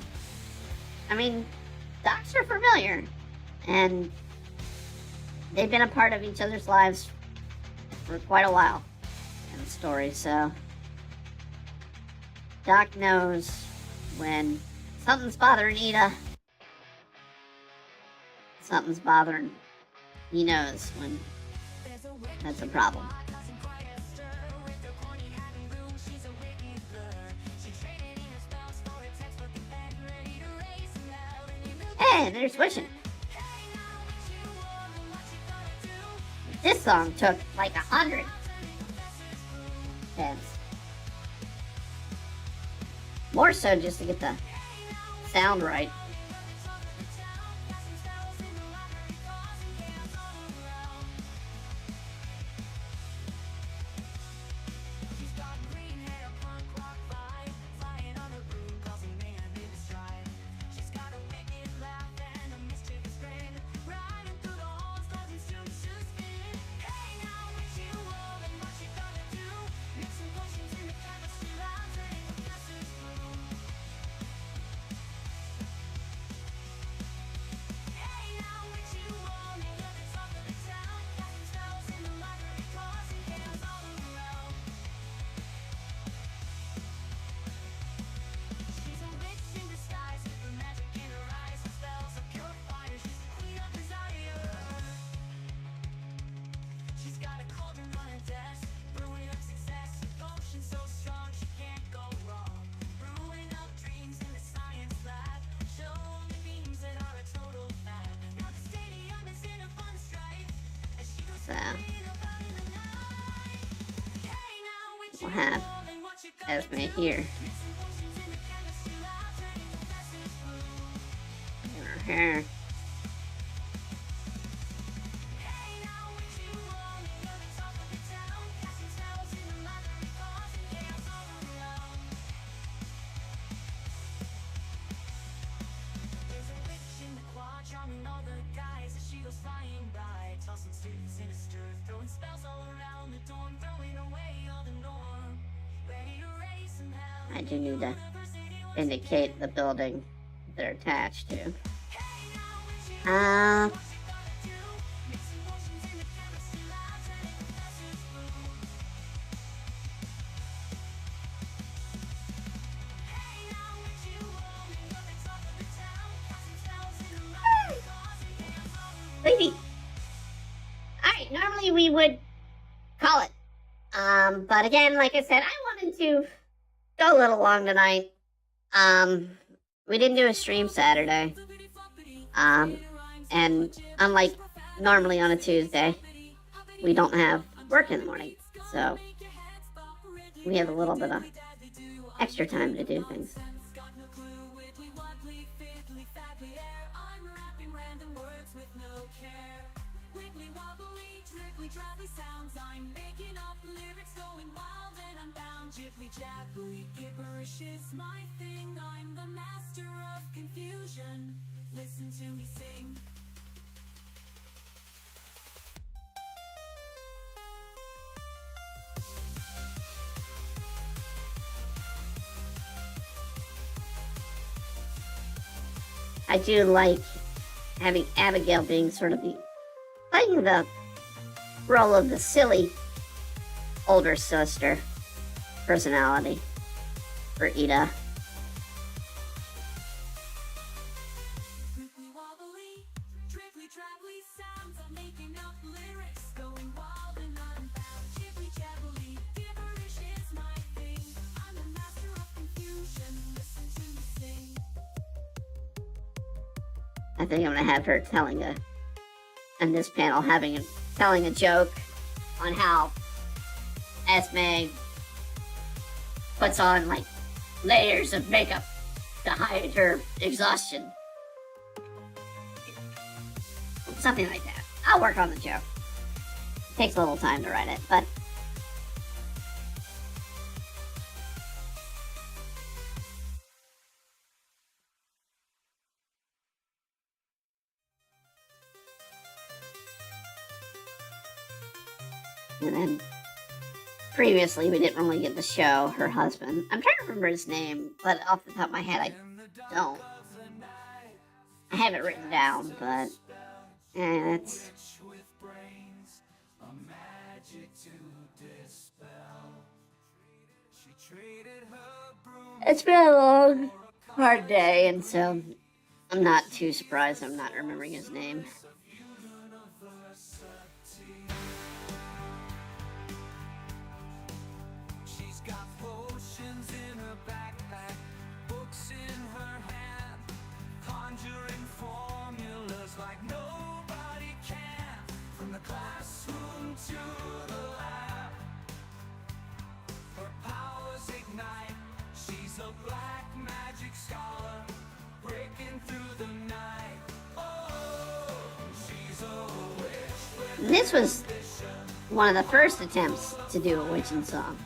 Speaker 2: I mean, docs are familiar, and they've been a part of each other's lives for quite a while in the story, so Doc knows when something's bothering Ida. Something's bothering. He knows when that's a problem. Hey, they're switching. This song took like 100 heads. More so just to get the sound right. So we'll have Esme here in her hair. I do need to indicate the building they're attached to. Lady. Alright, normally we would call it. But again, like I said, I wanted to go a little long tonight. We didn't do a stream Saturday. And unlike normally on a Tuesday, we don't have work in the morning. So we have a little bit of extra time to do things.
Speaker 1: Gibberish is my thing. I'm the master of confusion. Listen to me sing.
Speaker 2: I do like having Abigail being sort of playing the role of the silly older sister personality for Ida. I think I'm gonna have her in this panel, telling a joke on how Esme puts on like layers of makeup to hide her exhaustion. Something like that. I'll work on the joke. It takes a little time to write it, but and then previously we didn't really get to show her husband. I'm trying to remember his name, but off the top of my head I don't. I have it written down, but it's been a long, hard day, and so I'm not too surprised I'm not remembering his name. This was one of the first attempts to do a witching song.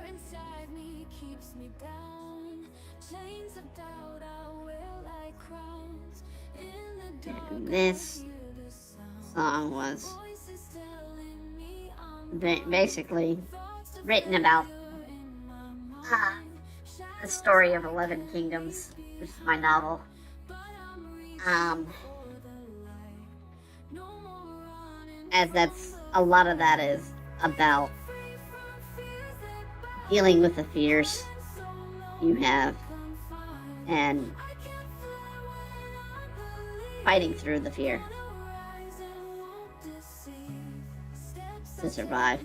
Speaker 1: Inside me keeps me down. Chains of doubt I wear like crowns. In the dark,
Speaker 2: this song was basically written about the story of 11 Kingdoms, which is my novel. as that's a lot of that is about dealing with the fears you have and fighting through the fear to survive.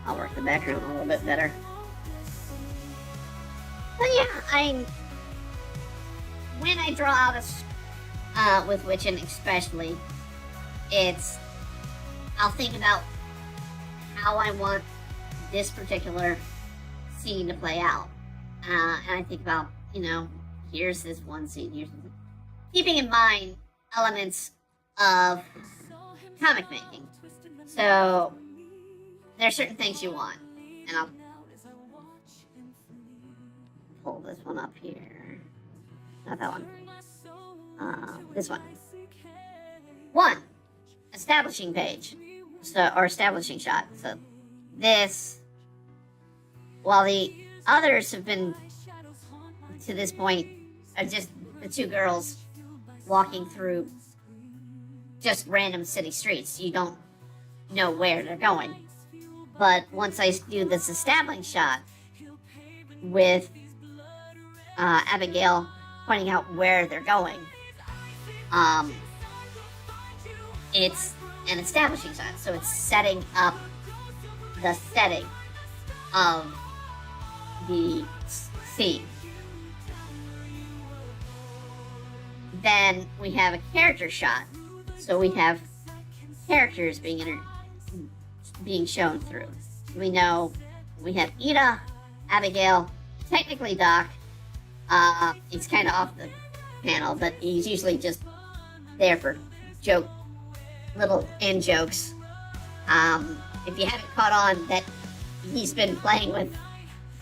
Speaker 2: I'll work the background a little bit better. But yeah, when I draw out with Witchin especially, I'll think about how I want this particular scene to play out. And I think about, here's this one scene, keeping in mind elements of comic making. So there are certain things you want, and I'll pull this one up here. Not that one. This one. One, establishing page, or establishing shot. So this, while the others have been to this point are just the two girls walking through just random city streets. You don't know where they're going. But once I do this establishing shot with Abigail pointing out where they're going, it's an establishing shot. So it's setting up the setting of the scene. Then we have a character shot. So we have characters being shown through. We know we have Ida, Abigail, technically Doc. He's kind of off the panel, but he's usually just there for little in jokes. If you haven't caught on that he's been playing with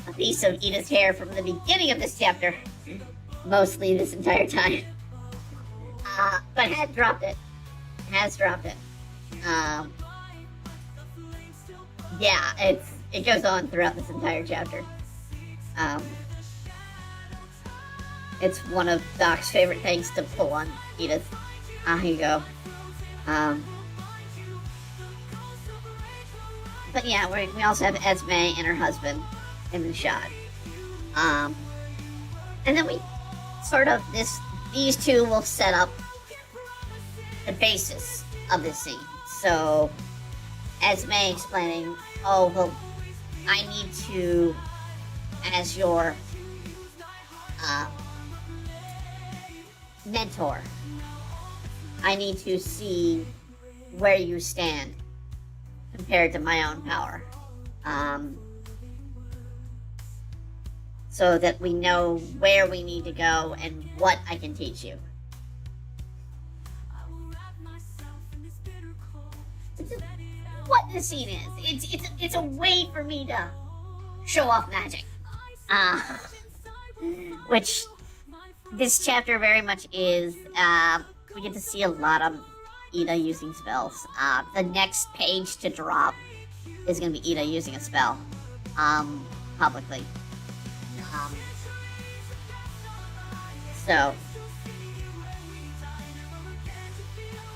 Speaker 2: a piece of Ida's hair from the beginning of this chapter, mostly this entire time. But has dropped it. Yeah, it goes on throughout this entire chapter. It's one of Doc's favorite things to pull on Edith. Here you go. But yeah, we also have Esme and her husband in the shot. And then we sort of, these two will set up the basis of this scene. So, Esme explaining, oh, well, I need to, as your mentor, I need to see where you stand compared to my own power. So that we know where we need to go and what I can teach you. What this scene is. It's a way for me to show off magic. Which this chapter very much is. We get to see a lot of Ida using spells. The next page to drop is going to be Ida using a spell. Publicly. So.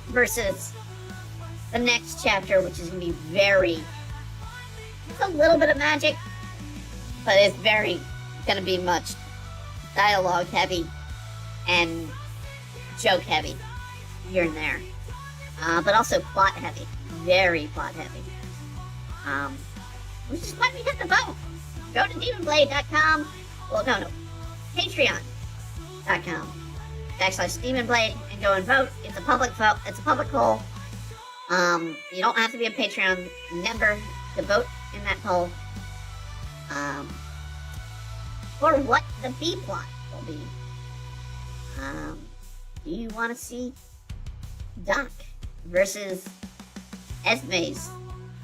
Speaker 2: Versus the next chapter, which is going to be it's a little bit of magic, but it's going to be much dialogue heavy and joke heavy here and there, but also plot heavy, very plot heavy, which is why we have to vote. Go to demonblade.com, well no, patreon.com/demonblade and go and vote. It's a public vote, it's a public poll. You don't have to be a Patreon member to vote in that poll. or what the B plot will be. Do you want to see Doc versus Esme's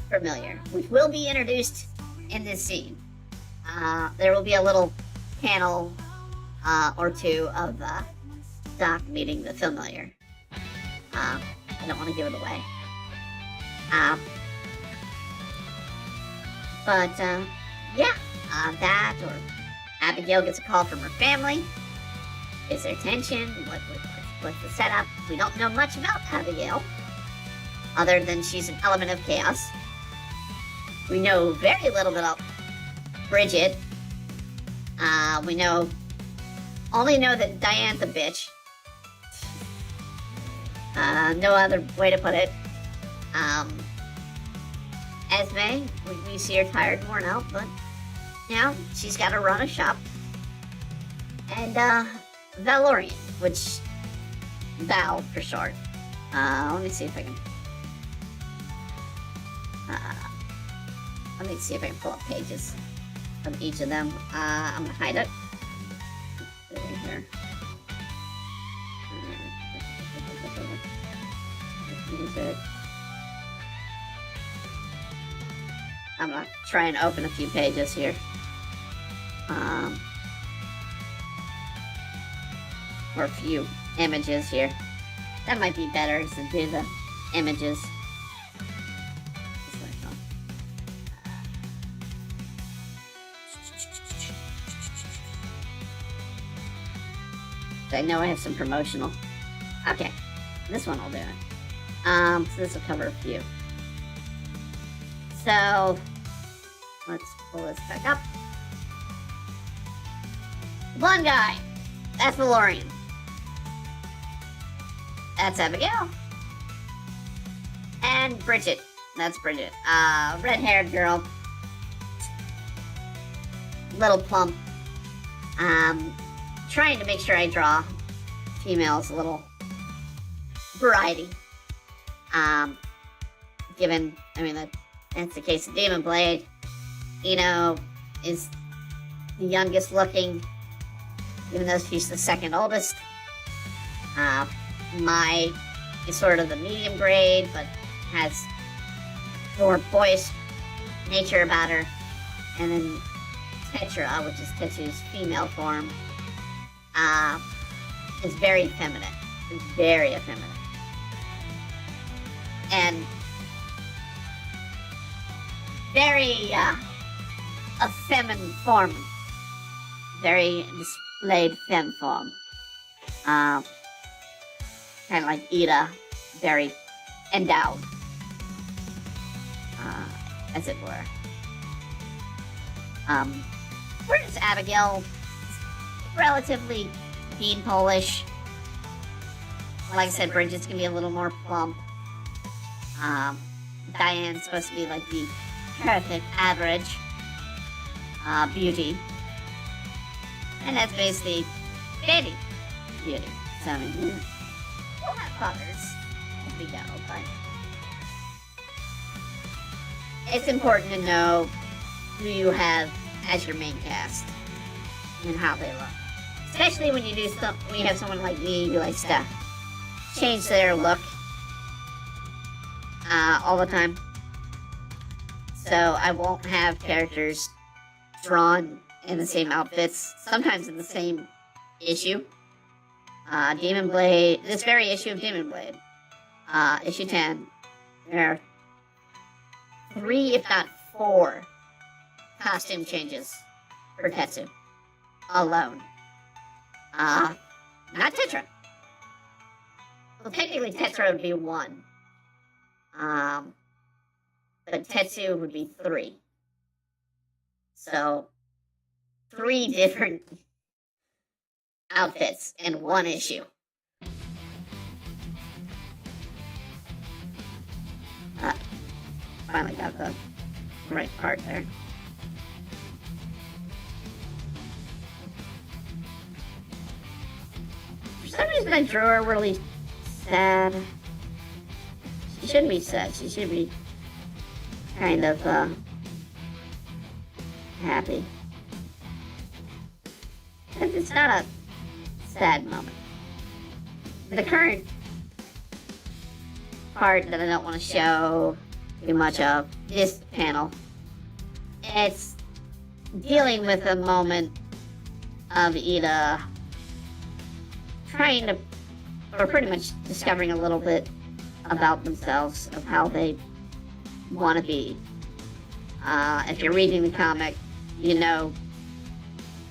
Speaker 2: familiar, which will be introduced in this scene? There will be a little panel or two of Doc meeting the familiar. I don't want to give it away. But yeah, that, or Abigail gets a call from her family. Is there tension? What's the setup? We don't know much about Abigail, other than she's an element of chaos. We know very little about Bridget. We only know that Diane's a bitch. No other way to put it. Esme, we see her tired and worn out, but she's got to run a shop. And Valorian, which Val for short. Let me see if I can. Let me see if I can pull up pages of each of them. I'm gonna hide it. Put it in here. Music. I'm gonna try and open a few pages here. Or a few images here. That might be better to do the images. I know I have some promotional. Okay, this one will do it. So this will cover a few. So let's pull this back up. Blonde guy. That's Valorian. That's Abigail. And Bridget. That's Bridget. Red-haired girl. Little plump. Trying to make sure I draw females a little variety. Given, that's the case of Demon Blade. Eno is the youngest looking, even though she's the second oldest. Mai is sort of the medium grade, but has more boyish nature about her. And then Tetra, which is Tetsu's female form, is very feminine. Very effeminate. And very a feminine form. Very displayed femme form. Kind of like Ida, very endowed, as it were. Whereas Abigail, relatively bean Polish. Like I said, Bridget's gonna be a little more plump. Diane's supposed to be like the perfect average beauty. And that's basically baby beauty. So we'll have colors as we go, but it's important to know who you have as your main cast and how they look. Especially when you have someone like me who likes to change their look all the time. So I won't have characters drawn in the same outfits, sometimes in the same issue. Demon Blade, this very issue of Demon Blade, issue 10, there are 3, if not 4, costume changes for Tetsu alone. Not Tetra. Well, technically Tetra would be 1. But Tetsu would be 3. So, 3 different outfits in 1 issue. Finally got the right part there. For some reason I drew her really sad. She shouldn't be sad, she should be kind of happy. But it's not a sad moment. The current part that I don't want to show too much of, this panel, it's dealing with a moment of Ida trying to, or pretty much discovering a little bit about themselves, of how they want to be. If you're reading the comic, you know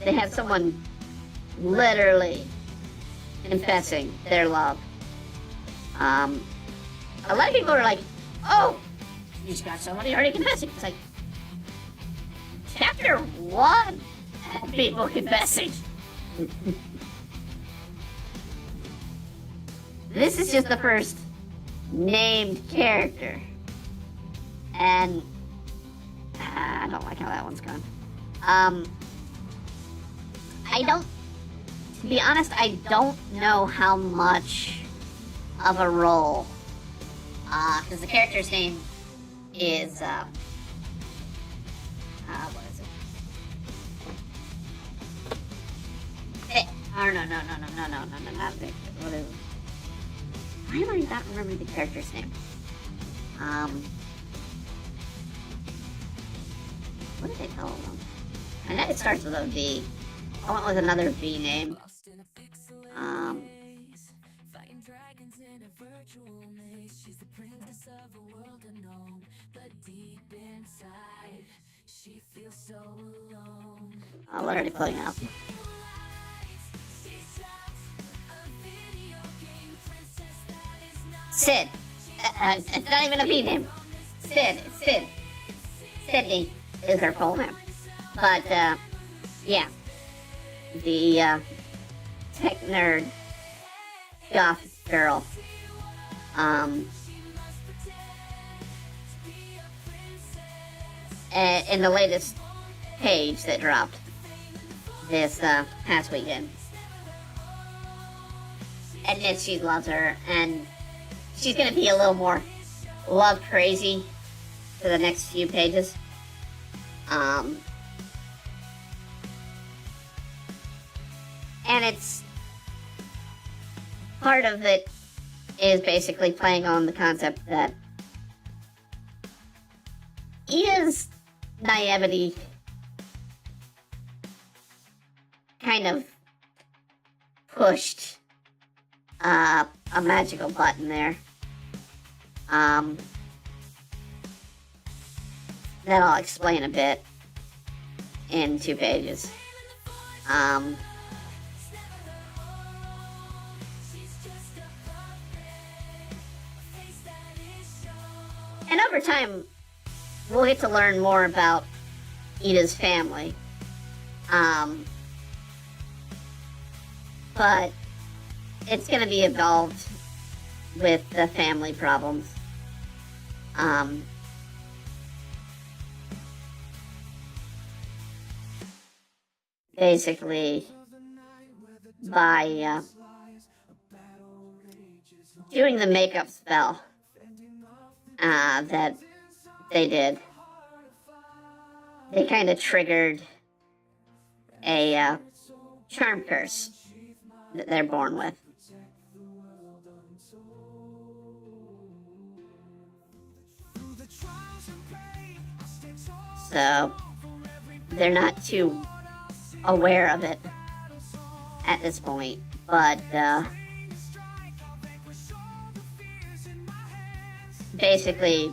Speaker 2: they have someone literally confessing their love. A lot of people are like, oh, you just got somebody already confessing. It's like, chapter 1 had people confessing. This is just the first named character. And I don't like how that one's gone. To be honest, I don't know how much of a role, because the character's name is, what is it? Oh, no, not Vic. What is it? Why am I not remembering the character's name? What did they call him? I know it starts with a V. I went with another V name.
Speaker 1: Fighting dragons in a virtual maze. She's the princess of a world unknown, but deep inside, she feels so alone.
Speaker 2: Oh, what are they playing out? Sid. It's not even a V name. Sid. Sydney is her full name. But, yeah. The, tech nerd goth girl. In the latest page that dropped this past weekend, admits she loves her, and she's gonna be a little more love crazy for the next few pages. And it's part of it is basically playing on the concept that Ida's naivety kind of pushed a magical button there. That I'll explain a bit in 2 pages. And over time, we'll get to learn more about Ida's family. But it's going to be involved with the family problems. Basically, by doing the makeup spell that they did, they kind of triggered a charm curse that they're born with. So they're not too aware of it at this point, but basically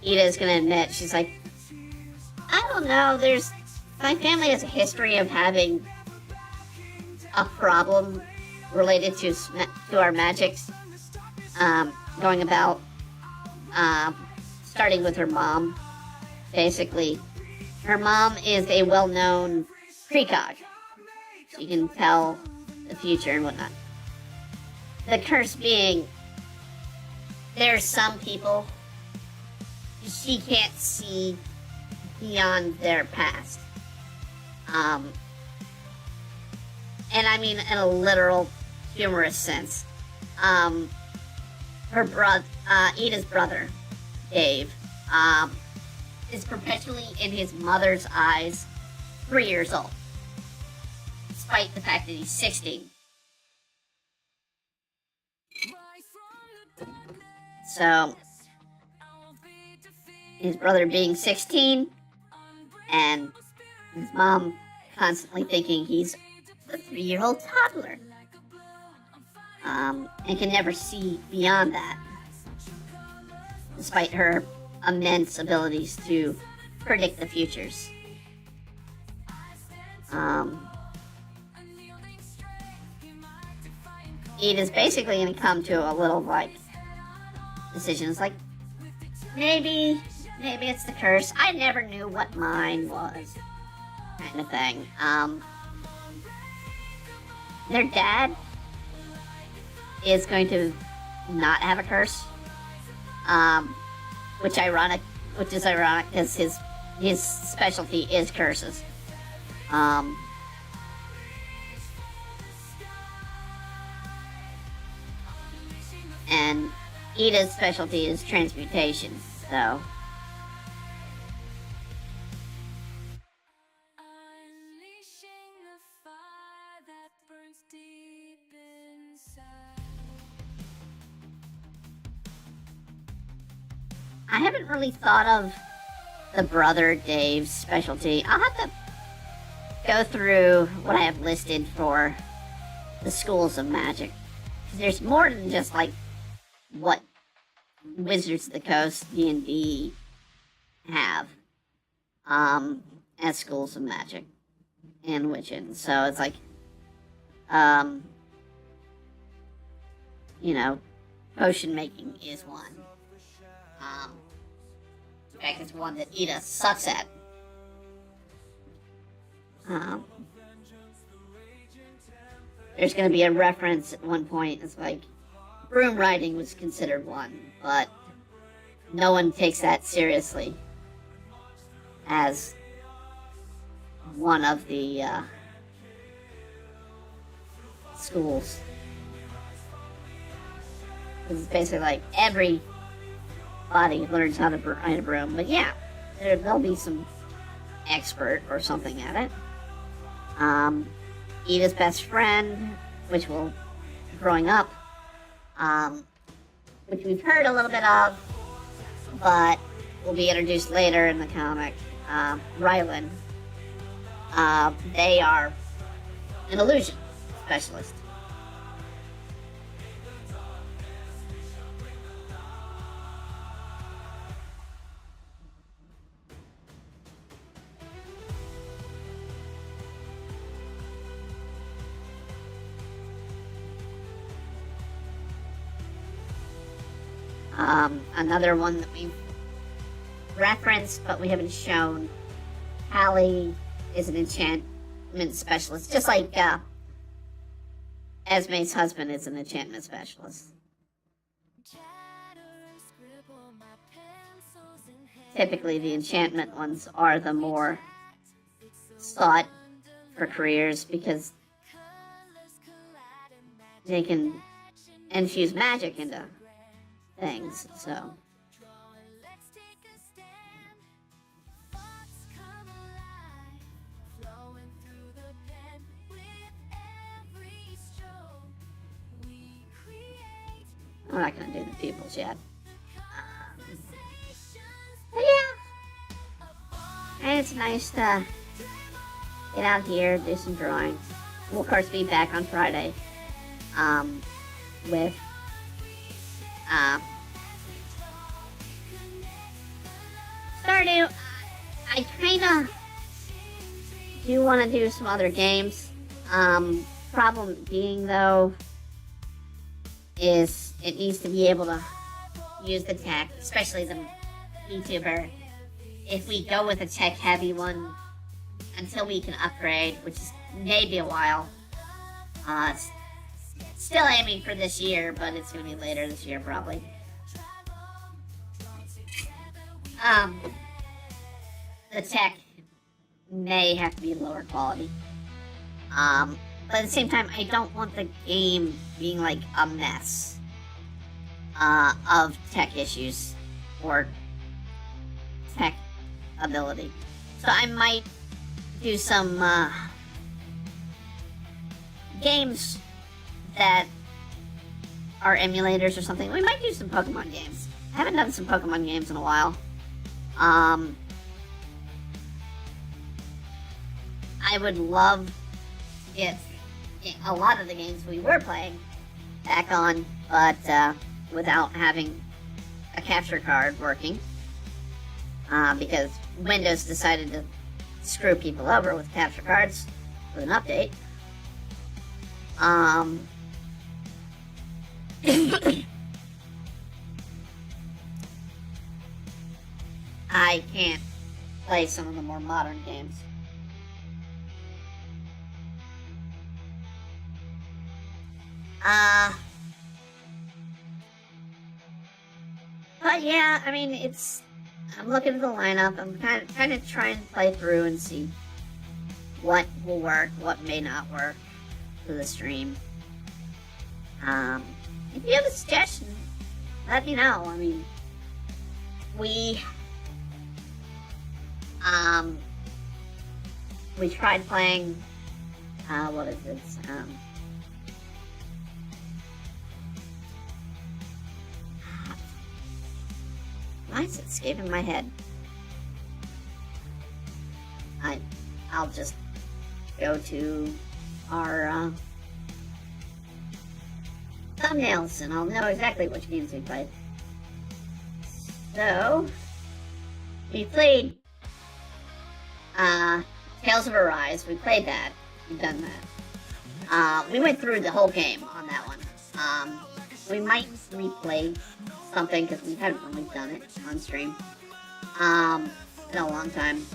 Speaker 2: Ida's gonna admit, she's like, I don't know, my family has a history of having a problem related to our magics, going about, starting with her mom. Basically, her mom is a well-known precog. She can tell the future and whatnot. The curse being, there's some people she can't see beyond their past. And I mean in a literal, humorous sense. Her brother, Ida's brother, Dave, is perpetually in his mother's eyes, 3 years old. despite the fact that he's 16. So, his brother being 16, and his mom constantly thinking he's a 3-year-old toddler, and can never see beyond that, despite her immense abilities to predict the futures. Ida's basically going to come to a little, like, decision. It's like, maybe it's the curse. I never knew what mine was, kind of thing. Their dad is going to not have a curse, which is ironic because his specialty is curses. And Ida's specialty is transmutation, so. I haven't really thought of the brother Dave's specialty. I'll have to go through what I have listed for the schools of magic. There's more than just like what Wizards of the Coast D&D have as schools of magic and witching. So it's like, potion making is one. In fact, it's one that Ida sucks at. There's going to be a reference at one point. It's like, broom riding was considered one, but no one takes that seriously as one of the schools. It's basically like everybody learns how to ride a broom, but yeah, there'll be some expert or something at it. Ida's best friend, which will, growing up, which we've heard a little bit of, but will be introduced later in the comic, Rylan. They are an illusion specialist. Another one that we've referenced, but we haven't shown. Hallie is an enchantment specialist, just like Esme's husband is an enchantment specialist. Typically, the enchantment ones are the more sought for careers because they can infuse magic into things, so. I'm not gonna do the pupils yet. But yeah. And it's nice to get out here, do some drawings. We'll of course be back on Friday. With Stardew. I kinda do want to do some other games. Problem being though is it needs to be able to use the tech, especially the VTuber. If we go with a tech heavy one until we can upgrade, which is maybe a while. Still aiming for this year, but it's going to be later this year probably. The tech may have to be lower quality. But at the same time, I don't want the game being like a mess of tech issues or tech ability. So I might do some games that are emulators or something, we might do some Pokemon games. I haven't done some Pokemon games in a while. I would love if a lot of the games we were playing back on, but without having a capture card working, because Windows decided to screw people over with capture cards with an update. I can't play some of the more modern games. But yeah, I mean, I'm looking at the lineup. I'm kind of trying to play through and see what will work, what may not work for the stream. If you have a suggestion, let me know. I mean, we tried playing, what is it? Why is it escaping my head? I'll just go to our thumbnails and I'll know exactly which games we played. So, we played Tales of Arise. We played that. We've done that. We went through the whole game on that one. We might replay something because we haven't really done it on stream in a long time.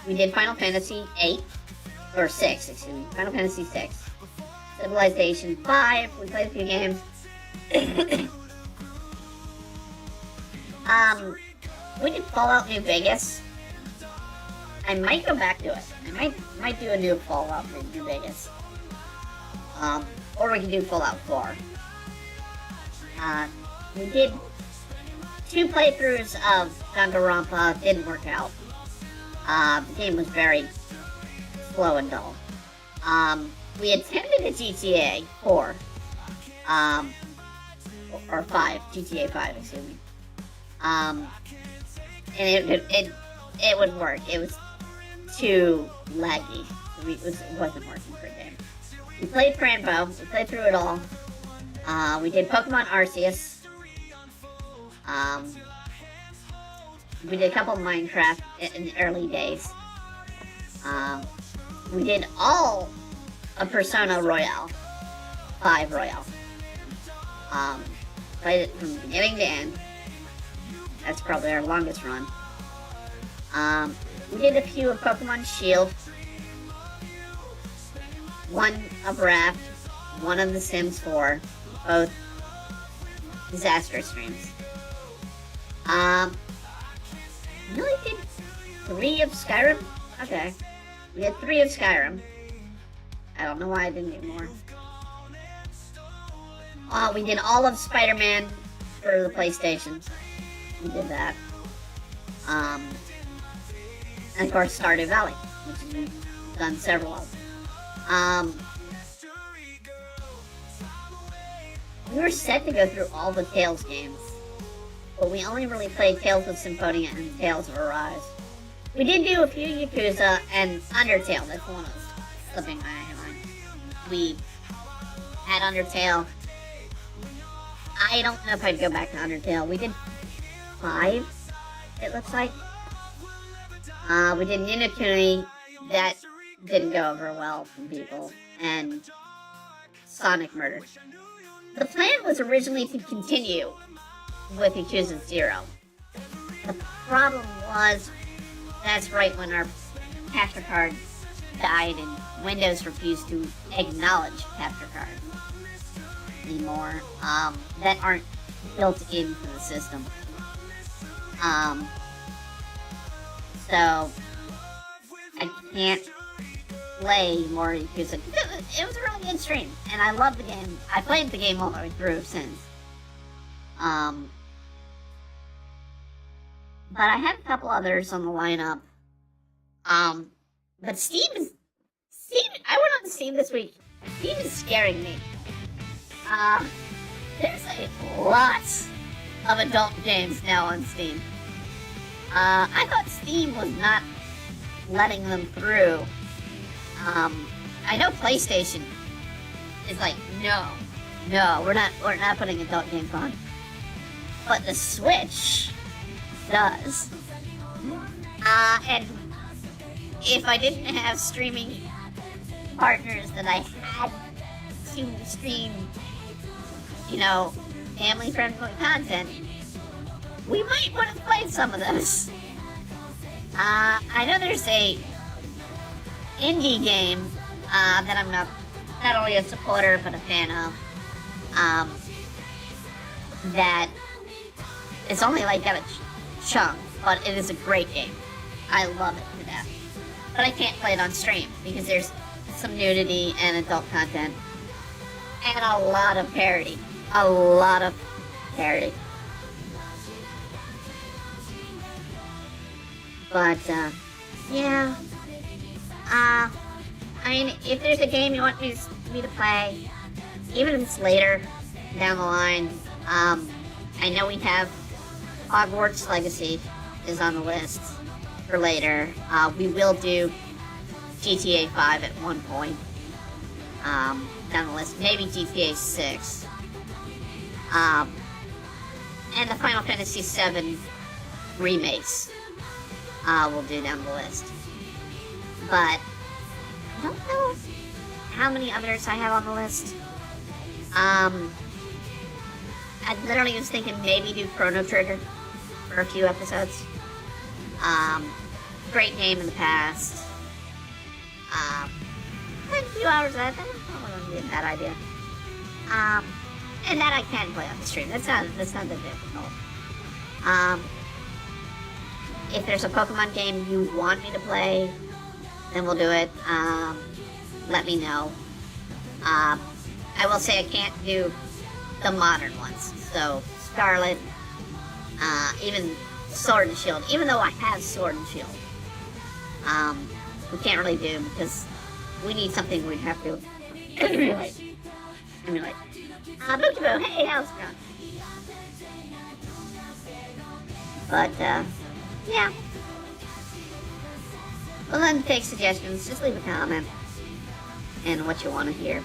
Speaker 2: We did Final Fantasy 8 or 6, excuse me. Final Fantasy 6, Civilization 5. We played a few games. We did Fallout New Vegas. I might go back to it. I might do a new Fallout New Vegas. Or we can do Fallout 4. We did 2 playthroughs of Danganronpa. Didn't work out. The game was very slow and dull. We attempted a GTA 4. Or 5. GTA 5, excuse me. And it would work. It was too laggy. It wasn't working for a game. We played Cranbo. We played through it all. We did Pokemon Arceus. We did a couple of Minecraft in the early days. We did all of Persona Royale. 5 Royale. Played it from beginning to end. That's probably our longest run. We did a few of Pokemon Shield. 1 of Raft. 1 of The Sims 4. Both disaster streams. We really did 3 of Skyrim? Okay. We had 3 of Skyrim. I don't know why I didn't do more. We did all of Spider-Man for the PlayStation. We did that. And of course Stardew Valley, which we've done several of. We were set to go through all the Tales games, but we only really played Tales of Symphonia and Tales of Arise. We did do a few Yakuza and Undertale. That's the one that was slipping my mind. We had Undertale. I don't know if I'd go back to Undertale. We did 5, it looks like. We did Ni no Kuni. That didn't go over well from people. And Sonic Murder. The plan was originally to continue with Yakuza 0. The problem was, that's right when our capture card died and Windows refused to acknowledge capture cards anymore, that aren't built into the system. So I can't play more Yakuza. It was a really good stream, and I love the game. I played the game all the way through since. But I have a couple others on the lineup. But Steam, I went on Steam this week Steam is scaring me. There's a lot of adult games now on Steam. I thought Steam was not letting them through. I know PlayStation is like, no, we're not putting adult games on. But the Switch does. And if I didn't have streaming partners that I had to stream, family-friendly content, we might would have played some of those. I know there's a indie game that I'm not only a supporter but a fan of. That it's only like got a chunk, but it is a great game. I love it to death. But I can't play it on stream because there's some nudity and adult content and a lot of parody. But, yeah. I mean, if there's a game you want me to play, even if it's later down the line, I know we have Hogwarts Legacy is on the list for later. We will do GTA 5 at one point down the list. Maybe GTA 6. And the Final Fantasy 7 remakes we'll do down the list. But I don't know how many others I have on the list. I literally was thinking maybe do Chrono Trigger for a few episodes. Great game in the past. A few hours of that probably wouldn't be a bad idea. And that I can play on the stream. That's not that difficult. If there's a Pokemon game you want me to play, then we'll do it. Let me know. I will say I can't do the modern ones. So Scarlet, even Sword and Shield. Even though I have Sword and Shield, we can't really do because we need something we'd have to emulate. Bookaboo, hey, how's it going? But, yeah. Well, then take suggestions. Just leave a comment and what you want to hear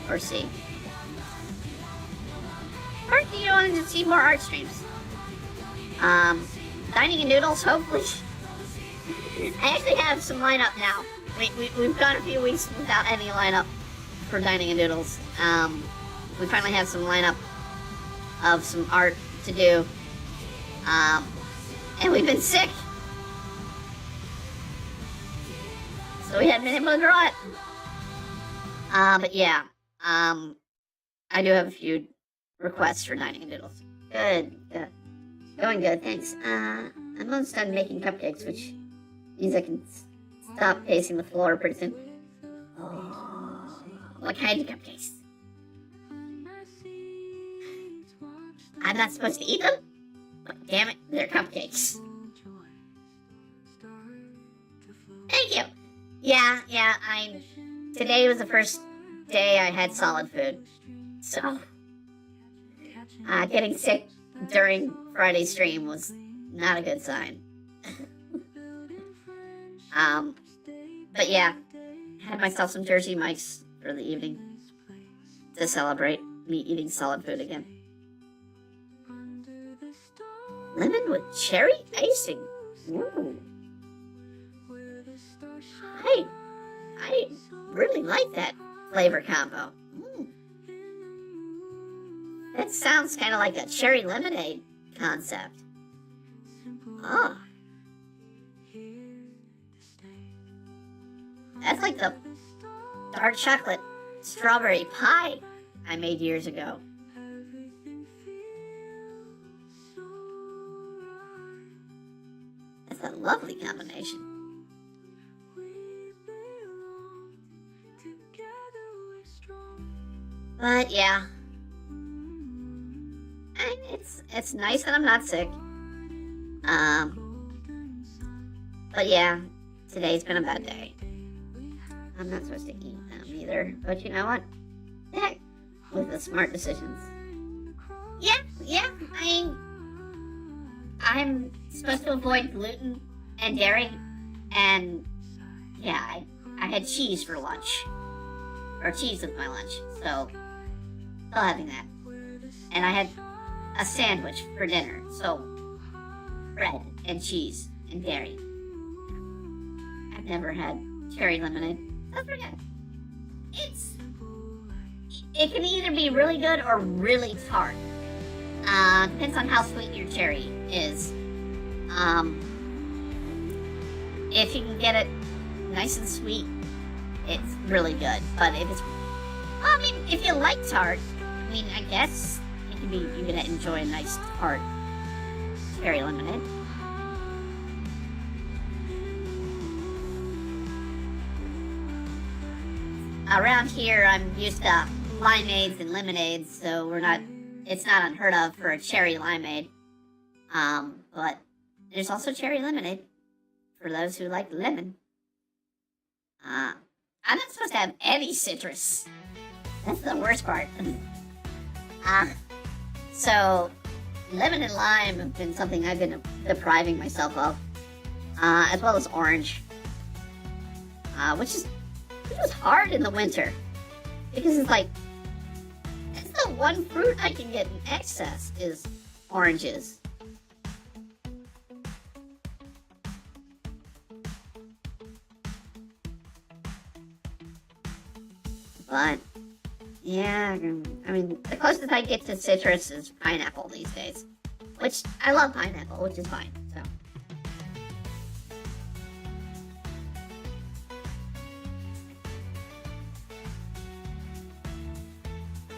Speaker 2: or see. Or do you want to see more art streams? Dining and Noodles, hopefully. I actually have some lineup now. We've gone a few weeks without any lineup for Dining and Noodles. We finally have some lineup of some art to do. And we've been sick. So we haven't been able to draw it. But yeah. I do have a few requests for Dining and Noodles. Good. Going good, thanks. I'm almost done making cupcakes, which means I can stop pacing the floor pretty soon. Oh, what kind of cupcakes? I'm not supposed to eat them? But damn it, they're cupcakes. Thank you. Yeah, today was the first day I had solid food. So, getting sick during Friday's stream was not a good sign. But yeah, had myself some Jersey Mike's for the evening to celebrate me eating solid food again. Lemon with cherry icing. Ooh. I really like that flavor combo. That sounds kind of like a cherry lemonade concept. Oh. That's like the dark chocolate strawberry pie I made years ago. That's a lovely combination. But yeah. It's nice that I'm not sick. But yeah, today's been a bad day. I'm not supposed to eat them either. either. But you know what? Heck with the smart decisions. Yeah. I mean, I'm supposed to avoid gluten and dairy, and yeah, I had cheese for lunch, or cheese with my lunch. So still having that, and I had a sandwich for dinner. So bread and cheese and dairy. I've never had cherry lemonade. That's pretty good. It can either be really good or really tart. Depends on how sweet your cherry is. If you can get it nice and sweet, it's really good. But if it's, I mean, if you like tart, I mean, I guess it can be, you're gonna enjoy a nice tart cherry lemonade. Around here, I'm used to limeades and lemonades, so it's not unheard of for a cherry limeade. But there's also cherry lemonade for those who like lemon. I'm not supposed to have any citrus. That's the worst part. So lemon and lime have been something I've been depriving myself of, as well as orange, which was hard in the winter because it's like it's the one fruit I can get in excess is oranges. But yeah, I mean, the closest I get to citrus is pineapple these days, which I love pineapple, which is fine. So.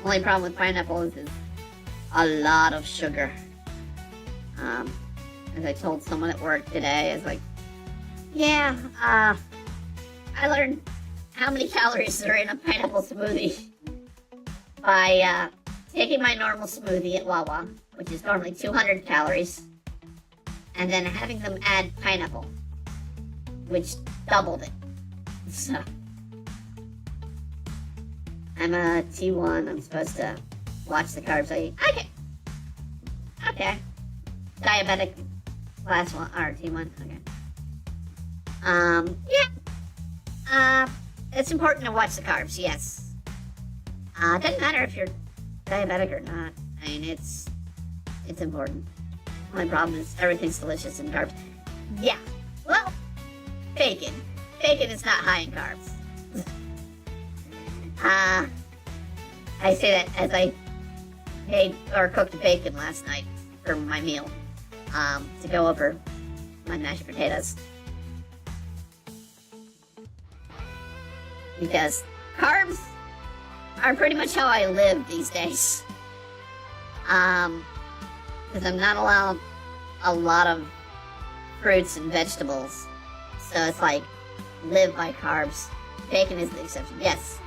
Speaker 2: Only problem with pineapple is a lot of sugar. As I told someone at work today, I was like, yeah, I learned how many calories are in a pineapple smoothie by taking my normal smoothie at Wawa, which is normally 200 calories, and then having them add pineapple, which doubled it. So I'm a T1. I'm supposed to watch the carbs I eat. Okay. Diabetic class 1 or T1. Okay. It's important to watch the carbs. Yes. Doesn't matter if you're diabetic or not. I mean, it's important. My problem is everything's delicious in carbs. Yeah. Well, bacon. Bacon is not high in carbs. I say that as I made or cooked bacon last night for my meal, to go over my mashed potatoes. Because carbs are pretty much how I live these days. Because I'm not allowed a lot of fruits and vegetables. So it's like, live by carbs. Bacon is the exception. Yes.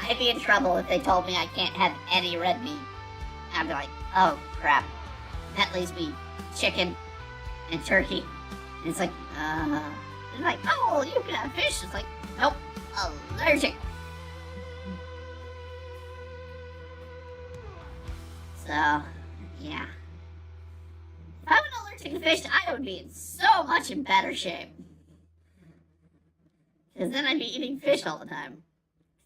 Speaker 2: I'd be in trouble if they told me I can't have any red meat. I'd be like, oh crap. That leaves me chicken and turkey. And it's like, they're like, oh, you can have fish. It's like, nope, allergic. So, yeah. If I was allergic to fish, I would be in so much in better shape. Because then I'd be eating fish all the time.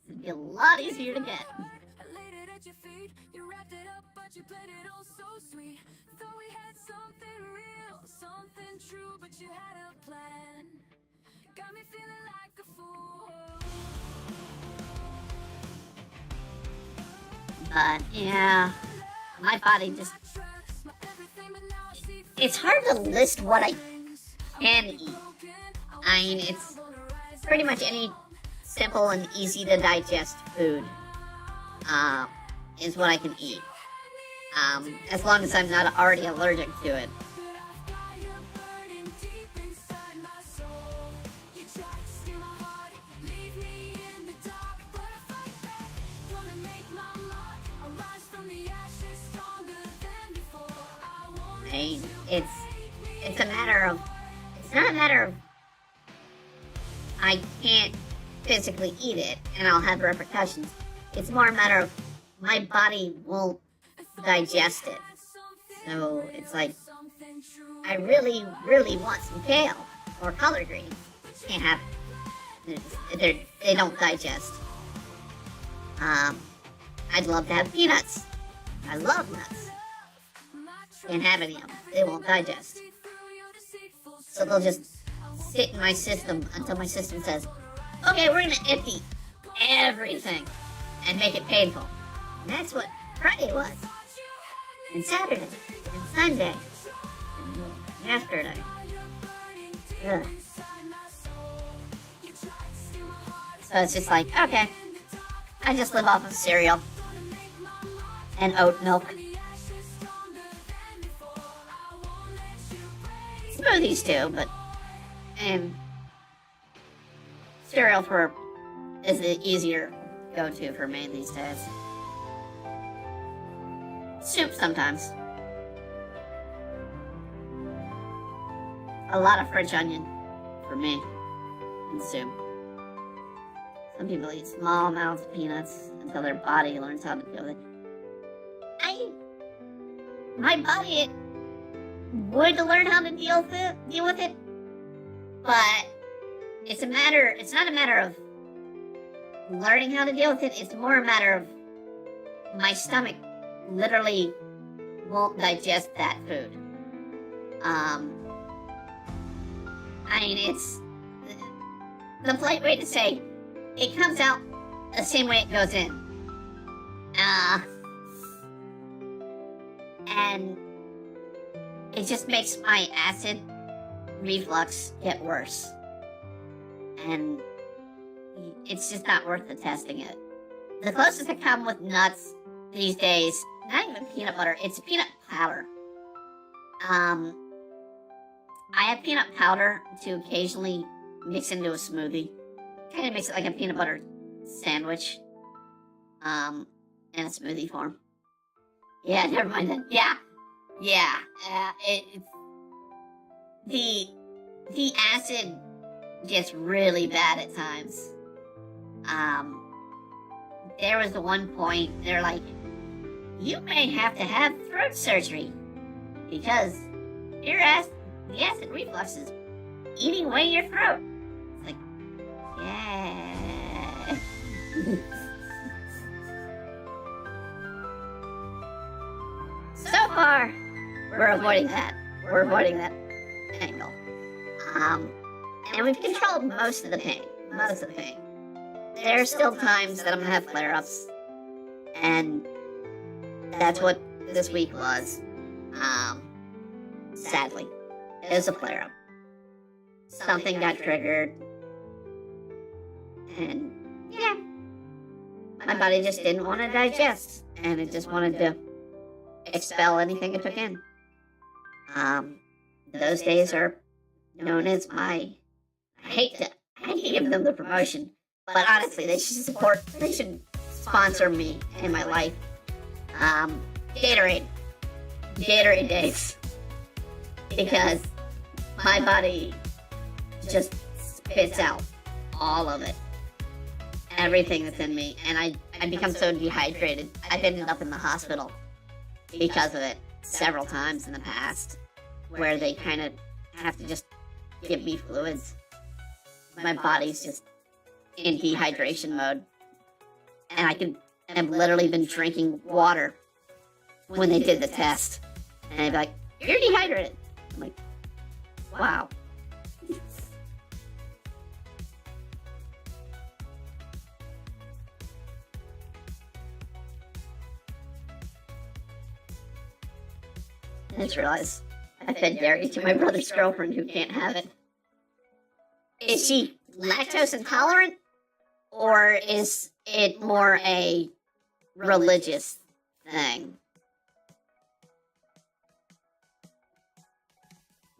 Speaker 2: It'd be a lot easier to get.
Speaker 1: I laid it at your feet. You wrapped it up, but you played it all so sweet. Thought we had something real, something true, but you had a plan. Got me feeling like a fool.
Speaker 2: But yeah, my body just, it's hard to list what I can eat. I mean, it's pretty much any simple and easy to digest food is what I can eat, as long as I'm not already allergic to it. I mean, it's a matter of, it's not a matter of I can't physically eat it and I'll have repercussions. It's more a matter of my body won't digest it. So it's like, I really, really want some kale or collard greens. Can't have it. They don't digest. I'd love to have peanuts. I love nuts. Can't have any of them. They won't digest. So they'll just sit in my system until my system says, okay, we're gonna empty everything and make it painful. And that's what Friday was. And Saturday. And Sunday. And yesterday. Ugh. So it's just like, okay. I just live off of cereal. And oat milk. Smoothies too, but cereal is the easier go-to for me these days. Soup sometimes. A lot of French onion for me in soup. Some people eat small amounts of peanuts until their body learns how to deal with it. My body would learn how to deal with it, but it's not a matter of learning how to deal with it, it's more a matter of my stomach literally won't digest that food. It's the polite way to say it comes out the same way it goes in. And it just makes my acid reflux get worse. And it's just not worth the testing it. The closest I come with nuts these days, not even peanut butter, it's peanut powder. I have peanut powder to occasionally mix into a smoothie. Kind of makes it like a peanut butter sandwich. In a smoothie form. Yeah, never mind then. Yeah. The acid gets really bad at times. There was the one point they're like, you may have to have throat surgery because the acid reflux is eating away your throat. It's like, yeah. So far, we're avoiding that. We're avoiding that angle. And we've controlled most of the pain. There are still times that I'm gonna have flare-ups. And that's what this week was. Sadly. It was a flare-up. Something got triggered. And, yeah. My body just didn't want to digest. And it just wanted to expel anything it took in. Those days are known as I hate to give them the promotion, but honestly, they should sponsor me in my life. Gatorade days. Because my body just spits out all of it. Everything that's in me. And I become so dehydrated. I've ended up in the hospital because of it several times in the past, where they kind of have to just give me fluids. My body's just in dehydration mode. And I've literally been drinking water when they did the test. And they'd be like, you're dehydrated. I'm like, wow. I just realized I fed dairy to my brother's girlfriend who can't have it. Is she lactose intolerant? Or is it more a religious thing?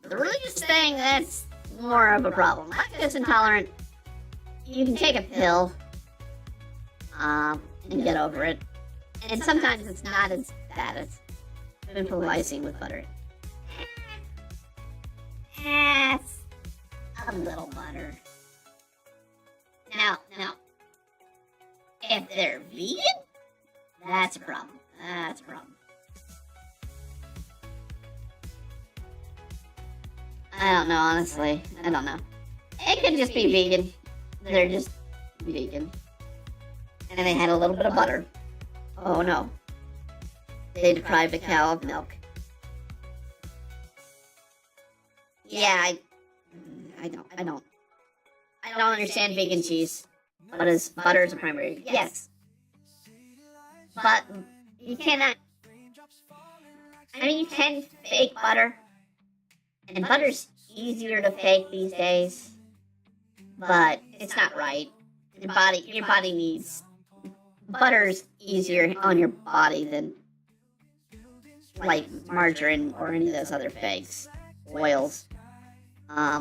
Speaker 2: The religious thing, that's more of a problem. Lactose intolerant, you can take a pill and get over it. And sometimes it's not as bad as spoonful of icing with butter. A little butter. Now, if they're vegan, that's a problem. That's a problem. I don't know, honestly. I don't know. It could just be vegan. They're just vegan. And they had a little bit of butter. Oh no. They deprived a cow of milk. Yeah, I don't understand vegan cheese. Butter is a primary. Yes. But you cannot. I mean, you can fake butter. And butter's easier to fake these days. But it's not right. Your body needs. Butter's easier on your body than like margarine or any of those other fakes. Oils. I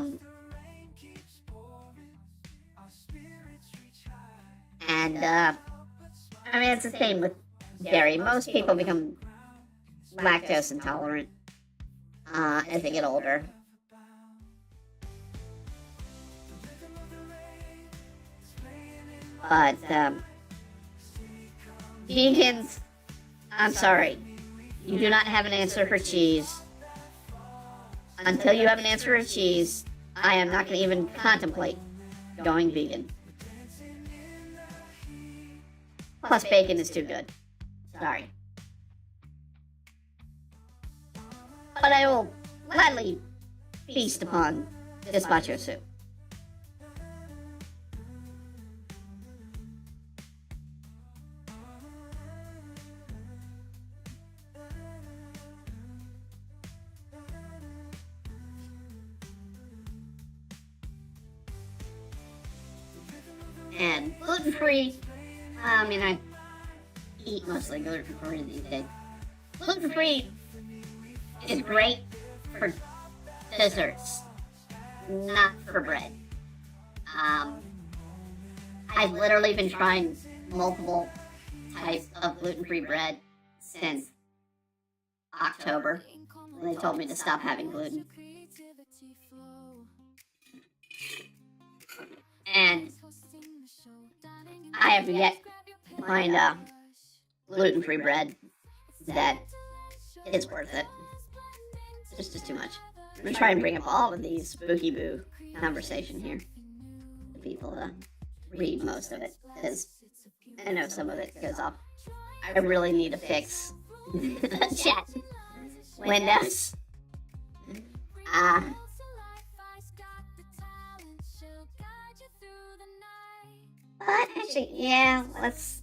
Speaker 2: mean, it's the same with dairy. Most people become lactose intolerant as they get older. But vegans, I'm sorry, you do not have an answer for cheese. Until you have an answer for cheese, I am not going to even contemplate going vegan. Plus, bacon is too good. Sorry. But I will gladly feast upon gazpacho soup. And gluten-free, I mean, I eat mostly gluten-free these days. Gluten-free is great for desserts, not for bread. I've literally been trying multiple types of gluten-free bread since October, when they told me to stop having gluten. And I have yet to find gluten-free bread that is worth it. It's just too much. I'm gonna try and bring up all of these spooky boo conversation here. The people to read most of it, because I know some of it goes off. I really need to fix the chat windows. But actually, yeah, let's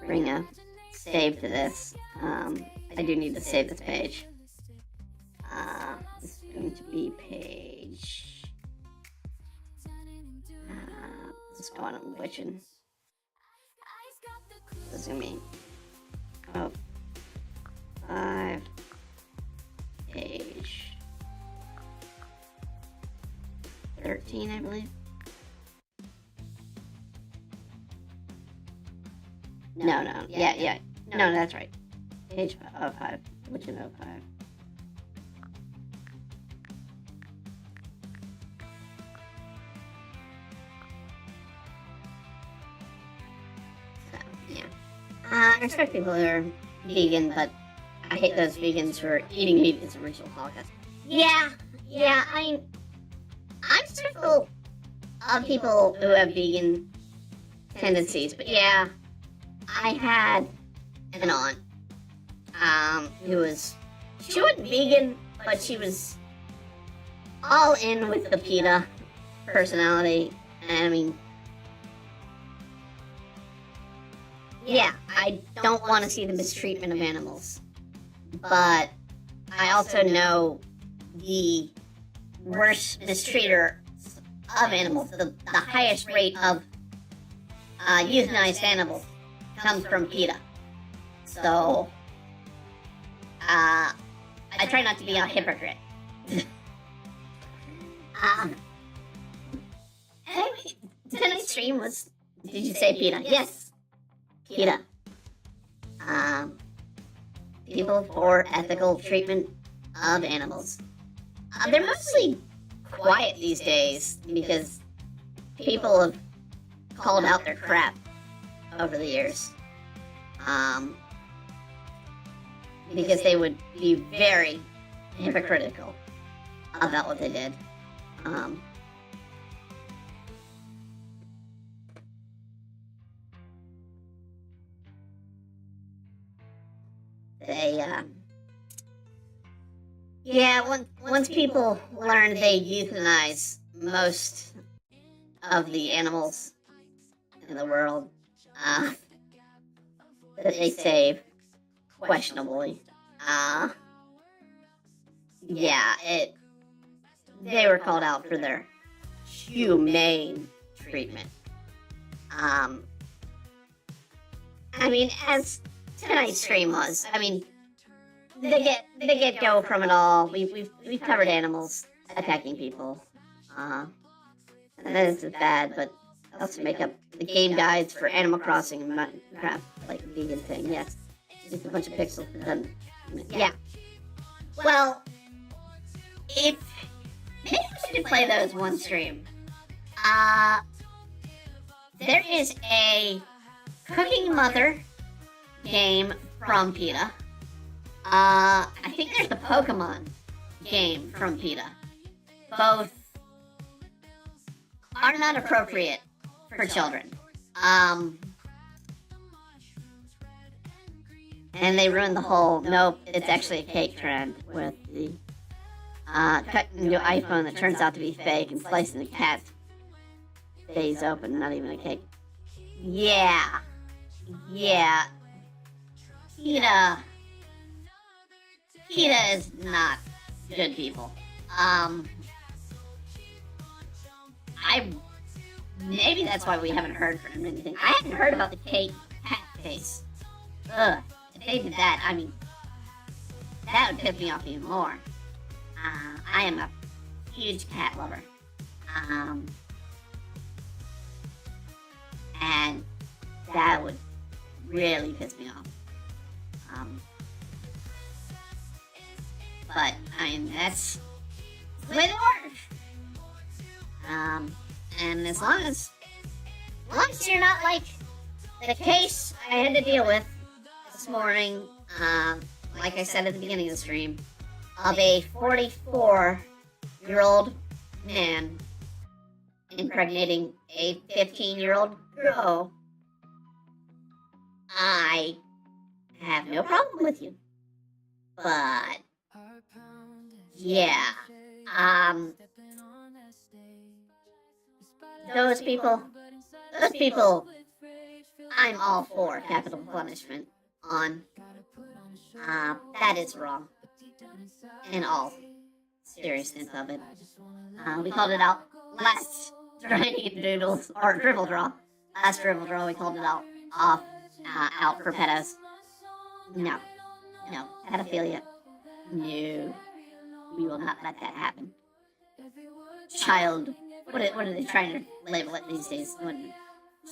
Speaker 2: bring a save to this. I do need to save this page. This is going to be page. Let's go on and witching. Zoom in. Oh, 5 page 13, I believe. No, yeah. No, that's right. Page 05. Which in 05? So, yeah. I respect people who are vegan, but I hate those vegans who are eating meat as a ritual holocaust. Yeah, I mean, I'm respectful of people who have vegan tendencies, but yeah, I had an aunt who she wasn't vegan, but she was all in with the PETA personality. And I mean, yeah, I don't want to see the mistreatment of animals, but I also know the worst mistreater of animals, the highest rate of euthanized animals comes from PETA. So, I try not to be a hypocrite. Anyway, tonight's stream was, did you say PETA? Yes, PETA. People for ethical treatment of animals. They're mostly quiet these days because people have called out their crap over the years. Because they would be very hypocritical about what they did. Once people learned they euthanize most of the animals in the world that they save, questionably, they were called out for their humane treatment. I mean, as tonight's stream was, I mean, the get-go from it all, we've covered animals attacking people. And that is bad, but also make up the game guides for Animal Crossing and Minecraft, like a vegan thing, yes. Just a bunch of pixels. Yeah. Well, maybe we should play those one stream. There is a Cooking Mother game from PETA. I think there's the Pokemon game from PETA. Both are not appropriate for children. And they ruined the whole, nope, it's actually a cake trend with the cutting your iPhone that turns out to be fake and slicing the cat's face open, not even a cake. Yeah. PETA is not good people. Maybe that's why we haven't heard from anything. I haven't heard about the cake cat case. Ugh. If they did that, I mean, that would piss me off even more. I am a huge cat lover. And that would really piss me off. But, I mean, that's the way they work. And as long as you're not like the case I had to deal with this morning, like I said at the beginning of the stream, of a 44-year-old man impregnating a 15-year-old girl, I have no problem with you. But, yeah, those people, I'm all for capital punishment on. That is wrong. In all seriousness of it. We called it out last Doodles, or Dribble Draw. Last Dribble Draw, we called it out for pedos. No. Pedophilia. No. We will not let that happen. Child, what are they trying to label it these days?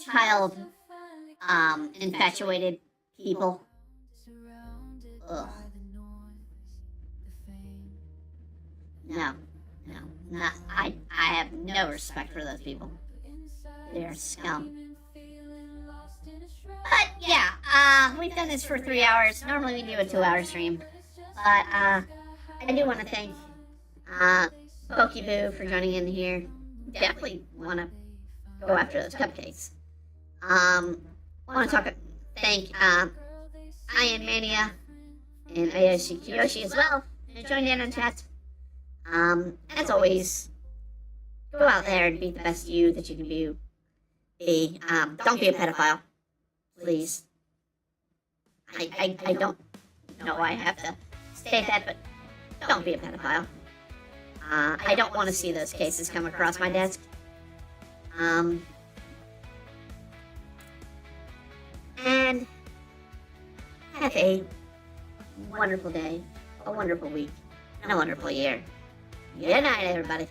Speaker 2: Child, infatuated people. Ugh. No. I have no respect for those people. They're scum. But yeah, we've done this for 3 hours. Normally we do a 2-hour stream. But I do want to thank Pokeboo for joining in here. Definitely want to go after those cupcakes. Want to thank Ian Mania and Ayoshi Kiyoshi as well, who joined in on chat. As always, go out there and be the best you that you can be. Don't be a pedophile, please. I don't know why I have to say that, but don't be a pedophile. I don't want to see those cases come across my desk. And have a wonderful day, a wonderful week, and a wonderful year. Good night, everybody.